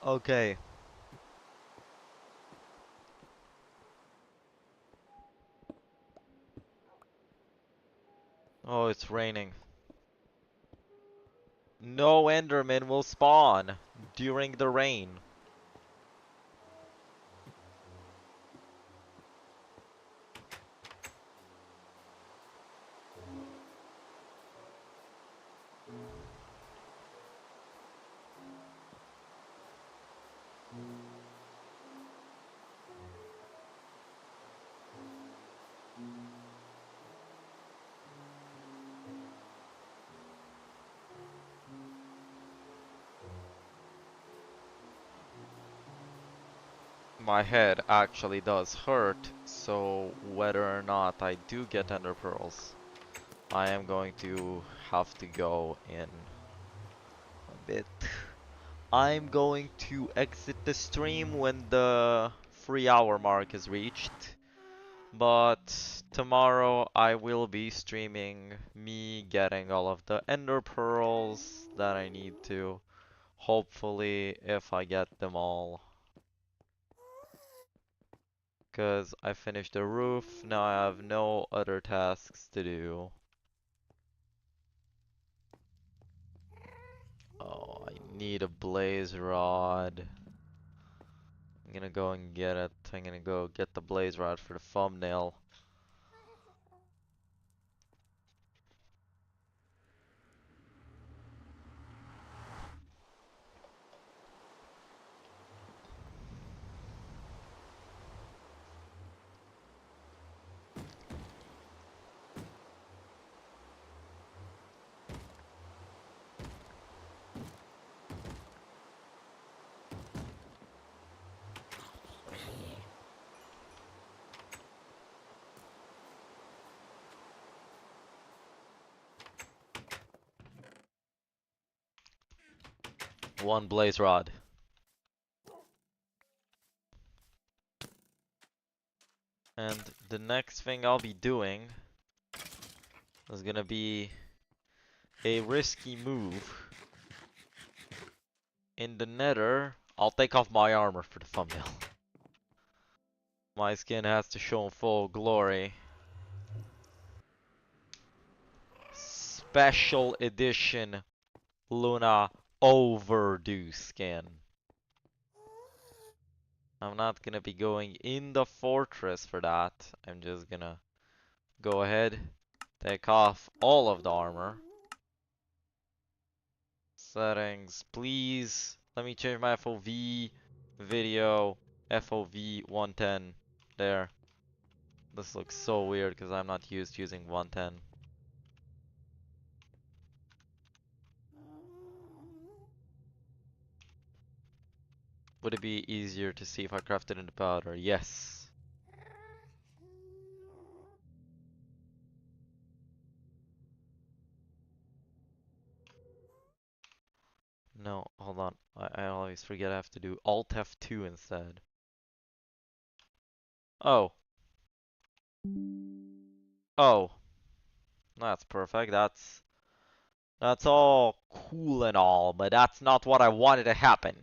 Okay. Oh, it's raining. No Enderman will spawn. during the rain. My head actually does hurt, so whether or not I do get ender pearls, I am going to have to go in a bit. I'm going to exit the stream when the 3 hour mark is reached. But tomorrow I will be streaming me getting all of the ender pearls that I need to. Hopefully, if I get them all. Because I finished the roof, now I have no other tasks to do. Oh, I need a blaze rod. I'm gonna go and get it. I'm gonna go get the blaze rod for the thumbnail. One blaze rod. And the next thing I'll be doing is gonna be a risky move. In the nether, I'll take off my armor for the thumbnail. My skin has to show in full glory. Special edition Luna Overdue skin. I'm not gonna be going in the fortress for that. I'm just gonna go ahead, take off all of the armor. Settings, please. Let me change my FOV, video, FOV 110. There. This looks so weird because I'm not used to using 110. Would it be easier to see if I crafted in the powder? Yes. No, hold on. I always forget I have to do Alt F2 instead. Oh. Oh. That's perfect. That's all cool and all, but that's not what I wanted to happen.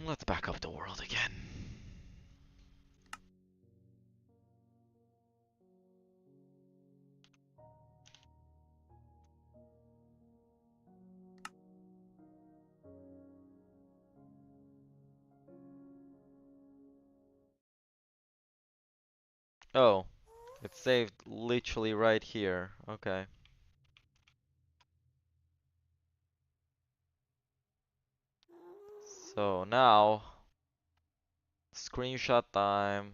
Let's back up the world again. Oh. It's saved literally right here. Okay. So now, screenshot time.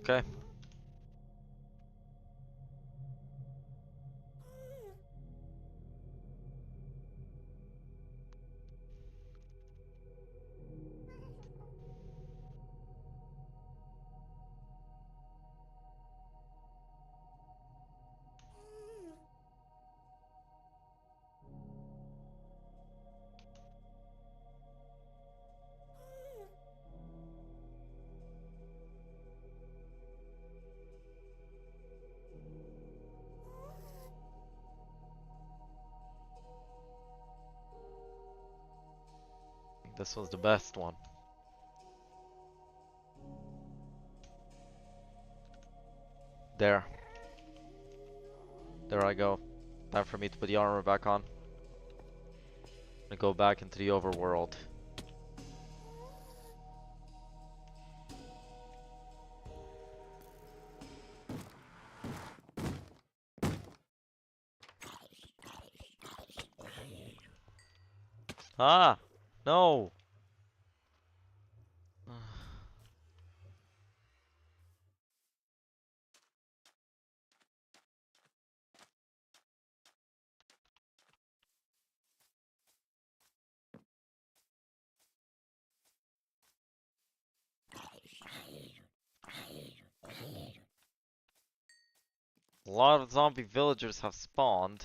Okay. This was the best one. There. There I go. Time for me to put the armor back on. And go back into the overworld. Ah! No! A lot of zombie villagers have spawned.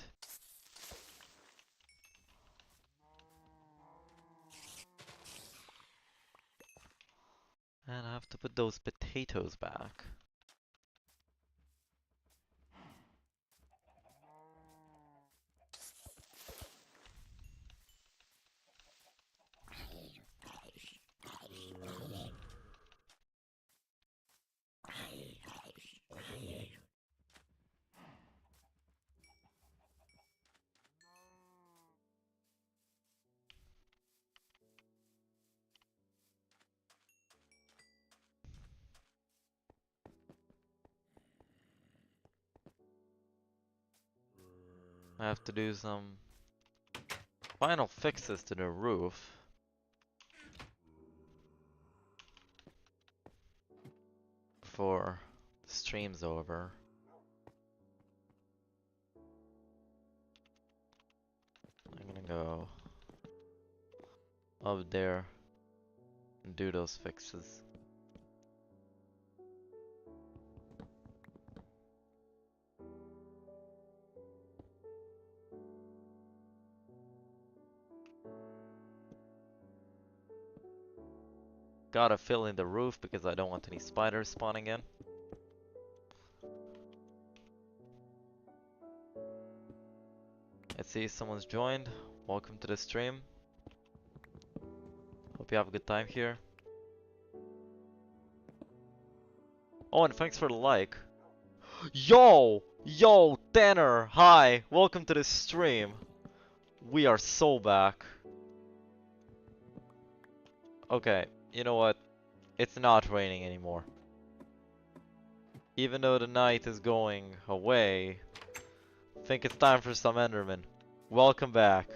And I have to put those potatoes back. I have to do some final fixes to the roof. Before the stream's over. I'm gonna go up there and do those fixes. Gotta fill in the roof because I don't want any spiders spawning in. I see someone's joined. Welcome to the stream. Hope you have a good time here. Oh, and thanks for the like. Yo! Yo, Tanner! Hi! Welcome to the stream. We are so back. Okay, you know what? It's not raining anymore. Even though the night is going away, I think it's time for some Enderman. Welcome back.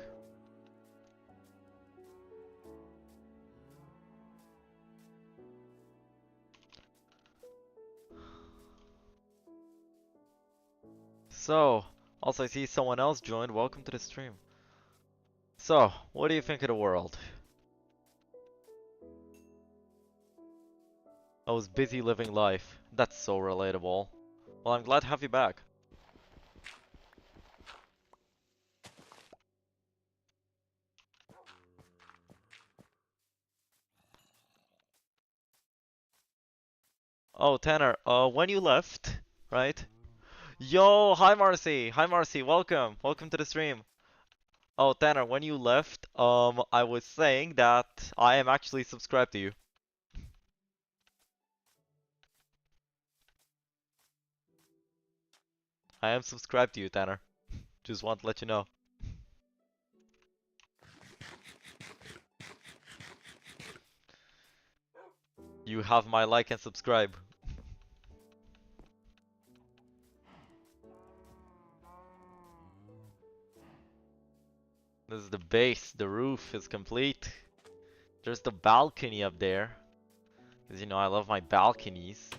So, also I see someone else joined. Welcome to the stream. So, what do you think of the world? I was busy living life. That's so relatable. Well, I'm glad to have you back. Oh, Tanner, when you left, right? Yo, hi Marcy! Hi Marcy, welcome! Welcome to the stream. Oh, Tanner, when you left, I was saying that I am actually subscribed to you. I am subscribed to you, Tanner. Just want to let you know. You have my like and subscribe. This is the base. The roof is complete. There's the balcony up there. Because, you know, I love my balconies.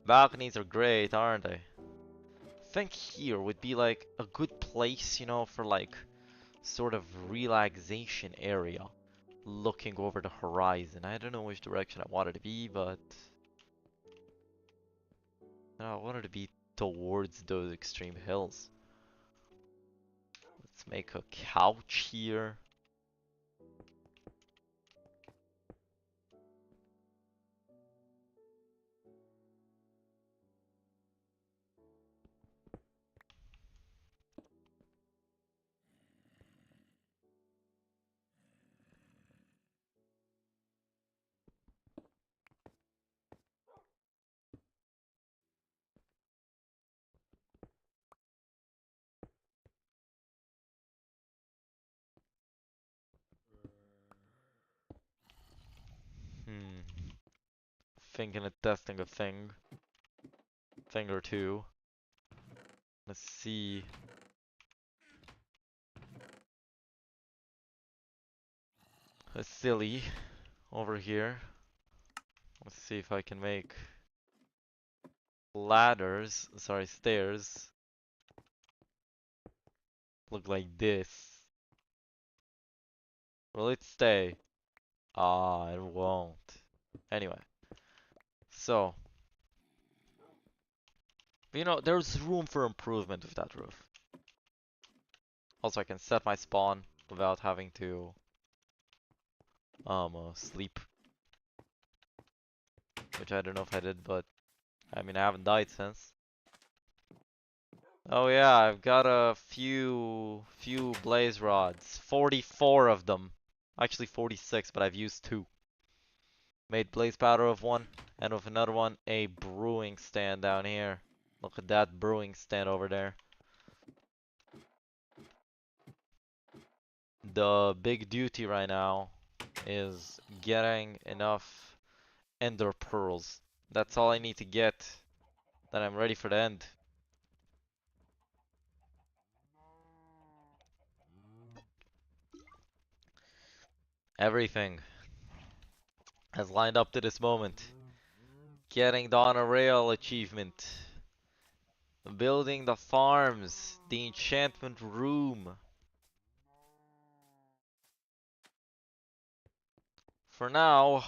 Balconies are great, aren't they? I think here would be like a good place, you know, for like sort of relaxation area. Looking over the horizon. I don't know which direction I wanted to be, but I wanted to be towards those extreme hills. Let's make a couch here. thinking of testing a thing or two. Let's see. A silly over here. Let's see if I can make ladders, sorry, stairs look like this. Will it stay? Ah, it won't. Anyway, so, you know, there's room for improvement with that roof. Also, I can set my spawn without having to sleep, which I don't know if I did, but I mean, I haven't died since. Oh yeah, I've got a few blaze rods. 44 of them. Actually 46, but I've used 2. Made blaze powder of one, and with another one, a brewing stand down here. Look at that brewing stand over there. The big duty right now is getting enough ender pearls. That's all I need to get. Then I'm ready for the end. Everything has lined up to this moment. Getting the honor rail achievement. Building the farms. The enchantment room. For now,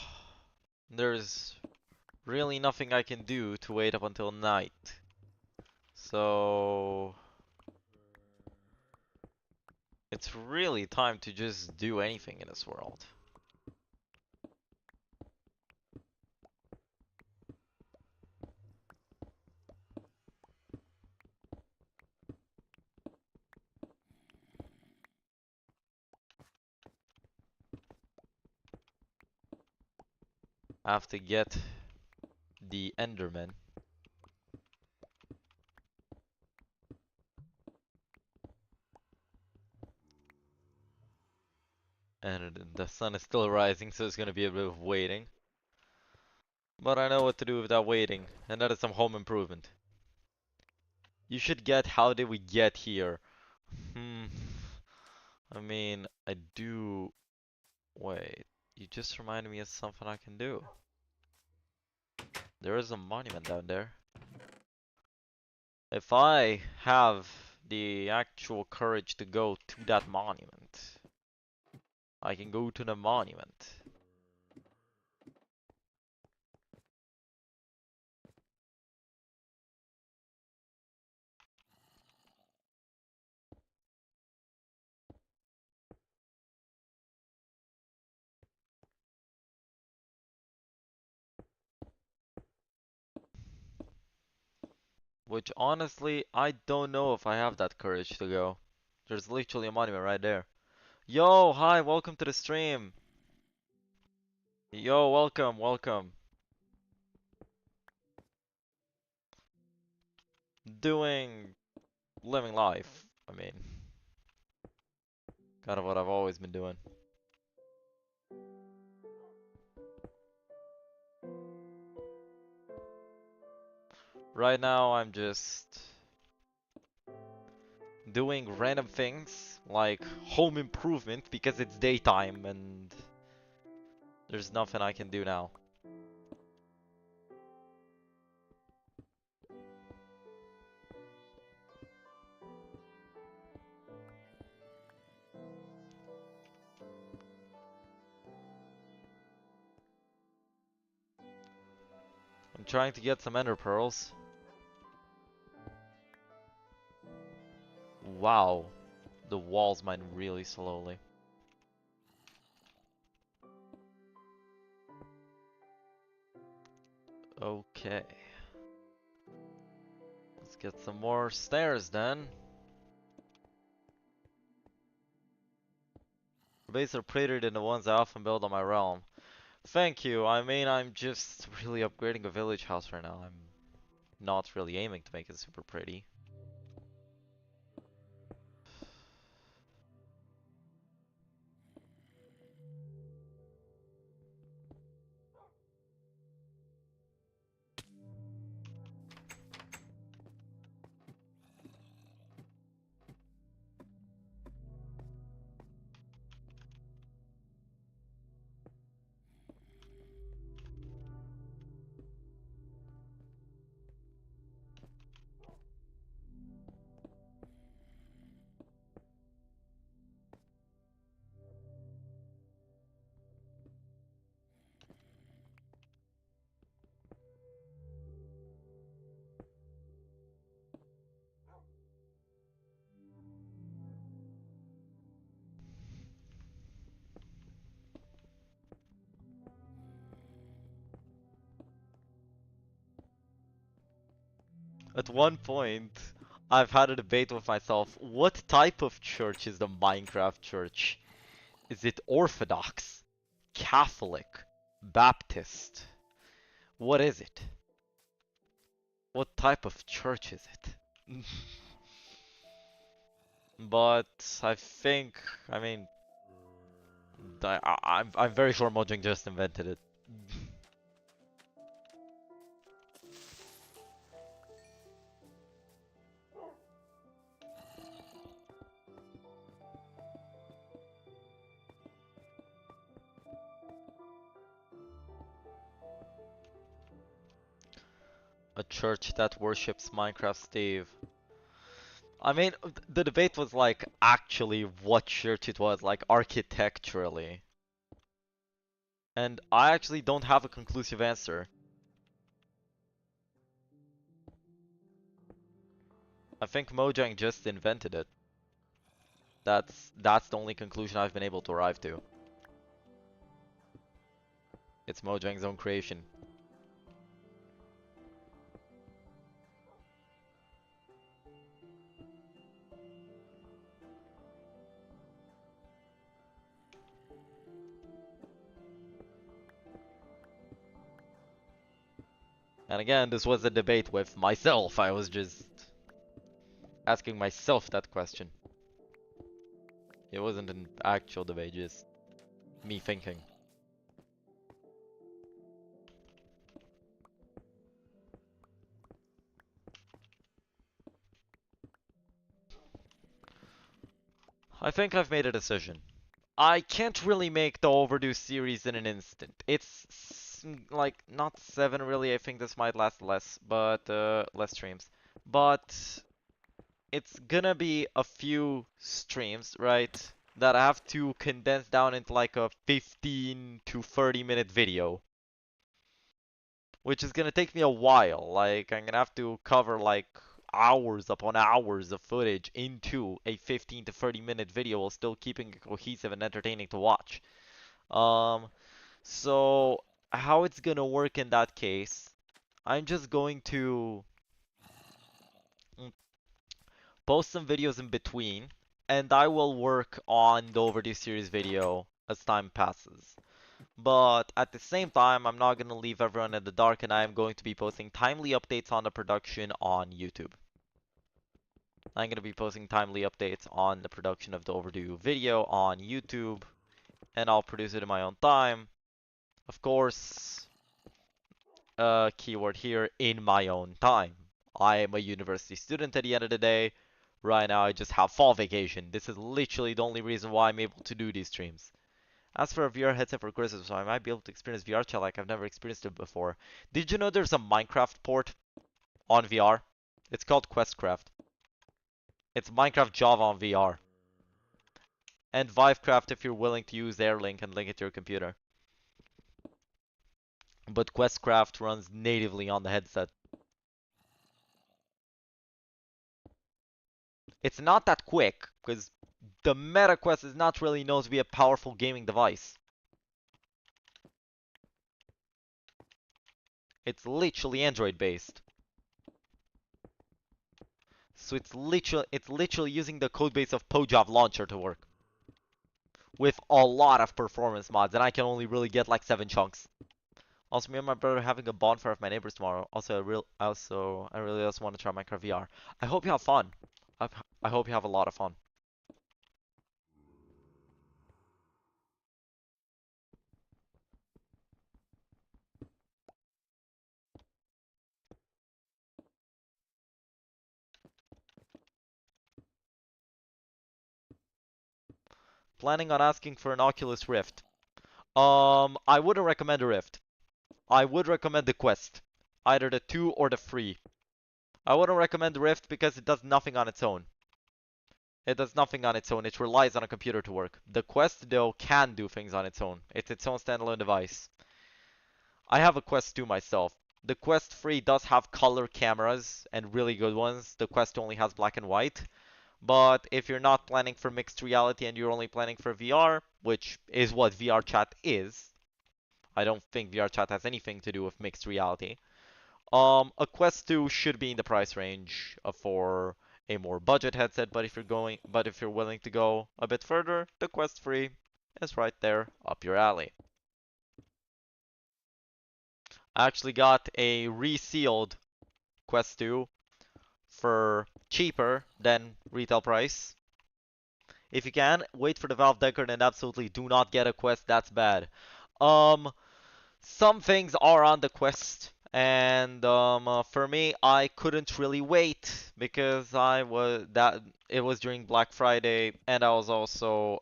there's really nothing I can do to wait up until night. So it's really time to just do anything in this world. I have to get the Enderman. And the sun is still rising, so it's gonna be a bit of waiting. But I know what to do with that waiting, and that is some home improvement. You should get how did we get here? I mean, I do... Wait, you just reminded me of something I can do. There is a monument down there. If I have the actual courage to go to that monument, I can go to the monument. Which honestly, I don't know if I have that courage to go. There's literally a monument right there. Yo, hi, welcome to the stream. Yo, welcome, welcome. Living life. I mean, kind of what I've always been doing. Right now, I'm just doing random things like home improvement because it's daytime and there's nothing I can do now. I'm trying to get some ender pearls. Wow, the walls mine really slowly. Okay. Let's get some more stairs then. Bases are prettier than the ones I often build on my realm. Thank you. I mean, I'm just really upgrading a village house right now. I'm not really aiming to make it super pretty. At one point, I've had a debate with myself. What type of church is the Minecraft church? Is it Orthodox? Catholic? Baptist? What is it? What type of church is it? But I think, I mean, I'm very sure Mojang just invented it. A church that worships Minecraft Steve. I mean, the debate was like actually what church it was, like architecturally. And I actually don't have a conclusive answer. I think Mojang just invented it. That's the only conclusion I've been able to arrive to. It's Mojang's own creation. And again, this was a debate with myself. I was just asking myself that question. It wasn't an actual debate, just me thinking. I think I've made a decision. I can't really make the Overdue series in an instant. It's like not 7 really. I think this might last less, but less streams. But it's gonna be a few streams, right? That I have to condense down into like a 15 to 30 minute video. Which is gonna take me a while. Like, I'm gonna have to cover like hours upon hours of footage into a 15 to 30 minute video while still keeping it cohesive and entertaining to watch. Um, so how it's gonna work in that case, I'm just going to post some videos in between, and I will work on the Overdue series video as time passes. But at the same time, I'm not going to leave everyone in the dark, and I am going to be posting timely updates on the production on YouTube. I'm going to be posting timely updates on the production of the Overdue video on YouTube, and I'll produce it in my own time. Of course, keyword here, in my own time. I am a university student at the end of the day. Right now, I just have fall vacation. This is literally the only reason why I'm able to do these streams. As for a VR headset for Christmas, so I might be able to experience VR chat like I've never experienced it before. Did you know there's a Minecraft port on VR? It's called Questcraft. It's Minecraft Java on VR. And Vivecraft if you're willing to use Airlink and link it to your computer. But Questcraft runs natively on the headset. It's not that quick, because the MetaQuest is not really known to be a powerful gaming device. It's literally Android based. So it's literally using the codebase of Pojave Launcher to work. With a lot of performance mods, and I can only really get like 7 chunks. Also, me and my brother are having a bonfire with my neighbors tomorrow. Also, I really also want to try Minecraft VR. I hope you have fun. I hope you have a lot of fun. Planning on asking for an Oculus Rift. I wouldn't recommend a Rift. I would recommend the Quest. Either the 2 or the 3. I wouldn't recommend the Rift because it does nothing on its own. It does nothing on its own. It relies on a computer to work. The Quest, though, can do things on its own. It's its own standalone device. I have a Quest 2 myself. The Quest 3 does have color cameras and really good ones. The Quest only has black and white. But if you're not planning for mixed reality and you're only planning for VR, which is what VR chat is, I don't think VR chat has anything to do with mixed reality. A Quest 2 should be in the price range for a more budget headset, but if you're willing to go a bit further, the Quest 3 is right there up your alley. I actually got a resealed Quest 2 for cheaper than retail price. If you can, wait for the Valve Decker and absolutely do not get a Quest, that's bad. Some things are on the Quest, and for me, I couldn't really wait because it was during Black Friday, and I also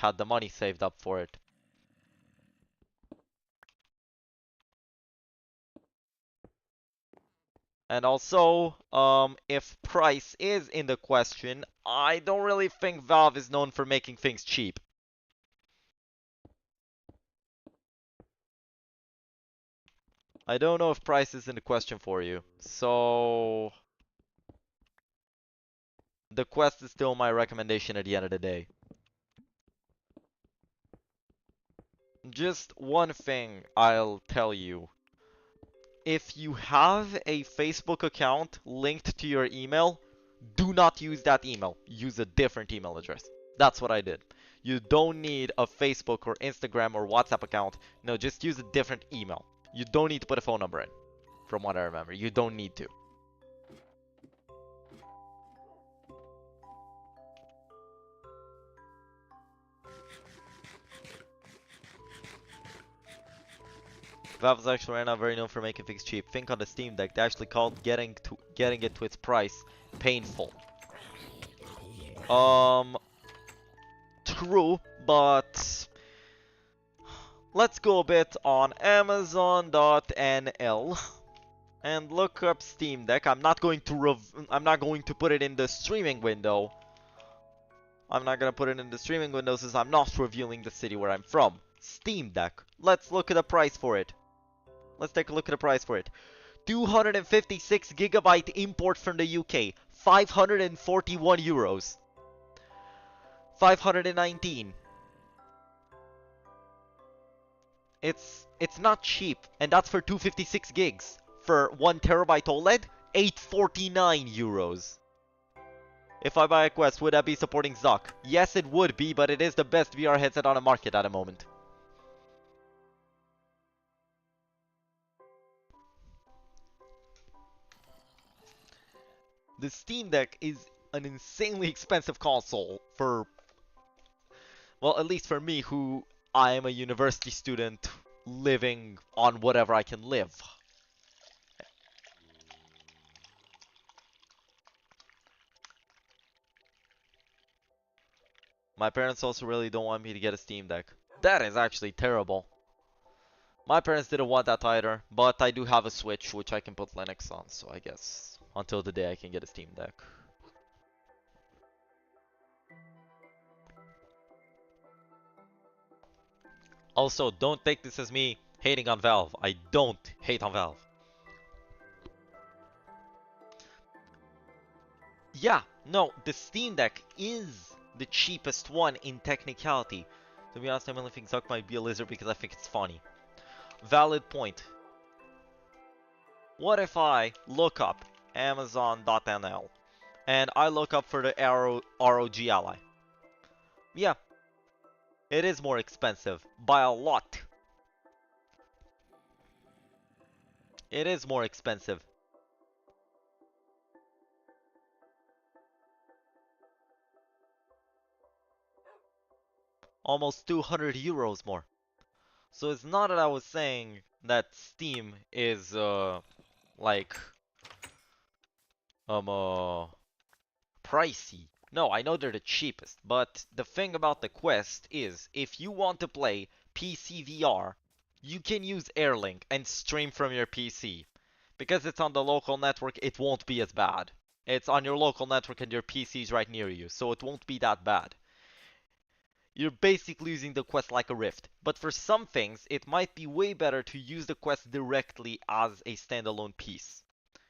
had the money saved up for it. And also, if price is in the question, I don't really think Valve is known for making things cheap. I don't know if price is in the question for you. So, the Quest is still my recommendation at the end of the day. Just one thing I'll tell you. If you have a Facebook account linked to your email, do not use that email. Use a different email address. That's what I did. You don't need a Facebook or Instagram or WhatsApp account. No, just use a different email. You don't need to put a phone number in. From what I remember, you don't need to. Valve is actually right now very known for making things cheap. Think on the Steam Deck. They actually called getting it to its price painful. True, but let's go a bit on Amazon.nl and look up Steam Deck. I'm not going to put it in the streaming window. I'm not gonna put it in the streaming window since I'm not reviewing the city where I'm from. Steam Deck. Let's look at the price for it. Let's take a look at the price for it. 256 gigabyte import from the UK. 541 euros. 519. It's not cheap, and that's for 256 gigs. For 1 terabyte OLED, 849 euros. If I buy a Quest, would that be supporting ZOC? Yes, it would be, but it is the best VR headset on the market at the moment. The Steam Deck is an insanely expensive console for, well, at least for me, who I am a university student living on whatever I can live. My parents also really don't want me to get a Steam Deck. That is actually terrible. My parents didn't want that either, but I do have a Switch which I can put Linux on, so I guess until the day I can get a Steam Deck. Also, don't take this as me hating on Valve. I don't hate on Valve. Yeah, no, the Steam Deck is the cheapest one in technicality. To be honest, I only think Zuck might be a lizard because I think it's funny. Valid point. What if I look up Amazon.nl and I look up for the ROG Ally? Yeah, it is more expensive by a lot. It is more expensive. Almost 200 euros more. So it's not that I was saying that Steam is like pricey. No, I know they're the cheapest, but the thing about the Quest is if you want to play PC VR, you can use Airlink and stream from your PC. Because it's on the local network, it won't be as bad. It's on your local network and your PC is right near you, so it won't be that bad. You're basically using the Quest like a Rift. But for some things, it might be way better to use the Quest directly as a standalone piece.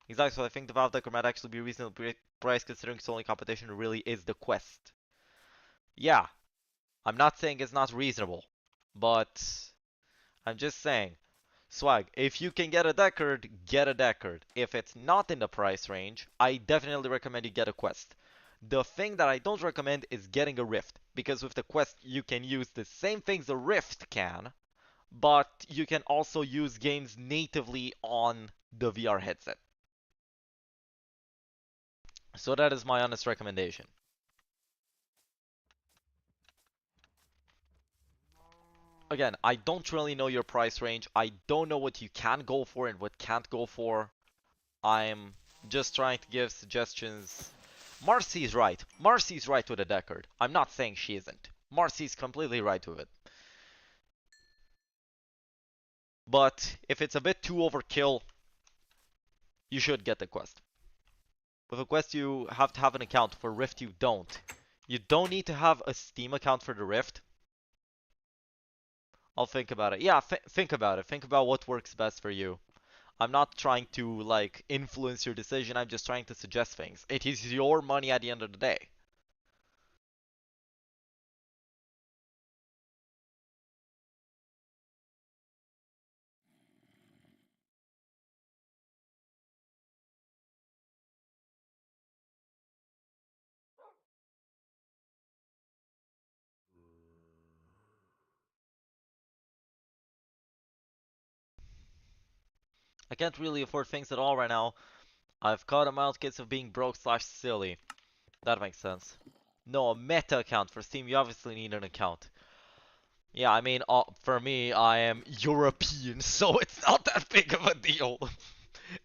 Exactly, so I think the Valve Decker might actually be reasonably priced considering its only competition really is the Quest. Yeah, I'm not saying it's not reasonable, but I'm just saying. Swag, if you can get a Deckard, get a Deckard. If it's not in the price range, I definitely recommend you get a Quest. The thing that I don't recommend is getting a Rift, because with the Quest you can use the same things a Rift can, but you can also use games natively on the VR headset. So that is my honest recommendation. Again, I don't really know your price range. I don't know what you can go for and what can't go for. I'm just trying to give suggestions. Marcy's right. Marcy's right with a Deckard. I'm not saying she isn't. Marcy's completely right with it. But if it's a bit too overkill, you should get the Quest. With a Quest, you have to have an account. For Rift, you don't. You don't need to have a Steam account for the Rift. I'll think about it. Yeah, think about it. Think about what works best for you. I'm not trying to, like, influence your decision. I'm just trying to suggest things. It is your money at the end of the day. I can't really afford things at all right now. I've caught a mild case of being broke slash silly. That makes sense. No, a meta account. For Steam, you obviously need an account. Yeah, I mean, for me, I am European, so it's not that big of a deal.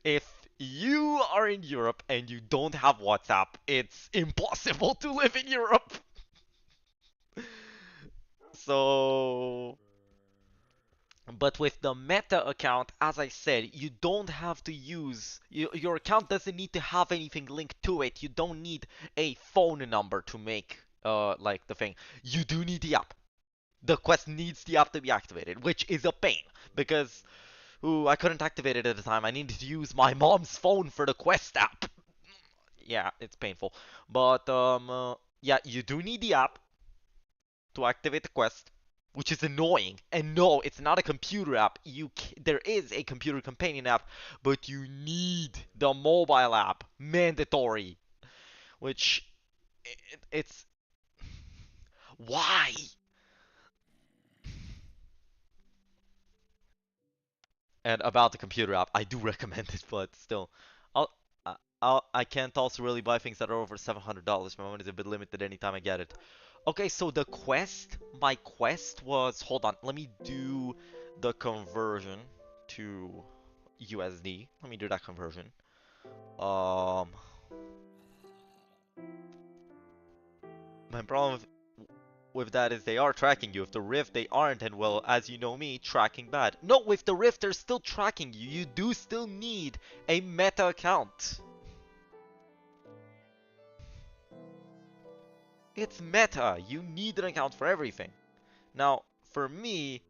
If you are in Europe and you don't have WhatsApp, it's impossible to live in Europe. So, but with the Meta account, as I said, you don't have to use your account doesn't need to have anything linked to it. You don't need a phone number to make like the thing. You do need the app. The Quest needs the app to be activated, which is a pain because ooh, I couldn't activate it at the time. I needed to use my mom's phone for the Quest app. Yeah, it's painful. But yeah, you do need the app to activate the Quest, which is annoying. And no, it's not a computer app. There is a computer companion app, but you need the mobile app, mandatory. Which it's why? And about the computer app, I do recommend it, but still, I'll, I can't also really buy things that are over $700. My money's a bit limited anytime I get it. Okay, so the quest, my quest was, hold on, let me do the conversion to USD. Let me do that conversion. Um, my problem with that is they are tracking you. If the Rift, they aren't, and well, as you know me, tracking bad. No, with the Rift, they're still tracking you. You do still need a meta account. It's meta. You need an account for everything. Now, for me,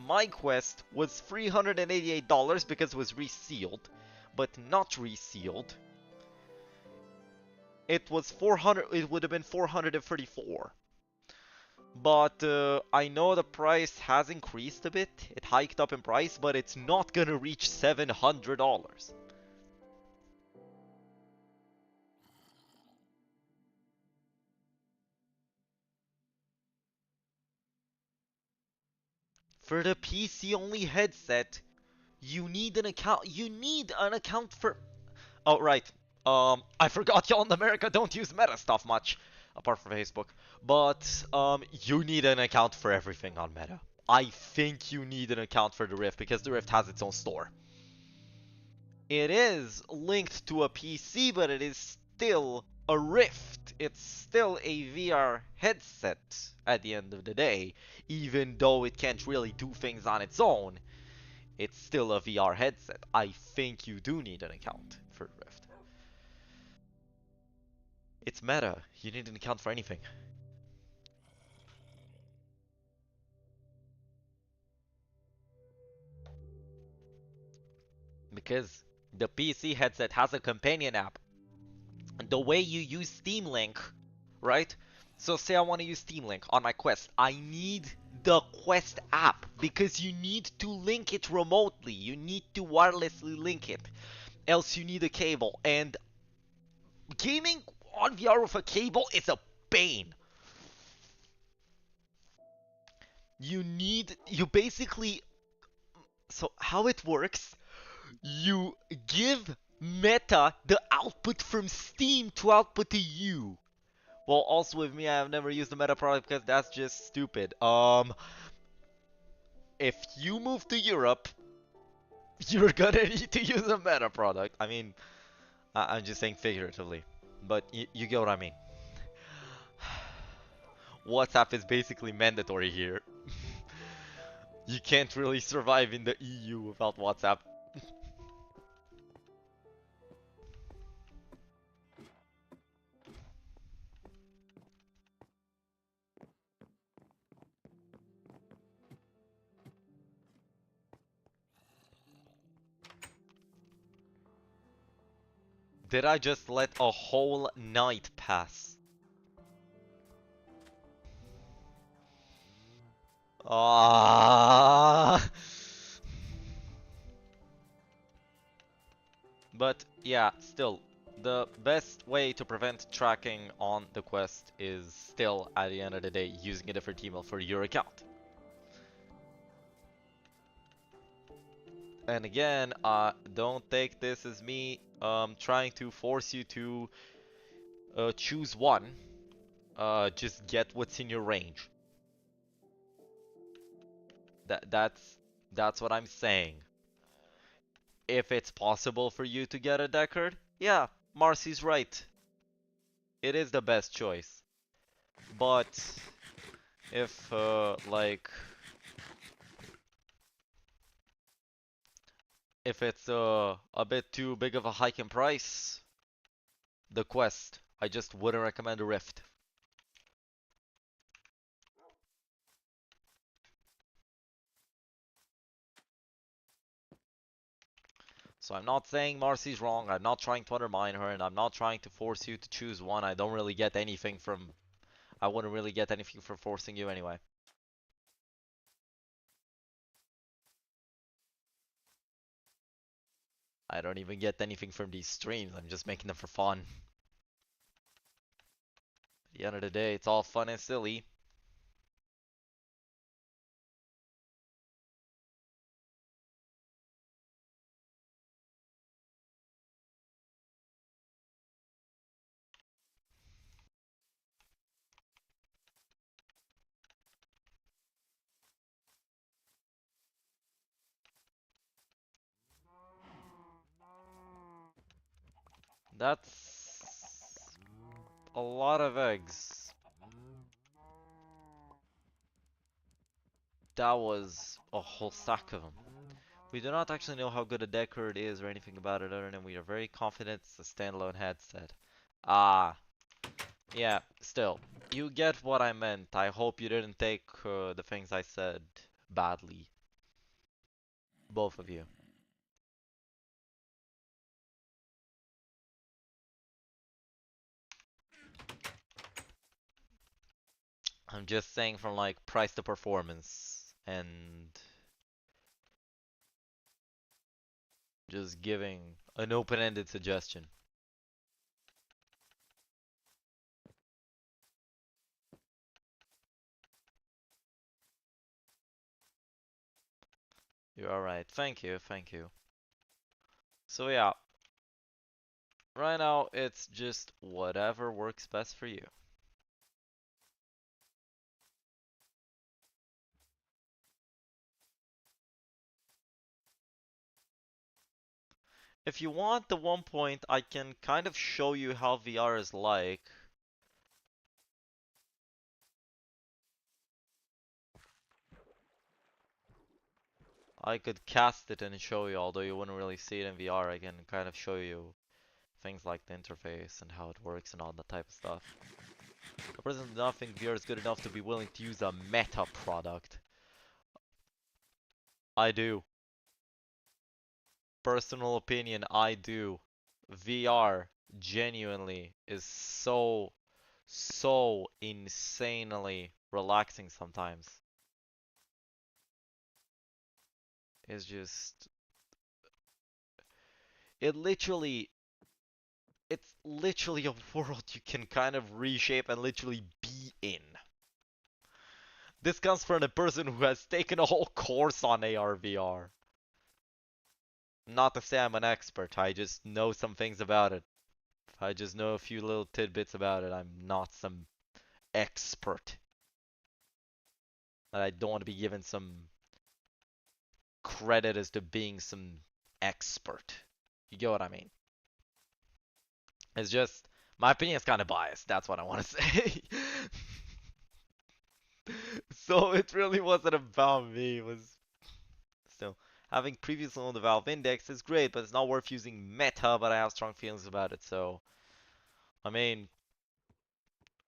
my quest was $388 because it was resealed, but not resealed. It was 400. It would have been 434. But I know the price has increased a bit. It hiked up in price, but it's not gonna reach $700. For the PC only headset, you need an account. You need an account for. Oh, right. I forgot y'all in America don't use Meta stuff much, apart from Facebook. But, you need an account for everything on Meta. I think you need an account for the Rift because the Rift has its own store. It is linked to a PC, but it is still a Rift. It's still a VR headset at the end of the day, even though it can't really do things on its own. It's still a VR headset. I think you do need an account for Rift. It's meta. You need an account for anything. Because the PC headset has a companion app. The way you use Steam Link, right? So say I want to use Steam Link on my Quest. I need the Quest app because you need to link it remotely. You need to wirelessly link it. Else you need a cable. And gaming on VR with a cable is a pain. You basically, so how it works, you give Meta the output from Steam to output to you. Well, also with me, I have never used the Meta product because that's just stupid. If you move to Europe, you're gonna need to use a Meta product. I mean, I'm just saying figuratively, but you get what I mean. WhatsApp is basically mandatory here. You can't really survive in the EU without WhatsApp. Did I just let a whole night pass? Ah. But yeah, still, the best way to prevent tracking on the Quest is still, at the end of the day, using a different email for your account. And again, don't take this as me trying to force you to choose one. Just get what's in your range. That's what I'm saying. If it's possible for you to get a Deckard, yeah, Marcy's right. It is the best choice. But if like if it's a bit too big of a hike in price, the Quest, I just wouldn't recommend a Rift. So I'm not saying Marcy's wrong, I'm not trying to undermine her, and I'm not trying to force you to choose one. I don't really get anything from... I wouldn't really get anything from forcing you anyway. I don't even get anything from these streams, I'm just making them for fun. At the end of the day, it's all fun and silly. That's a lot of eggs. That was a whole sack of them. We do not actually know how good a Deckard is or anything about it other than we are very confident it's a standalone headset. Ah, yeah, still. You get what I meant. I hope you didn't take the things I said badly. Both of you. I'm just saying from like price to performance and just giving an open-ended suggestion. You're alright. Thank you, thank you. So yeah, right now it's just whatever works best for you. If you want the 1 point, I can kind of show you how VR is like. I could cast it and show you, although you wouldn't really see it in VR. I can kind of show you things like the interface and how it works and all that type of stuff. I personally do not think VR is good enough to be willing to use a meta product. I do. Personal opinion, I do. VR genuinely is so insanely relaxing sometimes. is just... It's literally a world you can kind of reshape and literally be in. This comes from a person who has taken a whole course on AR/VR. Not to say I'm an expert, I just know some things about it. I just know a few little tidbits about it. I'm not some expert. And I don't want to be given some credit as to being some expert. You get what I mean? It's just, my opinion is kind of biased. That's what I want to say. So it really wasn't about me. It was still having previously owned the Valve Index is great, but it's not worth using Meta. But I have strong feelings about it. So I mean,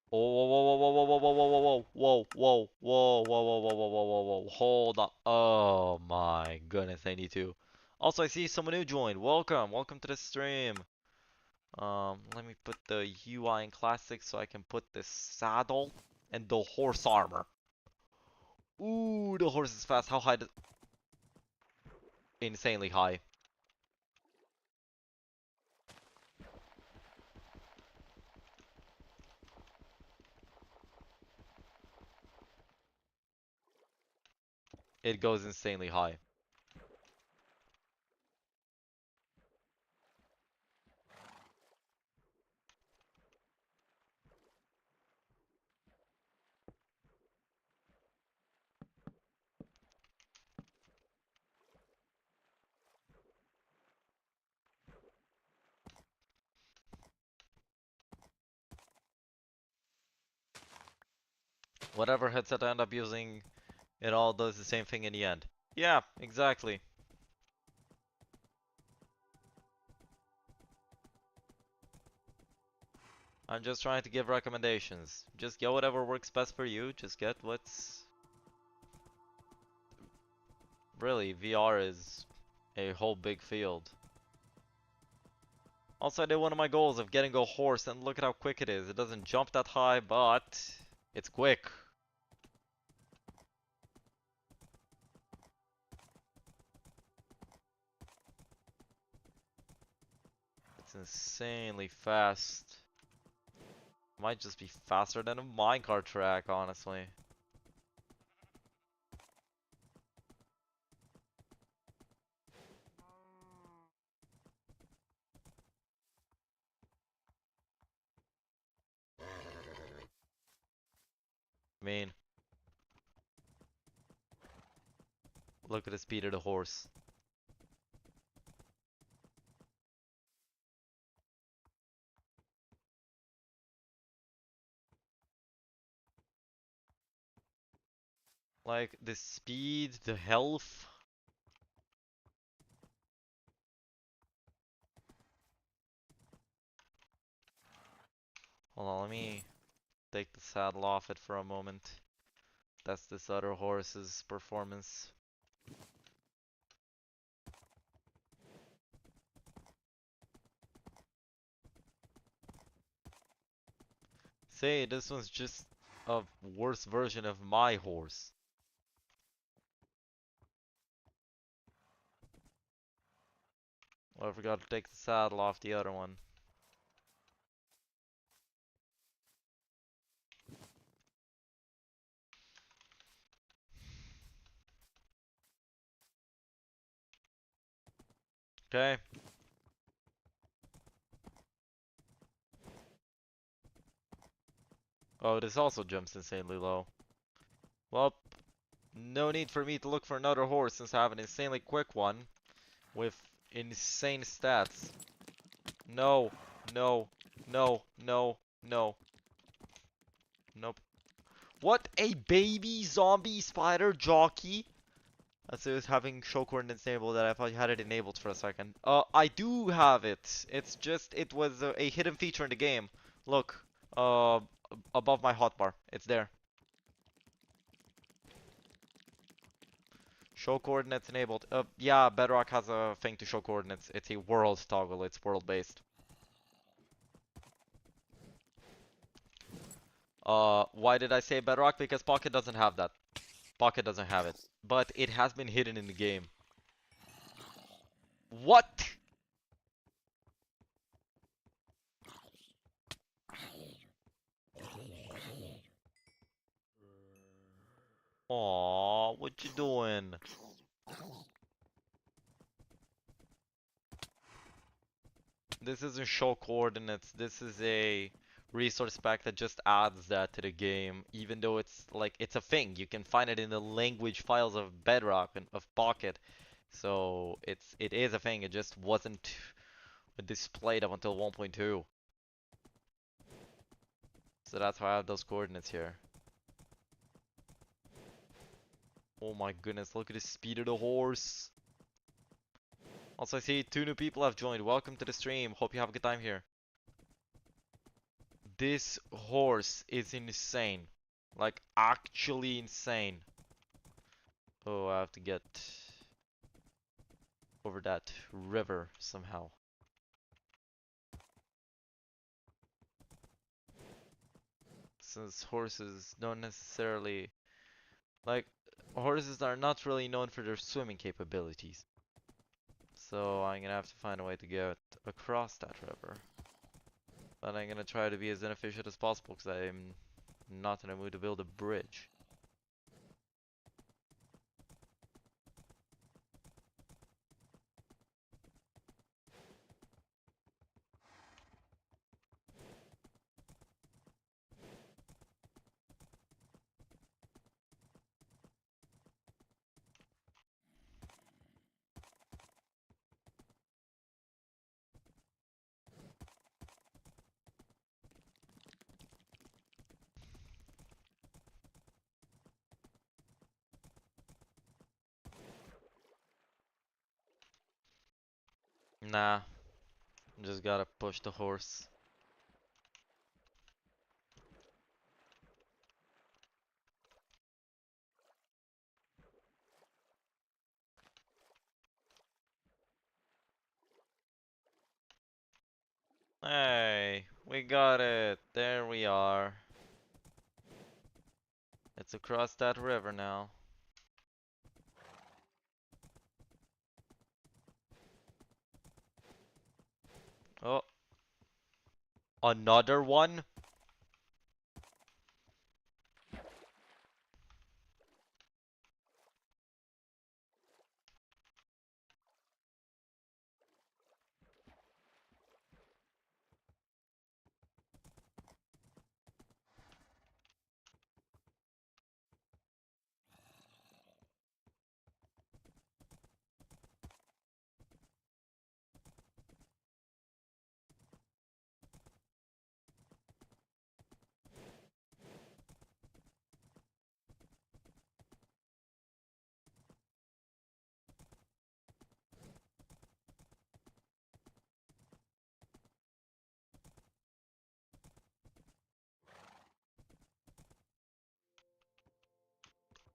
whoa, whoa, whoa, whoa, whoa, whoa, whoa, whoa, whoa, whoa, whoa, whoa, whoa, whoa, whoa, whoa, whoa, whoa, hold on. Oh my goodness, I need to. Also, I see someone new joined. Welcome, welcome to the stream. Let me put the UI in classic so I can put the saddle and the horse armor. Ooh, the horse is fast. How high does... Insanely high. It goes insanely high. Whatever headset I end up using, it all does the same thing in the end. Yeah, exactly. I'm just trying to give recommendations. Just get whatever works best for you. Just get what's... Really, VR is a whole big field. Also, I did one of my goals of getting a horse, and look at how quick it is. It doesn't jump that high, but it's quick. It's insanely fast. Might just be faster than a minecart track, honestly. I mean, look at the speed of the horse. Like, the speed, the health. Hold on, let me take the saddle off it for a moment. That's this other horse's performance. Say, this one's just a worse version of my horse. Oh, I forgot to take the saddle off the other one. Okay. Oh, this also jumps insanely low. Well, no need for me to look for another horse since I have an insanely quick one with insane stats. No, no, no, no, no. Nope. What? A baby zombie spider jockey? As it was having show coordinates enabled that I thought you had it enabled for a second. I do have it. It's just, it was a hidden feature in the game. Look, above my hotbar. It's there. Show coordinates enabled. Yeah, Bedrock has a thing to show coordinates. It's a world toggle. It's world based. Why did I say Bedrock? Because Pocket doesn't have that. Pocket doesn't have it. But it has been hidden in the game. What? Aw, what you doing? This isn't show coordinates. This is a resource pack that just adds that to the game, even though it's like it's a thing. You can find it in the language files of Bedrock and of Pocket. So it is a thing. It just wasn't displayed up until 1.2. So that's why I have those coordinates here. Oh my goodness, look at the speed of the horse. Also, I see 2 new people have joined. Welcome to the stream. Hope you have a good time here. This horse is insane. Like, actually insane. Oh, I have to get over that river somehow. Since horses don't necessarily... Like, horses are not really known for their swimming capabilities. So I'm gonna have to find a way to get across that river. But I'm gonna try to be as inefficient as possible because I'm not in a mood to build a bridge. Nah, just gotta push the horse. Hey, we got it. There we are. It's across that river now. Oh, another one?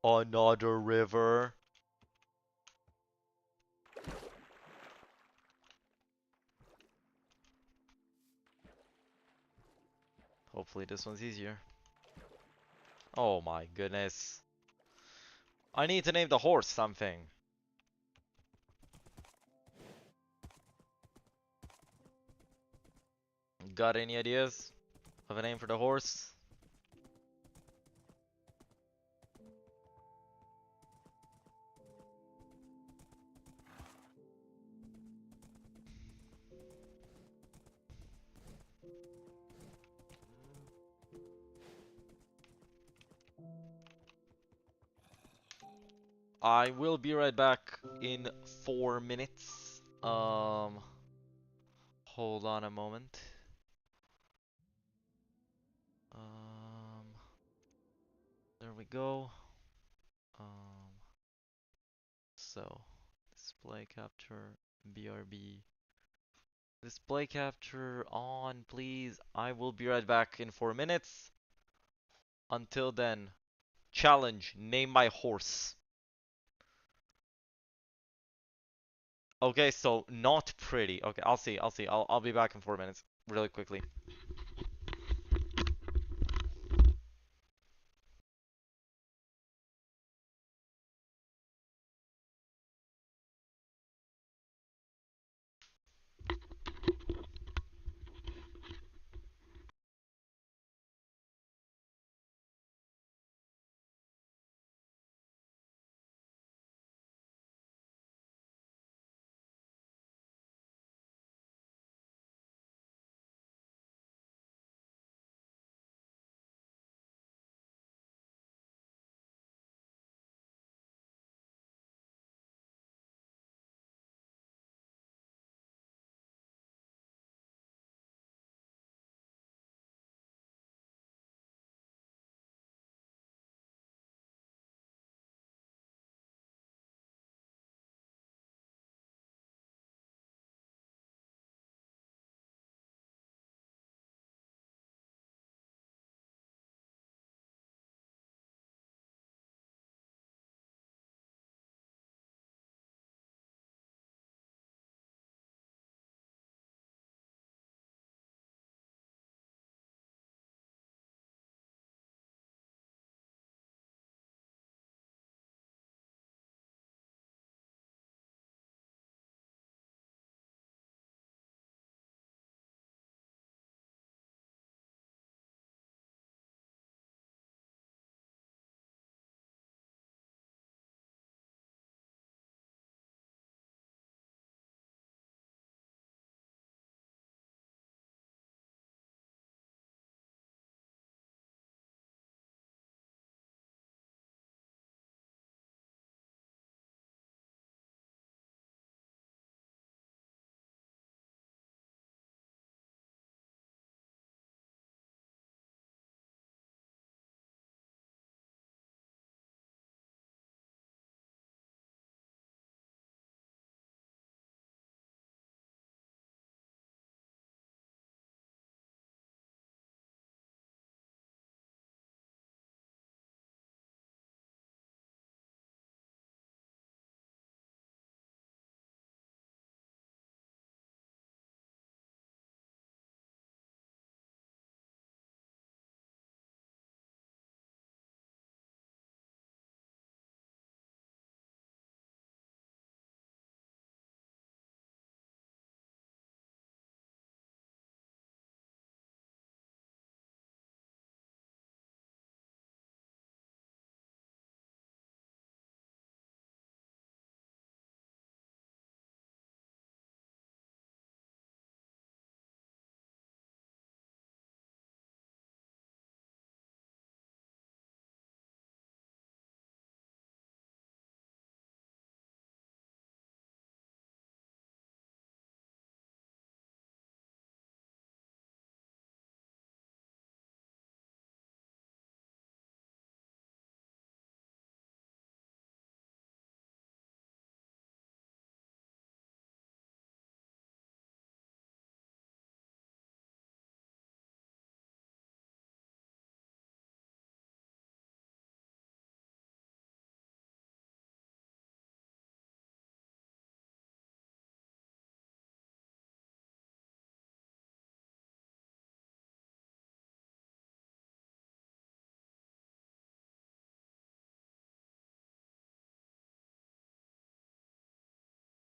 Another river. Hopefully this one's easier. Oh my goodness. I need to name the horse something. Got any ideas of a name for the horse? I will be right back in 4 minutes. Hold on a moment. Um, there we go. So display capture, BRB. Display capture on, please. I will be right back in 4 minutes. Until then, challenge, name my horse. Okay, so not pretty. Okay, I'll see. I'll be back in 4 minutes really quickly.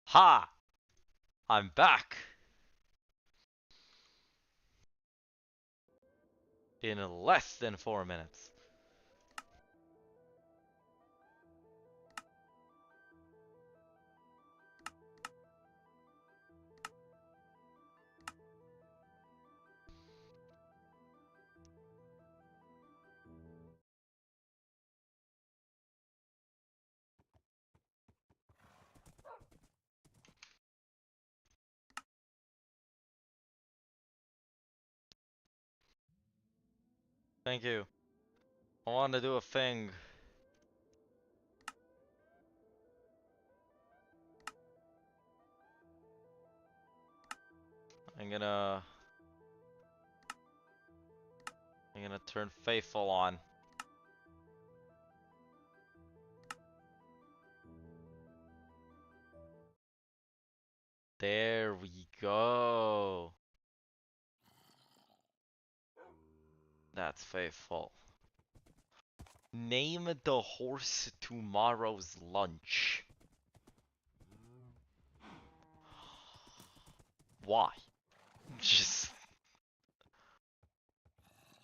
Ha! I'm back! In less than 4 minutes. Thank you. I want to do a thing. I'm gonna turn faithful on. There we go. That's faithful. Name the horse tomorrow's lunch. Why? Just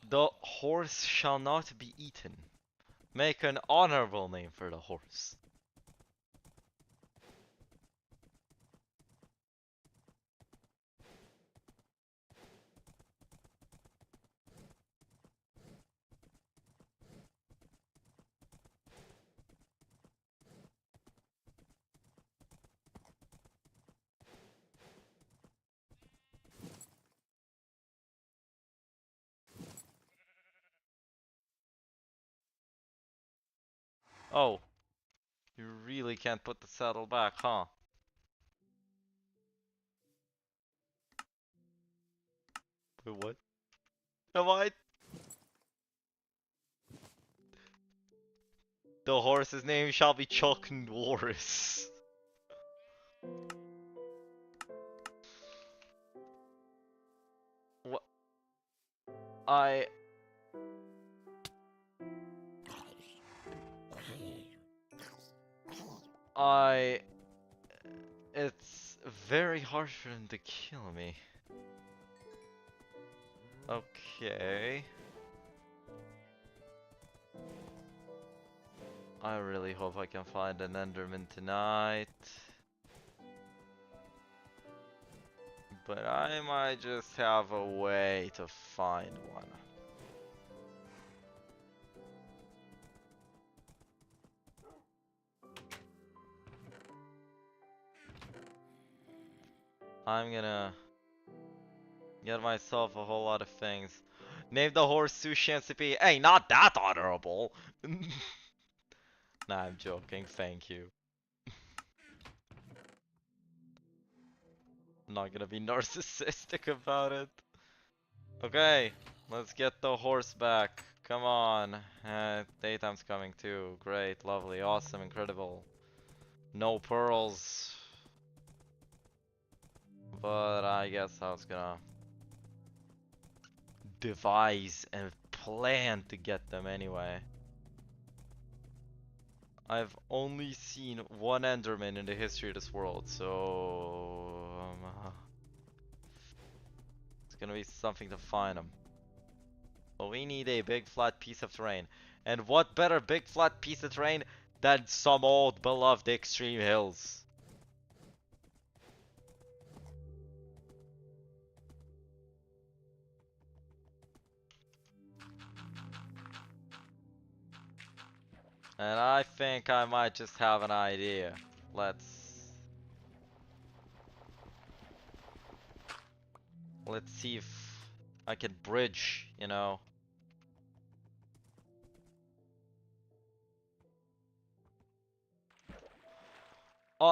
the horse shall not be eaten. Make an honorable name for the horse. Oh, you really can't put the saddle back, huh? Wait, what? Am I? The horse's name shall be Chuck Norris. What? I... It's very hard for him to kill me. Okay. I really hope I can find an Enderman tonight. But I might just have a way to find one. I'm gonna get myself a whole lot of things. Name the horse Sushi MCPE. Hey, not that honorable! Nah, I'm joking, thank you. I'm not gonna be narcissistic about it. Okay, let's get the horse back. Come on. Daytime's coming too. Great, lovely, awesome, incredible. No pearls. But I guess I was gonna devise and plan to get them anyway. I've only seen one Enderman in the history of this world, so it's gonna be something to find him. But we need a big flat piece of terrain. And what better big flat piece of terrain than some old beloved extreme hills? And I think I might just have an idea. Let's see if I can bridge, you know.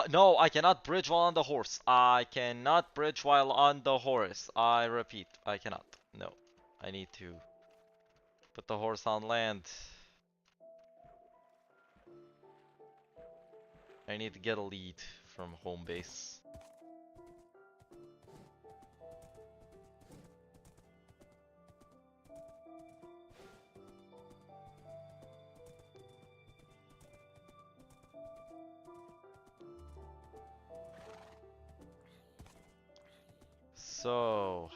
No, I cannot bridge while on the horse. I cannot bridge while on the horse. I repeat, I cannot. No, I need to put the horse on land. I need to get a lead from home base. So...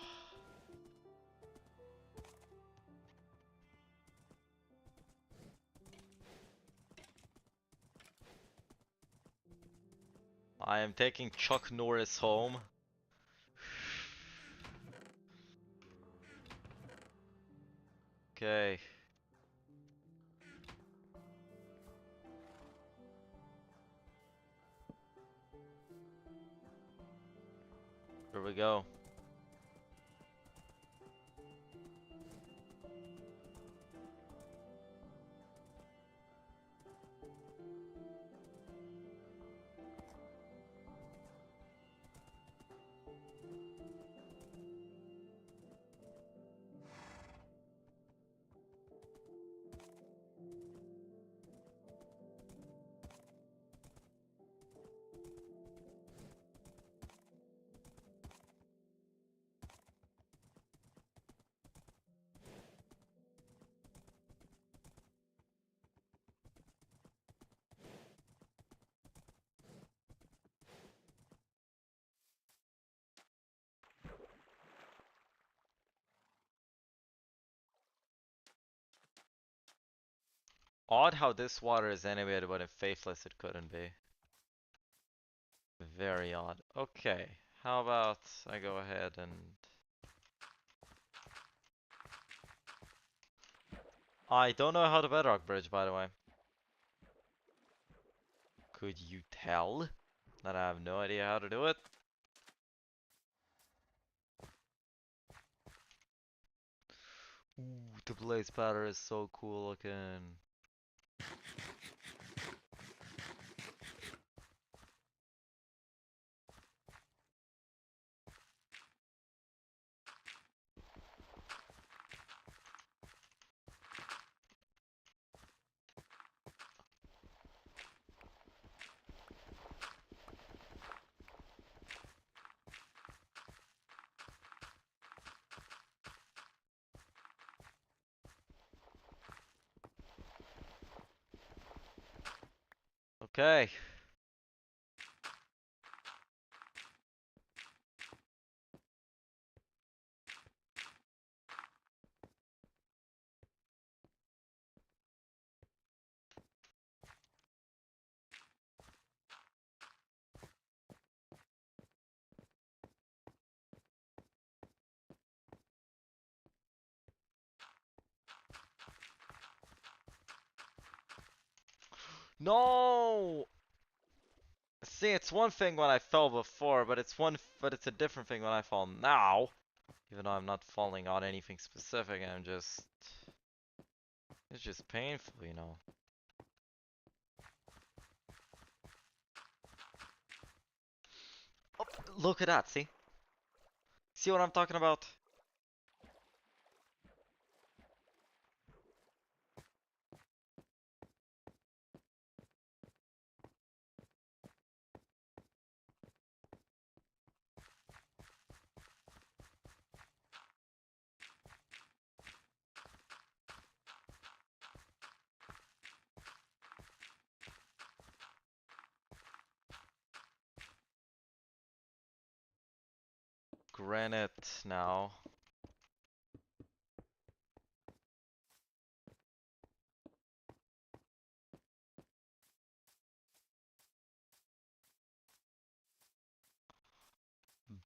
I am taking Chuck Norris home. Okay. Here we go. Odd how this water is animated, but in Faithless it couldn't be. Very odd. Okay, how about I go ahead and... I don't know how to Bedrock Bridge, by the way. Could you tell that I have no idea how to do it? Ooh, the blaze powder is so cool looking. Okay. No! See, it's one thing when I fell before, but it's a different thing when I fall now. Even though I'm not falling on anything specific, it's just painful, you know. Oh, look at that, see? See what I'm talking about? Granite now.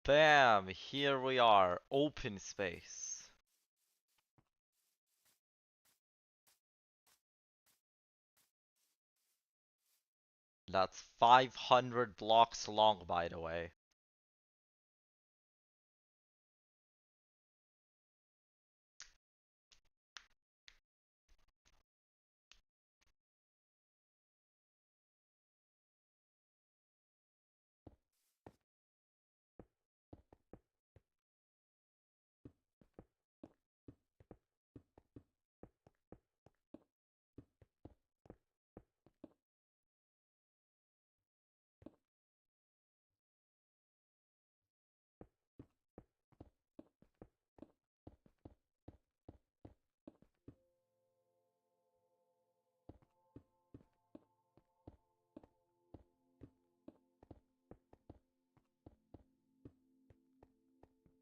Bam! Here we are. Open space. That's 500 blocks long, by the way.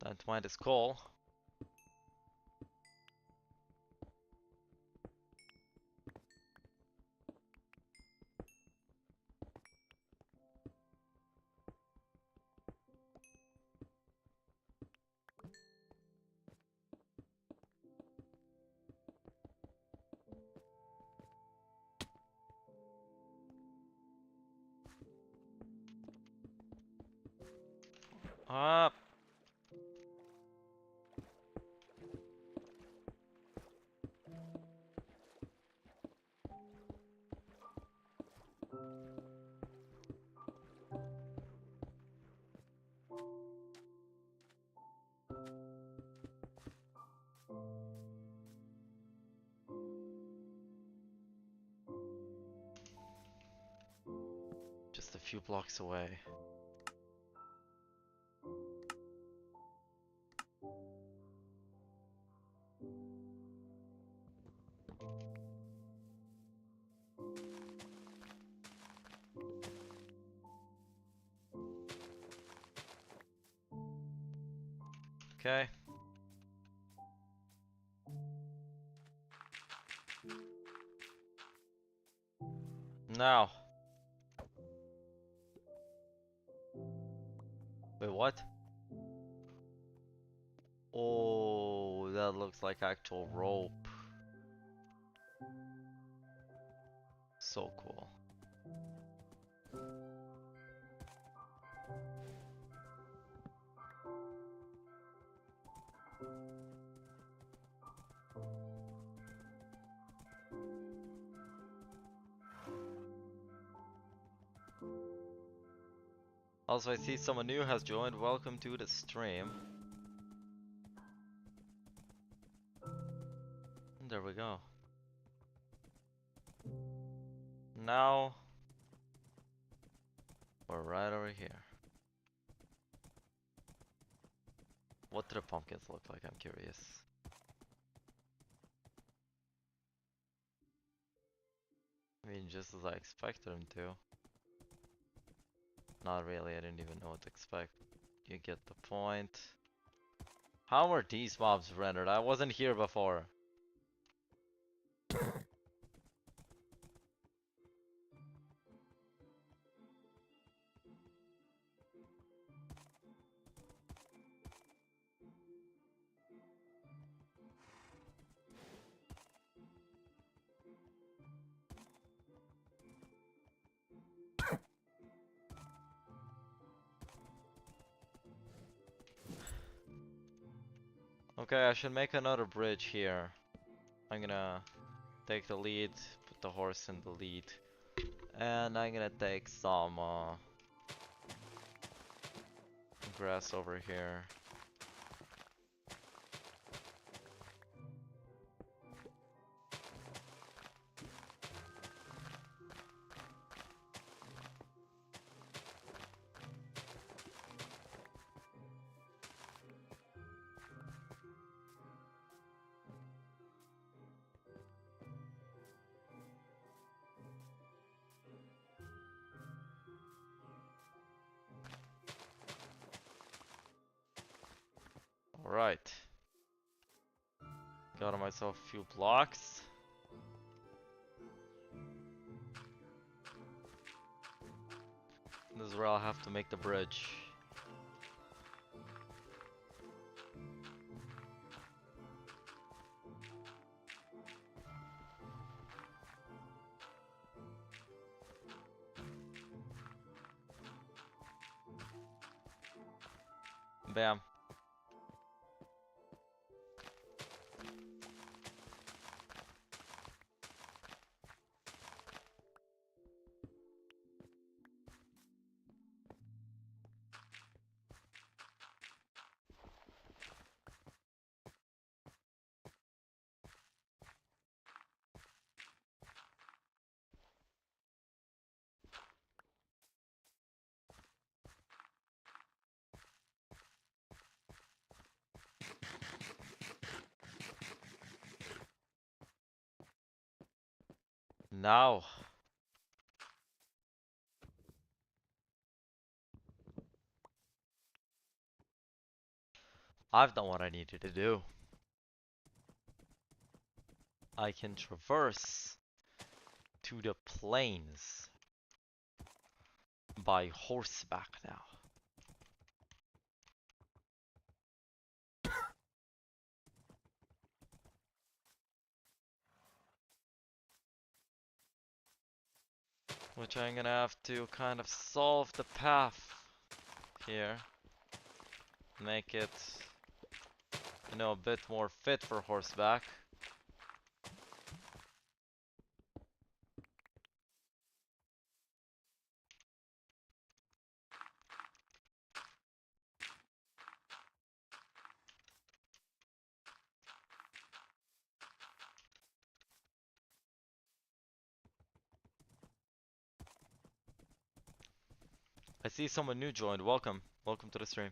Time to mine this coal. Up. Just a few blocks away. Okay. Now. Wait, what? Oh, that looks like actual rope. So cool. Also, I see someone new has joined. Welcome to the stream. There we go. Now, we're right over here. What do the pumpkins look like? I'm curious. I mean, just as I expected them to. Not really, I didn't even know what to expect. You get the point. How are these mobs rendered? I wasn't here before. Okay, I should make another bridge here. I'm gonna take the lead, put the horse in the lead. And I'm gonna take some grass over here. Alright. Got myself a few blocks. This is where I'll have to make the bridge. Bam. Now. I've done what I needed to do. I can traverse to the plains by horseback now. Which I'm gonna have to kind of solve the path here. Make it, you know, a bit more fit for horseback. I see someone new joined. Welcome. Welcome to the stream.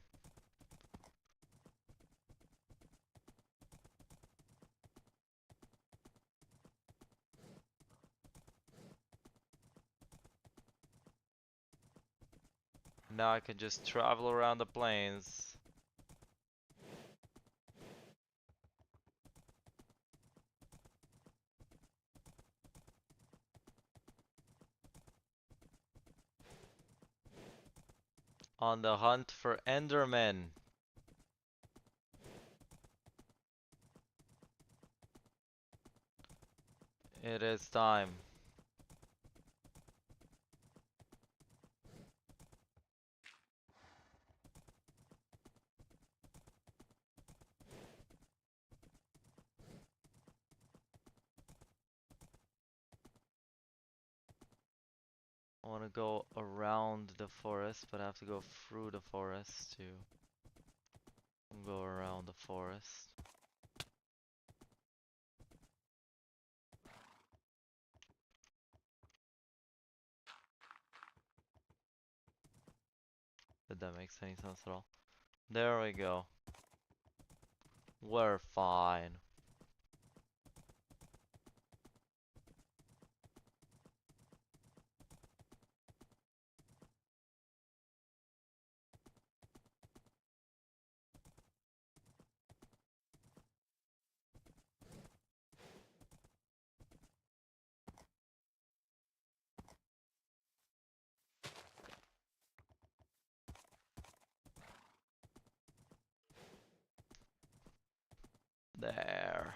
Now I can just travel around the plains. On the hunt for Endermen. It is time. I want to go around the forest, but I have to go through the forest to go around the forest. Did that make any sense at all? There we go. We're fine. There.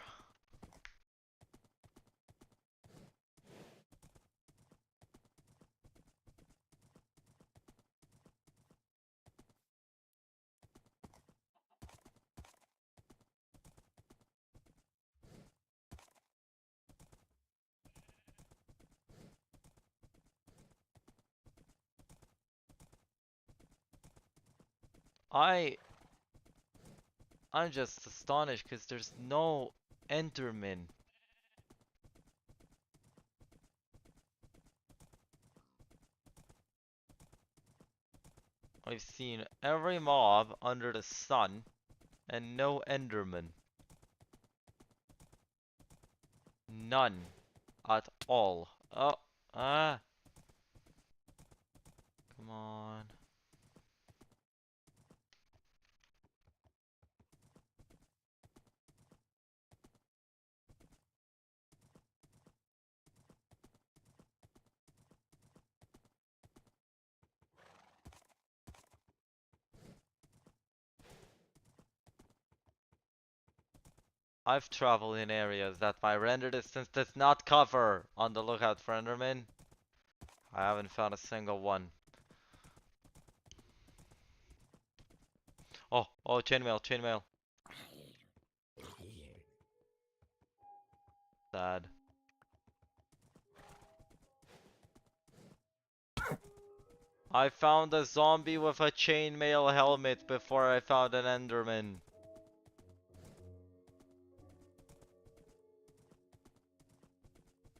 I'm just astonished because there's no Enderman. I've seen every mob under the sun and no Enderman. None at all. Oh, come on. I've traveled in areas that my render distance does not cover. On the lookout for Enderman. I haven't found a single one. Oh, chainmail, chainmail. Sad. I found a zombie with a chainmail helmet before I found an Enderman.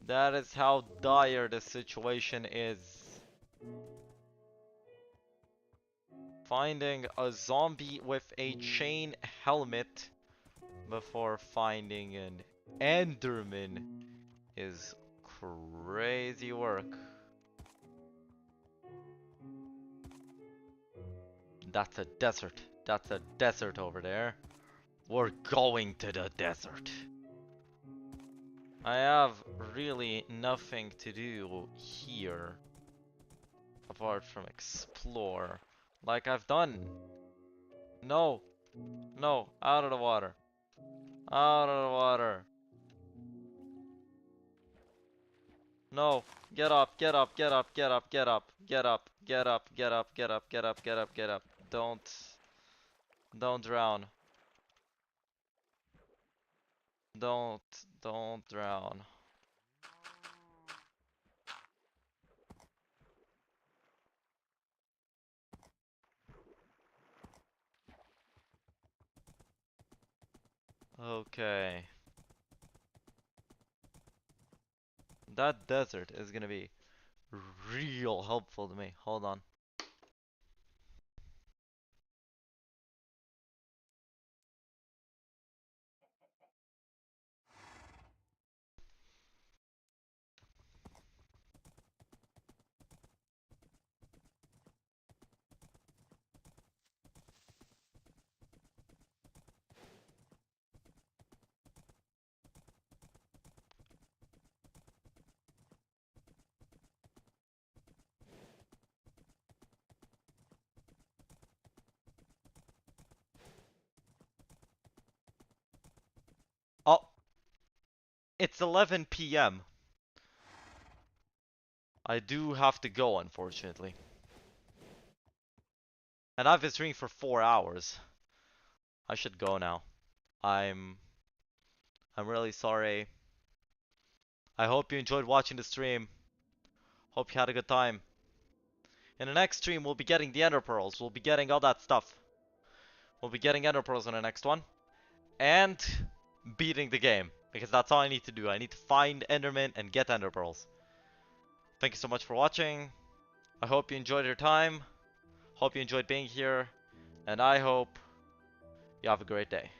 That is how dire the situation is. Finding a zombie with a chain helmet before finding an Enderman is crazy work. That's a desert. That's a desert over there. We're going to the desert. I have really nothing to do here apart from explore like I've done. No, no, out of the water. Out of the water. No, get up, get up, get up, get up, get up, get up, get up, get up, get up, get up, get up, get up. Don't drown. Don't drown. Okay. That desert is gonna be real helpful to me. Hold on. Oh, it's 11 p.m. I do have to go, unfortunately. And I've been streaming for 4 hours. I should go now. I'm I'm really sorry. I hope you enjoyed watching the stream. Hope you had a good time. In the next stream, we'll be getting the Ender Pearls. We'll be getting all that stuff. We'll be getting Ender Pearls in the next one. And beating the game. Because that's all I need to do. I need to find Enderman and get Ender Pearls. Thank you so much for watching. I hope you enjoyed your time. Hope you enjoyed being here. And I hope you have a great day.